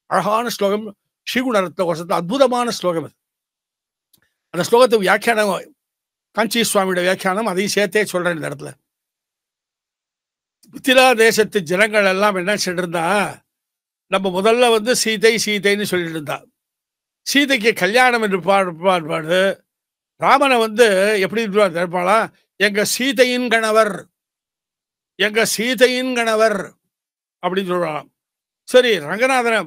அழகான ஸ்லோகம், ஸ்ரீகுணரத்ன கோஷத்துல அற்புதமான ஸ்லோகம் அது. அந்த ஸ்லோகத்தை வியாக்கியானம் காஞ்சி சுவாமியோட வியாக்கியானம், அதையும் சேர்த்தே சொல்றேன் இந்த இடத்துல. மித்திலா தேசத்து ஜனங்கள் எல்லாம் என்ன சென்றிருந்தா, நம்ம முதல்ல சீதைன்னு சொல்லிட்டு இருந்தா. சீதைக்கு கல்யாணம் என்று பாடு ராமனை எப்படி இருப்பாளா, எங்க சீதையின் கணவர், எங்க சீதையின் கணவர் அப்படின்னு சொல்றான். சரி, ரங்கநாதன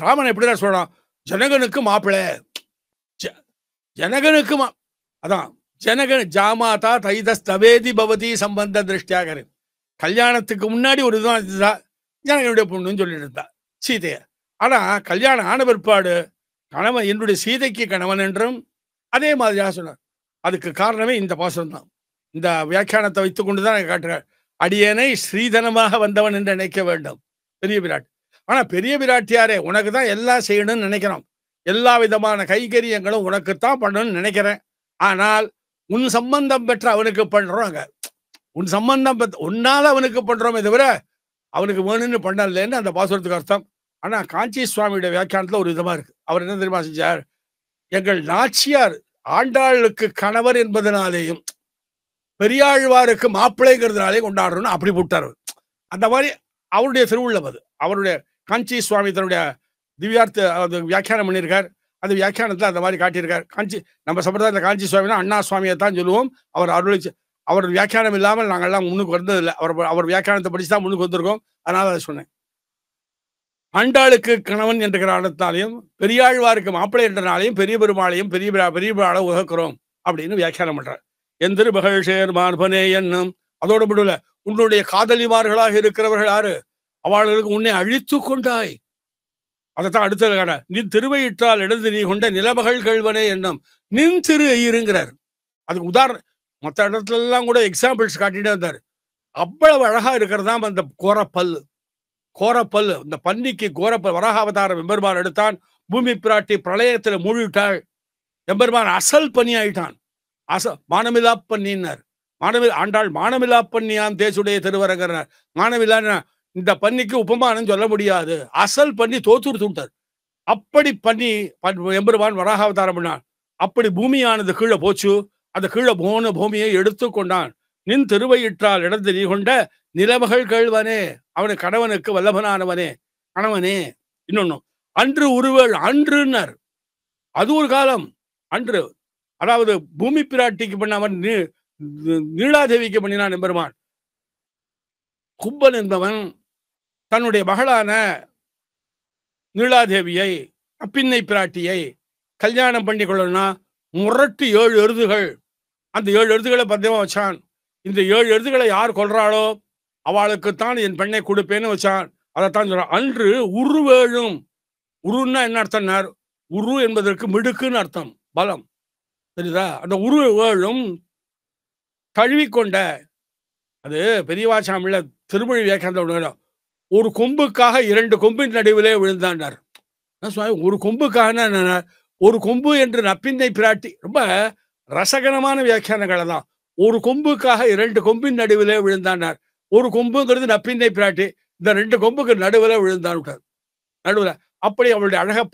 ராமன் எப்படிதான் சொல்றான், ஜனகனுக்கு மாப்பிள்ளை, ஜனகனுக்கு அதான் ஜனகன் ஜாமாதா தைதஸ்தவேதி பவதி சம்பந்த திருஷ்டியாக. கல்யாணத்துக்கு முன்னாடி ஒரு இதுதான் ஜனகனுடைய பொண்ணுன்னு சொல்லிட்டு இருந்தா சீதைய. ஆனா கல்யாணம் ஆன பிற்பாடு கணவன் என்னுடைய சீதைக்கு கணவன் என்றும் அதே மாதிரியாக சொன்னார். அதுக்கு காரணமே இந்த பாசனம் தான். இந்த வியாக்கியானத்தை வைத்துக் கொண்டுதான் காட்டுறார். அடியேனை ஸ்ரீதனமாக வந்தவன் என்று நினைக்க வேண்டும் பெரிய பிராட்டி. ஆனா பெரிய பிராட்டியாரே, உனக்கு தான் எல்லாம் செய்யணும்னு நினைக்கிறோம், எல்லா விதமான கைகரியங்களும் உனக்குத்தான் பண்ணணும்னு நினைக்கிறேன். ஆனால் உன் சம்பந்தம் பெற்ற அவனுக்கு பண்றோம், உன் சம்பந்தம் உன்னால அவனுக்கு பண்றோமே தவிர அவனுக்கு வேணும்னு பண்ணலன்னு அந்த பாசுரத்துக்கு அர்த்தம். ஆனா காஞ்சி சுவாமியுடைய வியாக்கியானத்துல ஒரு விதமா இருக்கு. அவர் என்ன தெரியுமா செஞ்சார்? எங்கள் நாச்சியார் ஆண்டாளுக்கு கணவர் என்பதனாலேயும் பெரியாழ்வாருக்கு மாப்பிள்ளைங்கிறதுனாலே கொண்டாடுறோம்னு அப்படி போட்டார். அந்த மாதிரி அவருடைய திருவுள்ளம் அது. அவருடைய காஞ்சி சுவாமி தன்னுடைய திவ்யார்த்த அது வியாக்கியானம் பண்ணியிருக்கார். அந்த வியாக்கியானத்தில் அந்த மாதிரி காட்டியிருக்கார். காஞ்சி நம்ம சம்பிரதாயத்தில் காஞ்சி சுவாமினா அண்ணா சுவாமியை தான் சொல்லுவோம். அவர் அருள் அவர் வியாக்கியானம் இல்லாமல் நாங்கள்லாம் முன்னுக்கு வந்ததில்லை. அவர் வியாக்கியானத்தை படிச்சு தான் முன்னுக்கு வந்திருக்கோம். அதனால அதை சொன்னேன். ஆண்டாளுக்கு கணவன் என்ற காரணத்தாலையும் பெரியாழ்வாருக்கு மாப்பிள்ளை என்றனாலையும் பெரிய பெருமாளையும் பெரிய உகக்கிறோம் அப்படின்னு வியாக்கியானம் பண்றார். எந்திருபகழ் சேர் மார்பனே என்னும் அதோட முடியல. உன்னுடைய காதலிமார்களாக இருக்கிறவர்கள் யாரு? அவர்களுக்கு உன்னை அழித்து கொண்டாய். அதைத்தான் அடுத்தது காண. நின் திருவையிட்டால் இடந்து நீ கொண்ட நிலமகள் கேள்வனே என்னும் நின் திரு ஐயருங்கிறார். அதுக்கு உதாரணம் மற்ற இடத்துல எல்லாம் கூட எக்ஸாம்பிள்ஸ் காட்டிட்டே வந்தார். அவ்வளவு அழகா இருக்கிறதா அந்த கோரப்பல் இந்த பன்னிக்கு கோரப்பல். வராகாவதாரம் எம்பெருமான் எடுத்தான். பூமி பிராட்டி பிரளயத்துல மூழ்கிட்டாள். எம்பெருமான் அசல் பன்னி ஆயிட்டான். மானமில்லா பன்னினார். ஆண்டாள் மானமில்லா பன்னியாம் தேசுடைய திருவரங்கர். மானமில்லா இந்த பன்னிக்கு உபமானம் சொல்ல முடியாது. அசல் பண்ணி தோத்துட்டார். அப்படி பண்ணி எம்பெருமான் வராகாவதாரம் பண்ணான். அப்படி பூமியானது கீழே போச்சு. அந்த கீழே போன பூமியை எடுத்துக்கொண்டான். நின் திருவையிட்டால் இடந்து நீ கொண்ட நிலமகள் கேள்வனே. அவனு கணவனுக்கு வல்லபனானவனே கணவனே. இன்னொன்னு அன்று உருவல் அன்றுன்னர். அது ஒரு காலம். அன்று அதாவது பூமி பிராட்டிக்கு பண்ணவன் நீலாதேவிக்கு பண்ணினான் எம்பெருமான். கும்பன் என்பவன் தன்னுடைய மகளான நீலாதேவியை அப்பின்னை பிராட்டியை கல்யாணம் பண்ணி கொள்ளணும்னா முரட்டு 7 எருதுகள். அந்த 7 எருதுகளை பத்தியமா வச்சான். இந்த 7 எருதுகளை யார் கொல்றாளோ அவளுக்குத்தான் என் பெண்ணை கொடுப்பேன்னு வச்சான். அதைத்தான் சொல்றான். அன்று உருவேழும். உருன்னா என்ன அர்த்தம்னார்? உரு என்பதற்கு மிடுக்குன்னு அர்த்தம், பலம். சரிதா? அந்த உருவேழும் கழுவிக்கொண்ட அது பெரியவாச்சாமில திருமொழி வியாக்கியானத்தில் ஒரு கொம்புக்காக 2 கொம்பின் நடுவிலே விழுந்தாண்டார். ஒரு கொம்புக்காக ஒரு கொம்பு என்று நப்பின்னை பிராட்டி. ரொம்ப ரசகனமான வியாக்கியானங்களை தான். ஒரு கொம்புக்காக 2 கொம்பின் நடுவிலே விழுந்தாண்டார். ஒரு கொம்புங்கிறது நப்பின்னை பிராட்டி. இந்த 2 கொம்புக்கு நடுவில் விழுந்தான் நடுவில். அப்படி அவளுடைய அழகை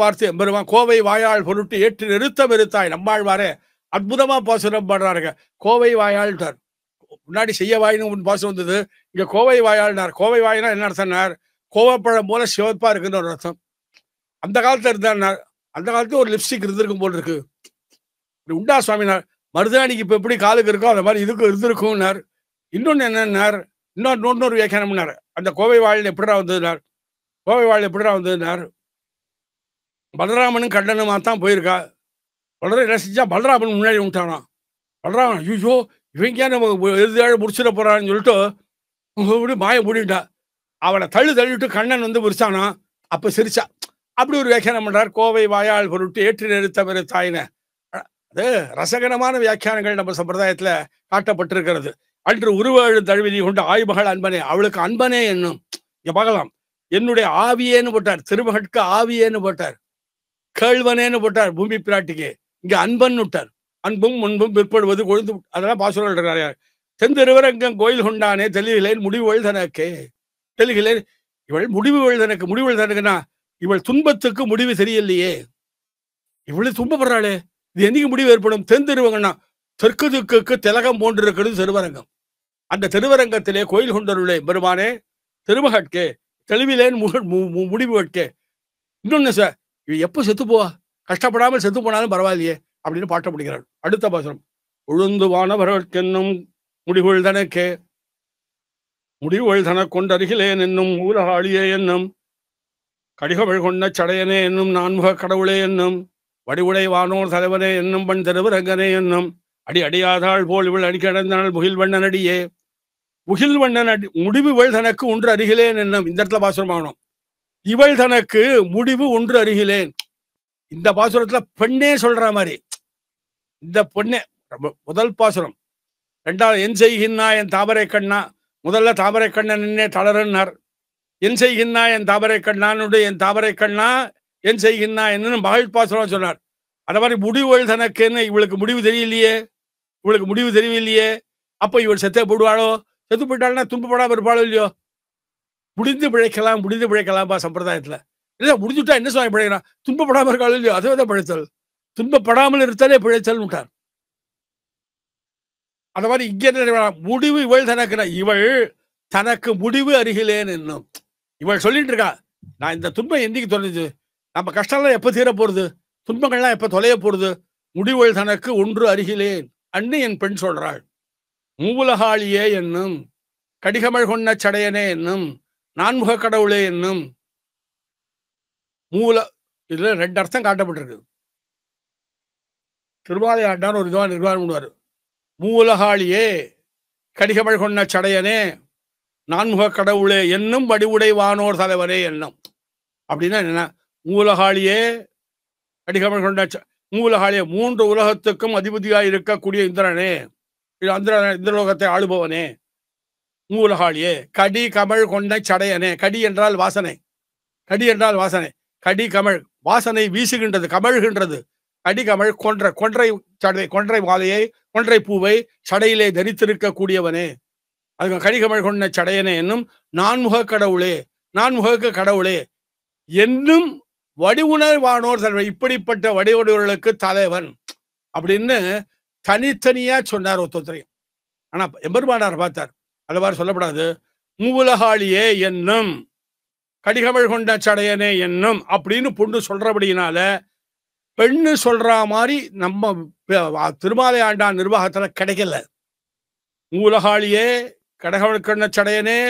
பார்த்து எம்பெருமான் கோவை வாயாள் பொருட்டு ஏற்று நிறுத்தம் இருத்தாய். நம்மாழ்வாரே அற்புதமா பாசுரம் பாடுறாருங்க. கோவை வாயாள்ட்டார். முன்னாடி செய்ய வாயின்னு பாசுரம் வந்தது. இங்க கோவை வாயாள்னார். கோவை வாயினா என்ன அர்த்தம்னார்? கோவப்பழம் போல சிவப்பா இருக்குன்னு ஒரு அர்த்தம். அந்த காலத்துல இருந்தார். அந்த காலத்துல ஒரு லிப்ஸ்டிக் இருந்திருக்கும் போல் இருக்கு. உண்டா சுவாமினார்? மருதாணிக்கு இப்ப எப்படி காலுக்கு இருக்கோ அந்த மாதிரி இதுக்கு இருந்திருக்கும்னார். இன்னொன்னு என்னன்னார்? இன்னொரு வியாக்கியானம்னார். அந்த கோவை வாயில் எப்படிடா வந்ததுனார்? கோவை வாயில் எப்படிடா வந்ததுனார்? பலராமனும் கண்ணனுமா தான் போயிருக்கா. பலரும் என்ன செஞ்சா பலராமன் முன்னாடி விட்டானா. பலராமன் ஐயோ இவங்க நம்ம எதிராக முடிச்சிட போறான்னு சொல்லிட்டு மாய மூடிட்டா. அவனை தள்ளிட்டு கண்ணன் வந்து விரிச்சானா. அப்ப சிரிச்சா. அப்படி ஒரு வியாக்கியானம் பண்றார். கோவை வாயாள் பொருட்டு ஏற்று நிறுத்த தாயின. அது ரசகரமான வியாக்கியானங்கள் நம்ம சம்பிரதாயத்துல காட்டப்பட்டிருக்கிறது. அன்று உருவழு தழுவி கொண்ட ஆய்மகள் அன்பனே. அவளுக்கு அன்பனே என்னும். இங்க பார்க்கலாம். என்னுடைய ஆவியேன்னு போட்டார். திருமகட்கு ஆவியேன்னு போட்டார். கேள்வனேன்னு போட்டார் பூமி பிராட்டிக்கு. இங்க அன்பன் விட்டார். அன்பும் முன்பும் பிற்படுவது கொழுந்து. அதெல்லாம் பாசுரம் இருக்கிறார். தெந்திருவரங்கம் கோயில் கொண்டானே தெளிவிலேன் முடிவுகள் தனக்கே. தெளிவிலேன் இவள் முடிவுகள் தனக்குன்னா இவள் துன்பத்துக்கு முடிவு தெரியலையே. இவளு துன்பப்படுறாளே. இது என்னைக்கு முடிவு ஏற்படும்? தென்திருவங்கன்னா தெற்கு திக்குக்கு திலகம் போன்றிருக்கிறது திருவரங்கம். அந்த திருவரங்கத்திலே கோயில் கொண்டருளே பெருமானே திருமகட்கே தெளிவிலேன் முடிவு கட்கே. இன்னொன்னு சார், இவ எப்போ செத்து போவா? கஷ்டப்படாமல் செத்து போனாலும் பரவாயில்லையே அப்படின்னு பாட்ட முடிக்கிறார். அடுத்த பாசுரம். உழுந்துவானவர்களுக்கென்னும் முடிவுள் தனக்கே. முடிவுள் தன கொண்டருகிலேன் என்னும் ஊரகாளியே என்னும் கடிகவள் கொண்ட சடையனே என்னும் நான்முக கடவுளே என்னும் வடிவுடை வானோர் தலைவனே என்னும் பண் திருவரங்கனே என்னும் அடியாதாள் போல் இவள் அடிக்கடந்தாள் முகில் வண்ணனடியே. முகில் வண்ணன் முடிவுகள் தனக்கு ஒன்று அருகிலேன் என்னும். இந்த இடத்துல பாசுரம் ஆகணும். இவள் தனக்கு முடிவு ஒன்று அருகிலேன். இந்த பாசுரத்துல பெண்ணே சொல்ற மாதிரி. இந்த பொண்ணே முதல் பாசுரம். 2வது என் செய்கின்னா என் தாமரை கண்ணா. முதல்ல தாமரை கண்ணன் என்னே தளரன்னார். என் செய்கின்னா என் தாமரை கண்ணானுடைய என் தாமரை கண்ணா என் செய்கின்னா என்னன்னு மகள் பாசுரம் சொன்னார். அந்த மாதிரி முடிவுகள் தனக்குன்னு இவளுக்கு முடிவு தெரியலையே. அப்ப இவள் செத்தே போடுவாளோ? செத்து போயிட்டாள்னா துன்பப்படாம இருப்பாளோ இல்லையோ? முடிந்து பிழைக்கலாம்பா சம்பிரதாயத்துல. இல்ல முடிஞ்சுட்டா என்ன சுவாமி பிழைக்கிறான்? துன்பப்படாம இருக்காளோ இல்லையோ? அதுதான் பிழைத்தல். துன்பப்படாமல் இருத்தலே பிழைத்தல் விட்டார். அந்த மாதிரி இங்க என்ன முடிவு இவள் தனக்கு, இவள் தனக்கு முடிவு அருகிலேன் என்னும். இவள் சொல்லிட்டு இருக்கா, நான் இந்த துன்பம் என்னைக்கு தொலைஞ்சு, நம்ம கஷ்டம்லாம் எப்ப தீர போறது, துன்பங்கள்லாம் எப்ப தொலைய போறது, முடிவுகள் தனக்கு ஒன்று அருகிலேன் அன்னு என் பெண் சொல்றாள். மூவுலகாளியே என்னும், கடிகமழ் கொண்ட சடையனே என்னும், நான்முக கடவுளே என்னும். மூல இதுல 2 அர்த்தம் காட்டப்பட்டிருக்கு. திருமாலை ஆண்டான் ஒரு இதுவான் நிர்வாகம் பண்ணுவார். மூவுலகாளியே கடிகமழ் கொண்ட சடையனே நான்முக கடவுளே என்னும் வடிவுடை வானோர் தலைவரே என்னும். அப்படின்னா என்ன? மூலகாளியே கடிகமழ் கொண்ட மூலகாளியே 3 உலகத்துக்கும் அதிபதியாய் இருக்கக்கூடிய இந்திரனே, இந்திரலோகத்தை ஆளுபவனே, மூலகாளியே கடி கமழ் கொண்ட சடையனே. கடி என்றால் வாசனை, கடி கமழ் வாசனை வீசுகின்றது, கமழ்கின்றது. கடி கமழ் கொன்றை மாலையை, கொன்றை பூவை சடையிலே தரித்திருக்கக்கூடியவனே, அதுக்கு கடிகமழ் கொண்ட சடையனே என்னும் நான்முக கடவுளே என்னும் வடிவுணர்வானோர் தலைவர். இப்படிப்பட்ட வடிவுடையவர்களுக்கு தலைவன் அப்படின்னு தனித்தனியா சொன்னார் ஒருத்தரையும். ஆனா எம்பெருமானார் பார்த்தார், அது மாதிரி சொல்லப்படாது. மூவுலகாளியே என்னும் கடிகமழ் கொண்ட சடையனே என்னும் அப்படின்னு பொண்ணு சொல்றபடியினால பெண்ணு சொல்ற மாதிரி நம்ம திருமாலை ஆண்டான் நிர்வாகத்துல கிடைக்கல. மூலகாளியே கடகமழ் கொண்ட சடையனே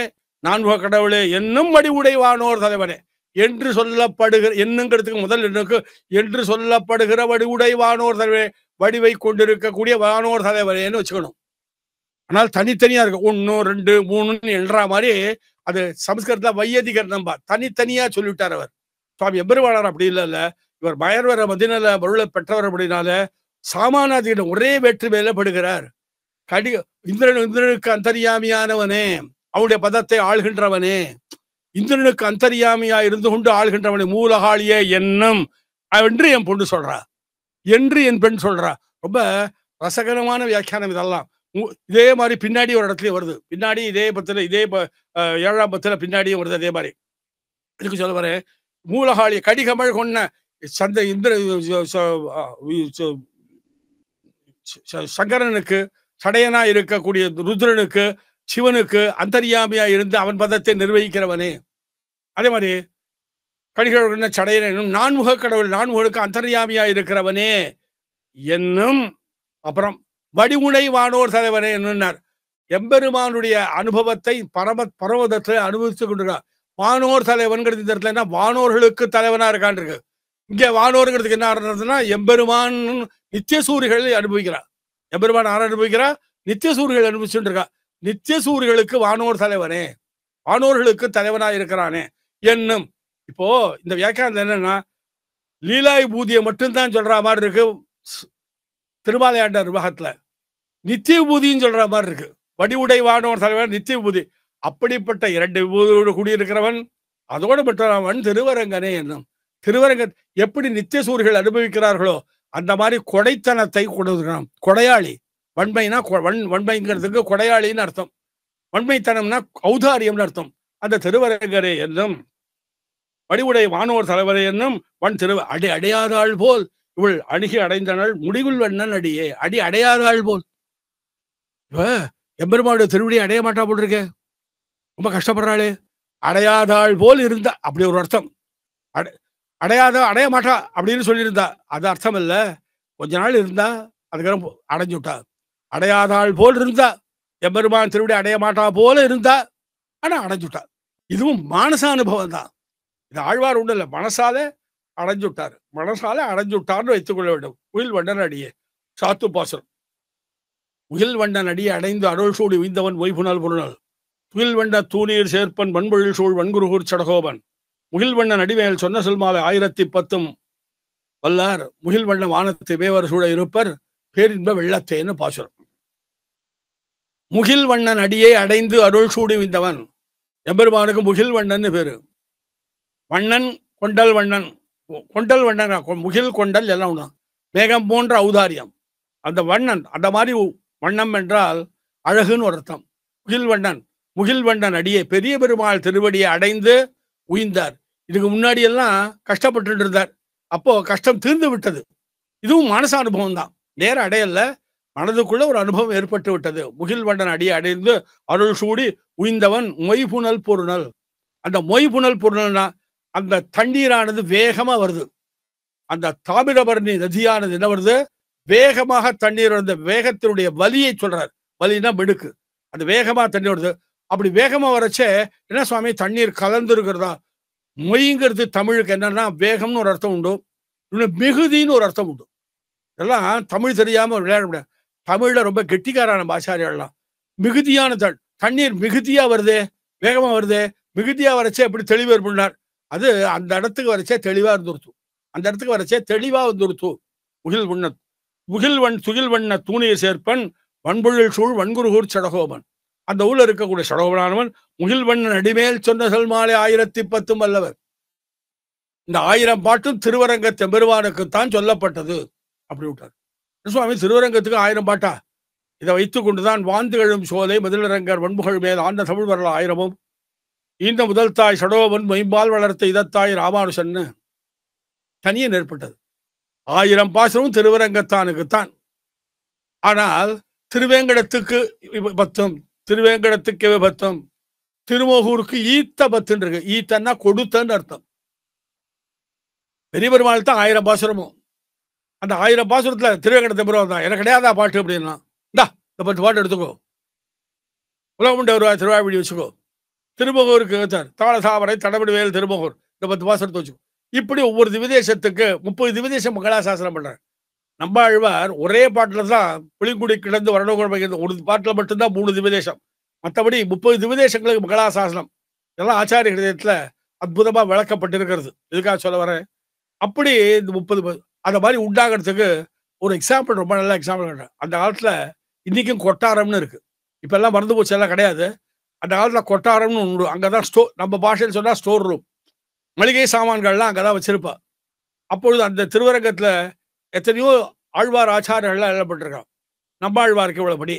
நான்முக கடவுளே என்னும் வடிவுடைவானோர் தலைவனே என்று சொல்லப்படுகிற, என்னங்கிறதுக்கு முதல் எண்ணுக்கு என்று சொல்லப்படுகிற வடிவுடைவானோர் தலைவரே, வடிவை கொண்டிருக்கக்கூடிய வானோர் தலைவரேன்னு வச்சுக்கணும். ஆனால் தனித்தனியா இருக்கு, 1 2 3 என்ற மாதிரி. அது சமஸ்கிருதத்துல வையதிகரணம் தனித்தனியா சொல்லிவிட்டார் அவர். சுவாமி எம்பெருமானார் அப்படி இல்ல, இவர் பயர்வர மதிநல பொருளை பெற்றவர் அப்படின்னால சாமானாதியிடம் ஒரே வேற்று மேல படுகிறார். இந்திரனுக்கு அந்தரியாமியானவனே, அவனுடைய பதத்தை ஆள்கின்றவனே, இந்திரனுக்கு அந்தரியாமியா இருந்து கொண்டு ஆள்கின்றவனே, மூலகாளியே என்னும் என்று என் பொண்ணு சொல்றா, என்று என் பெண் சொல்றா. ரொம்ப ரசகரமான வியாக்கியானம் இதெல்லாம். இதே மாதிரி பின்னாடி ஒரு இடத்துலயும் வருது. பின்னாடி இதே பத்துல, இதே 7ஆம் பத்துல பின்னாடியும் வருது அதே மாதிரி. இதுக்கு சொல்ல வரேன், மூலகாளி கடிகமழ் கொண்ட சந்த இந்திர சங்கரனுக்கு சடையனா இருக்கக்கூடிய ருத்ரனுக்கு சிவனுக்கு அந்தரியாமியா இருந்து அவன் பதத்தை நிர்வகிக்கிறவனே. அதே மாதிரி கடிகமழ் சடையன் என்னும் நான்முக கடவுள், நான்முகனுக்கு அந்தரியாமியா இருக்கிறவனே என்னும். அப்புறம் வடிவுடை வானோர் தலைவனே என்னன்னார். எம்பெருமானுடைய அனுபவத்தை பரமதத்தில் அனுபவித்துக் கொண்டிருக்கார். வானோர் தலைவன்கிறது இந்த இடத்துல என்ன, வானோர்களுக்கு தலைவனா இருக்கான் இருக்கு. இங்க வானோருங்கிறதுக்கு என்ன அர்த்தம்னா, எம்பெருமான் நித்தியசூரிகளை அனுபவிக்கிறார். எம்பெருமான் யார் அனுபவிக்கிறா? நித்தியசூரிகள் அனுபவிச்சுட்டு இருக்கா. நித்தியசூரிகளுக்கு வானோர் தலைவனே, வானோர்களுக்கு தலைவனா இருக்கிறானே என்னும். இப்போ இந்த வியாக்கியானத்துல என்னன்னா, லீலாய் பூதியை மட்டும்தான் சொல்ற மாதிரி இருக்கு திருமாலையாண்ட நிர்வாகத்துல. நித்திய பூதியும் சொல்ற மாதிரி இருக்கு. வடிவுடை வானோர் தலைவர் நித்திய பூதி. அப்படிப்பட்ட 2 விபூதியோடு கூடியிருக்கிறவன், அதோடு மற்றவன் திருவரங்கனே என்னும். திருவரங்க எப்படி நித்தியசூரிகள் அனுபவிக்கிறார்களோ அந்த மாதிரி கொடைத்தனத்தை கொடுக்கிறான். கொடையாளி, வன்மைனா வன்மைங்கிறதுக்கு கொடையாளின்னு அர்த்தம். வன்மைத்தனம்னா ஔதாரியம்னு அர்த்தம். அந்த திருவரங்கரே என்னும் வடிவுடை வானோர் தலைவரே என்னும் வன் திரு அடையாதாள் போல் இவள் அணுகி அடைந்தனள் முடிவில் வண்ணன் அடியே. அடையாதாள் போல். இப்ப எம்பெருமானுடைய திருவடியை அடைய மாட்டா போல் இருக்கே, ரொம்ப கஷ்டப்படுறாளே. அடையாதாள் போல் இருந்தா அப்படி ஒரு அர்த்தம். அடைய மாட்டா அப்படின்னு சொல்லியிருந்தா அது அர்த்தம் இல்ல. கொஞ்ச நாள் இருந்தா அதுக்கப்புறம் அடைஞ்சு விட்டா. அடையாதாள் போல் இருந்தா, எம்பெருமான் திருவடி அடைய மாட்டா போல இருந்தா, ஆனா அடைஞ்சுட்டா. இதுவும் மானச அனுபவம் தான். இது ஆழ்வார் ஒண்ணு இல்ல, மனசாலே அடைஞ்சுட்டார். மனசாலே அடைஞ்சுட்டார்னு வைத்துக் கொள்ள வேண்டும். உயில் வண்ணன் அடியே சாத்து பாசனம். உயில் வண்ணன் அடியை அடைந்து அருள் சூடி உய்ந்தவன் ஒய்புணல் பொருள். துயில் வண்ண தூணீர் சேர்ப்பன் வன்பொழில் சூழ் வன்குருகூர் சடகோபன். முகில் வண்ணன் அடிவேல் சொன்ன சொல்மாலை 1010 வல்லார் முகில் வண்ண வானத்தை வேவர் சூழ இருப்பர் பேரின்ப வெள்ளத்தேன்னு பாசுரம். முகில் வண்ணன் அடியை அடைந்து அருள் சூடி உய்ந்தவன். எம்பெருமானுக்கு முகில் வண்ணன் பேரு. வண்ணன் கொண்டல் வண்ணன், கொண்டல் வண்ணன், முகில் கொண்டல் எல்லாம் ஒண்ணு. மேகம் போன்ற ஔதாரியம். அந்த வண்ணன் அந்த மாதிரி வண்ணம் என்றால் அழகுன்னு ஒரு அர்த்தம். முகில்வண்ணன் அடியே பெரிய பெருமாள் திருவடியை அடைந்து உயிர்ந்தார். இதுக்கு முன்னாடி எல்லாம் கஷ்டப்பட்டு இருந்தார். அப்போ கஷ்டம் தீர்ந்து விட்டது. இதுவும் மனச அனுபவம் தான், நேர அடையல்ல, மனதுக்குள்ள ஒரு அனுபவம் ஏற்பட்டு விட்டது. முகில்வண்ணன் அடியை அடைந்து அருள் சூடி உய்ந்தவன் மொய்புணல் பொருணல். அந்த மொய்புணல் பொருணல்னா அந்த தண்ணீரானது வேகமா வருது. அந்த தாமிரபரணி நதியானது என்ன வருது, வேகமாக தண்ணீர் வந்த வேகத்தினுடைய வலியை சொல்றார். வலினா மிடுக்கு, அந்த வேகமா தண்ணீர் வருது. அப்படி வேகமா வரச்சே என்ன சுவாமி தண்ணீர் கலந்து இருக்கிறதா? மொய்ங்கிறது தமிழுக்கு என்னன்னா வேகம்னு ஒரு அர்த்தம் உண்டு, இன்னும் மிகுதின்னு ஒரு அர்த்தம் உண்டு. இதெல்லாம் தமிழ் தெரியாம விளையாட முடியாது. தமிழ்ல ரொம்ப கெட்டிக்காரான பாஷாரியெல்லாம் மிகுதியான தண்ணீர் மிகுதியா வருதே, வேகமா வருதே, மிகுதியா வரச்சே எப்படி தெளிவு ஏற்படுனார். அது அந்த இடத்துக்கு வரச்சே தெளிவா இருந்துருத்து, அந்த இடத்துக்கு வரச்சே தெளிவா வந்துருத்து. துகில்வண்ண தூணியை சேர்ப்பன் வன்பொழில் சூழ் வன்குருகூர் சடகோபன். அந்த ஊர்ல இருக்கக்கூடிய சடகோபனானவன் முகில்வண்ணன் அடிமேல் சொன்ன சொல்மாலை 1010 வல்லவர். இந்த 1000 பாட்டும் திருவரங்கத் பெருமானுக்குத்தான் சொல்லப்பட்டது. அப்படி விட்டார் சுவாமி. திருவரங்கத்துக்கு 1000 பாட்டா? இதை வைத்துக் கொண்டுதான் வாந்துகளும் சோலை மதிலரங்கர் வன்புகள் மேல் ஆண்ட தமிழ் வரல 1000மும் இந்த முதல் தாய் சடோபன் மைம்பால் வளர்த்த இதத்தாய் ராமானுஷன்னு தனியே ஏற்பட்டது. 1000 பாசமும் திருவரங்கத்தானுக்குத்தான். ஆனால் திருவேங்கடத்துக்கு பத்தம், திருவேங்கடத்துக்கு பத்தம், திருமோகூருக்கு ஈத்த பத்துன்னு இருக்கு. ஈத்தன்னா கொடுத்தன்னு அர்த்தம். பெரிய பெருமாள் தான் 1000 பாசுரமும். அந்த 1000 பாசுரத்துல திருவேங்கடத்தை பெருமாள் தான். எனக்கு கிடையாதா பாட்டு அப்படின்னா, இந்தா இந்த 10 பாட்டு எடுத்துக்கோ, உலகமுண்ட ஒரு திருவாய்மொழி வச்சுக்கோ, திருமோகூருக்கு தாளசாவரை தடபடிவேல் திருமோகூர் இந்த 10 பாசுரத்தை வச்சுக்கோ. இப்படி ஒவ்வொரு திவிதேசத்துக்கு 30 திவிதேசம் மங்களாசாசனம் பண்றாரு. நம்பாழ்வார் ஒரே பாட்டுல தான் புளிங்குடி கிடந்து வரணுகுழம்பு ஒரு பாட்டுல மட்டும்தான் 3 திவிதேசம். மற்றபடி 30 திவிதேசங்களுக்கு மங்களாசாசனம் இதெல்லாம் ஆச்சாரிய ஹிருதயத்துல அற்புதமா விளக்கப்பட்டிருக்கிறது. இதுக்காக சொல்ல வரேன். அப்படி இந்த 30 அந்த மாதிரி உண்டாகிறதுக்கு ஒரு எக்ஸாம்பிள், ரொம்ப நல்ல எக்ஸாம்பிள். அந்த காலத்துல இன்னைக்கும் கொட்டாரம்னு இருக்கு. இப்ப எல்லாம் மறந்து போச்சு, எல்லாம் கிடையாது. அந்த காலத்துல கொட்டாரம்னு உண்டு. அங்கதான் ஸ்டோர், நம்ம பாஷையில் சொன்னா ஸ்டோர் ரூம், மளிகை சாமான்கள்லாம் அங்கதான் வச்சிருப்பா. அப்பொழுது அந்த திருவரங்கத்துல எத்தனையோ ஆழ்வார் ஆச்சாரியர்கள்லாம் எழுதப்பட்டிருக்கான். நம்பாழ்வாருக்கு இவ்வளவுபடி,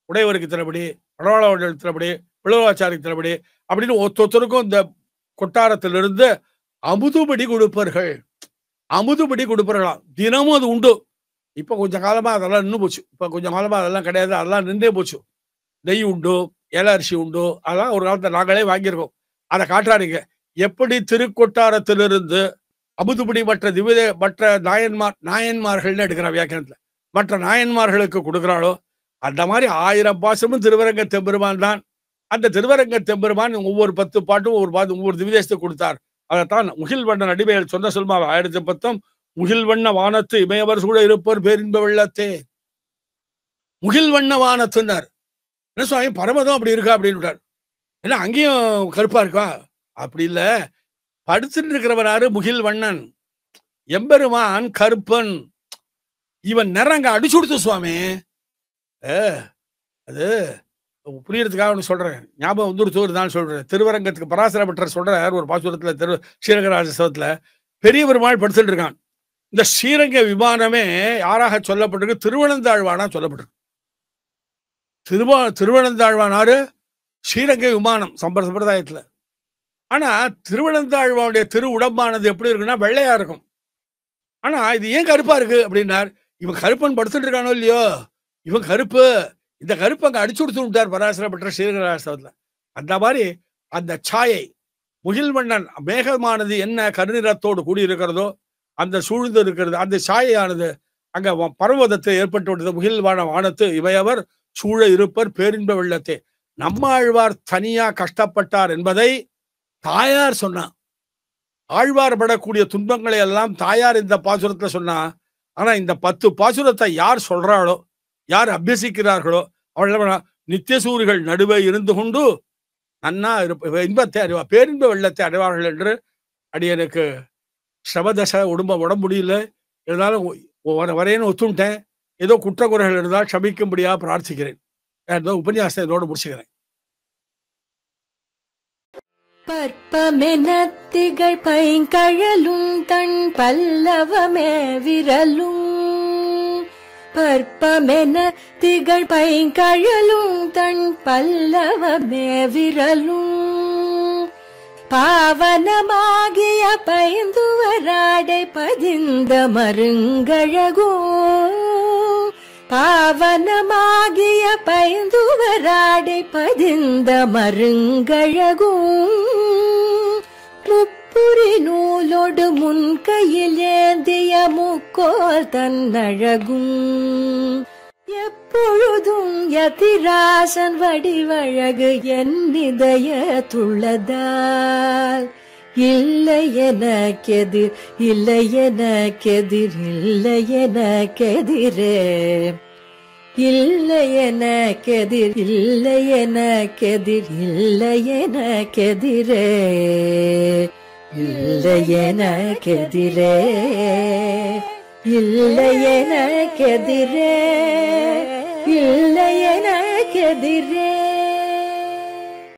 உடையவருக்கு இத்தனைபடி, படவாளவர்கள் இத்தனைபடி, பிளவாச்சாரிக்கு இத்தனைபடி அப்படின்னு ஒருத்தருக்கும் இந்த கொட்டாரத்திலிருந்து அமுதுபடி கொடுப்பார்கள். அமுதுபடி கொடுப்பார்களாம். தினமும் அது உண்டு. இப்ப கொஞ்ச காலமா அதெல்லாம் நின்று போச்சு. இப்ப கொஞ்சம் காலமா அதெல்லாம் கிடையாது, அதெல்லாம் நின்றே போச்சு. நெய் உண்டு, ஏல அரிசி உண்டு, அதெல்லாம் ஒரு காலத்தை நாங்களே வாங்கியிருக்கோம். அதை காட்டுறாருங்க. எப்படி திருக்கொட்டாரத்திலிருந்து அமுதுபடி மற்ற நாயன்மார்கள்னு எடுக்கிற வியாக்கியானத்துல மற்ற நாயன்மார்களுக்கு கொடுக்குறாளோ அந்த மாதிரி 1000 பாசமும் திருவரங்க தெம்பெருமான் தான். அந்த திருவரங்க தெம்பெருமான் ஒவ்வொரு 10 பாட்டும் ஒவ்வொரு திவிதேசத்துக்கு கொடுத்தார். அதைத்தான் முகில்வண்ணன் அடிமையில் சொன்ன சொல்மா 1010 முகில்வண்ண வானத்து இமையவர் சூழ இருப்பர் பேரின்ப வெள்ளத்தே. முகில்வண்ண வானத்துன்னார். என்ன சுவாமி பரமதம் அப்படி இருக்கா அப்படின்னு விட்டார். ஏன்னா அங்கேயும் கருப்பா இருக்கா? அப்படி இல்ல, படுத்துட்டு இருக்கிறவனாரு முகில்வண்ணன், எம்பெருமான் கருப்பன். இவன் நிறங்க அடிச்சு கொடுத்து சுவாமி. அது புரியறதுக்காக ஒன்று சொல்றேன், ஞாபகம் வந்துருத்தூர் சொல்றேன். திருவரங்கத்துக்கு பராசர பட்டர் சொல்றார் ஒரு பாசுரத்துல, ஸ்ரீரங்கராஜத்துல பெரிய பெருமாள் படுத்துட்டு இருக்கான். இந்த ஸ்ரீரங்க விமானமே யாராக சொல்லப்பட்டிருக்கு? திருவனந்தாழ்வானா சொல்லப்பட்டிருக்கு. திருவனந்தாழ்வானாரு ஸ்ரீரங்க விமானம் சம்பிரதாயத்துல. ஆனா திருவனந்தாழ்வானுடைய திரு உடம்பானது எப்படி இருக்குன்னா வெள்ளையா இருக்கும். ஆனா இது ஏன் கருப்பா இருக்கு அப்படின்னார். இவன் கருப்பன் படுத்துட்டு இருக்கானோ இல்லையோ, இவன் கருப்பு. இந்த கருப்பு அங்க அடிச்சு கொடுத்து விட்டார் பராசரப்பட்ட ஸ்ரீரங்கராஜத்துல. அந்த மாதிரி அந்த சாயை முகில்வண்ணன் மேகமானது என்ன கருநிறத்தோடு கூடி இருக்கிறதோ அந்த சூழ்ந்து இருக்கிறது, அந்த சாயையானது அங்க பர்வதத்தை ஏற்பட்டு விட்டது. முகில்வான வானத்து இவையவர் சூழ இருப்பர் பேரின்ப வெள்ளத்தே. நம்மாழ்வார் தனியா கஷ்டப்பட்டார் என்பதை தாயார் சொன்னா. ஆழ்வார் படக்கூடிய துன்பங்களை எல்லாம் தாயார் இந்த பாசுரத்துல சொன்னா. ஆனா இந்த 10 பாசுரத்தை யார் சொல்றாளோ, யார் அபியசிக்கிறார்களோ அவள் நித்தியசூரிகள் நடுவே இருந்து கொண்டு நன்னா இன்பத்தை அறிவா, பேரின்ப வெள்ளத்தை அடைவார்கள் என்று அடியனுக்கு ஸ்ரவதசை உடம்பு முடியல, இருந்தாலும் வரையன்னு ஒத்துட்டேன். ஏதோ குற்றக்குறைகள் இருந்தால் க்ஷமிக்கும்படியா பிரார்த்திக்கிறேன். உபன்யாசத்தை இதோடு முடிச்சுக்கிறேன். பற்பமெனத்திகை பைங்கழலும் தன் பல்லவமே விரலும் பற்பமென திகழ் பைங்கழலும் தன் பல்லவமே விரலும் பாவனமாகிய பைந்துவராடை பதிந்த மருங்கழகும் பாவனமாகிய பைந்துவராடை பதிந்த மருங்கழகும் முப்புரி நூலோடு முன் கையில் ஏந்திய முக்கோல் தன்னழகும் எப்பொழுதும் யதிராசன் வடிவழகு என் இதயத்துள்ளதால் இல்லை எனக்கெதிர் இல்லை எனக்கெதிர் இல்லை எனக்கெதிரே இல்லை எனக்கெதிர் இல்லை எனக்கெதிர் இல்லை எனக்கெதிரே இல்லை எனக்கெதிரே இல்லை எனக்கெதிரே இல்லை எனக்கெதிரே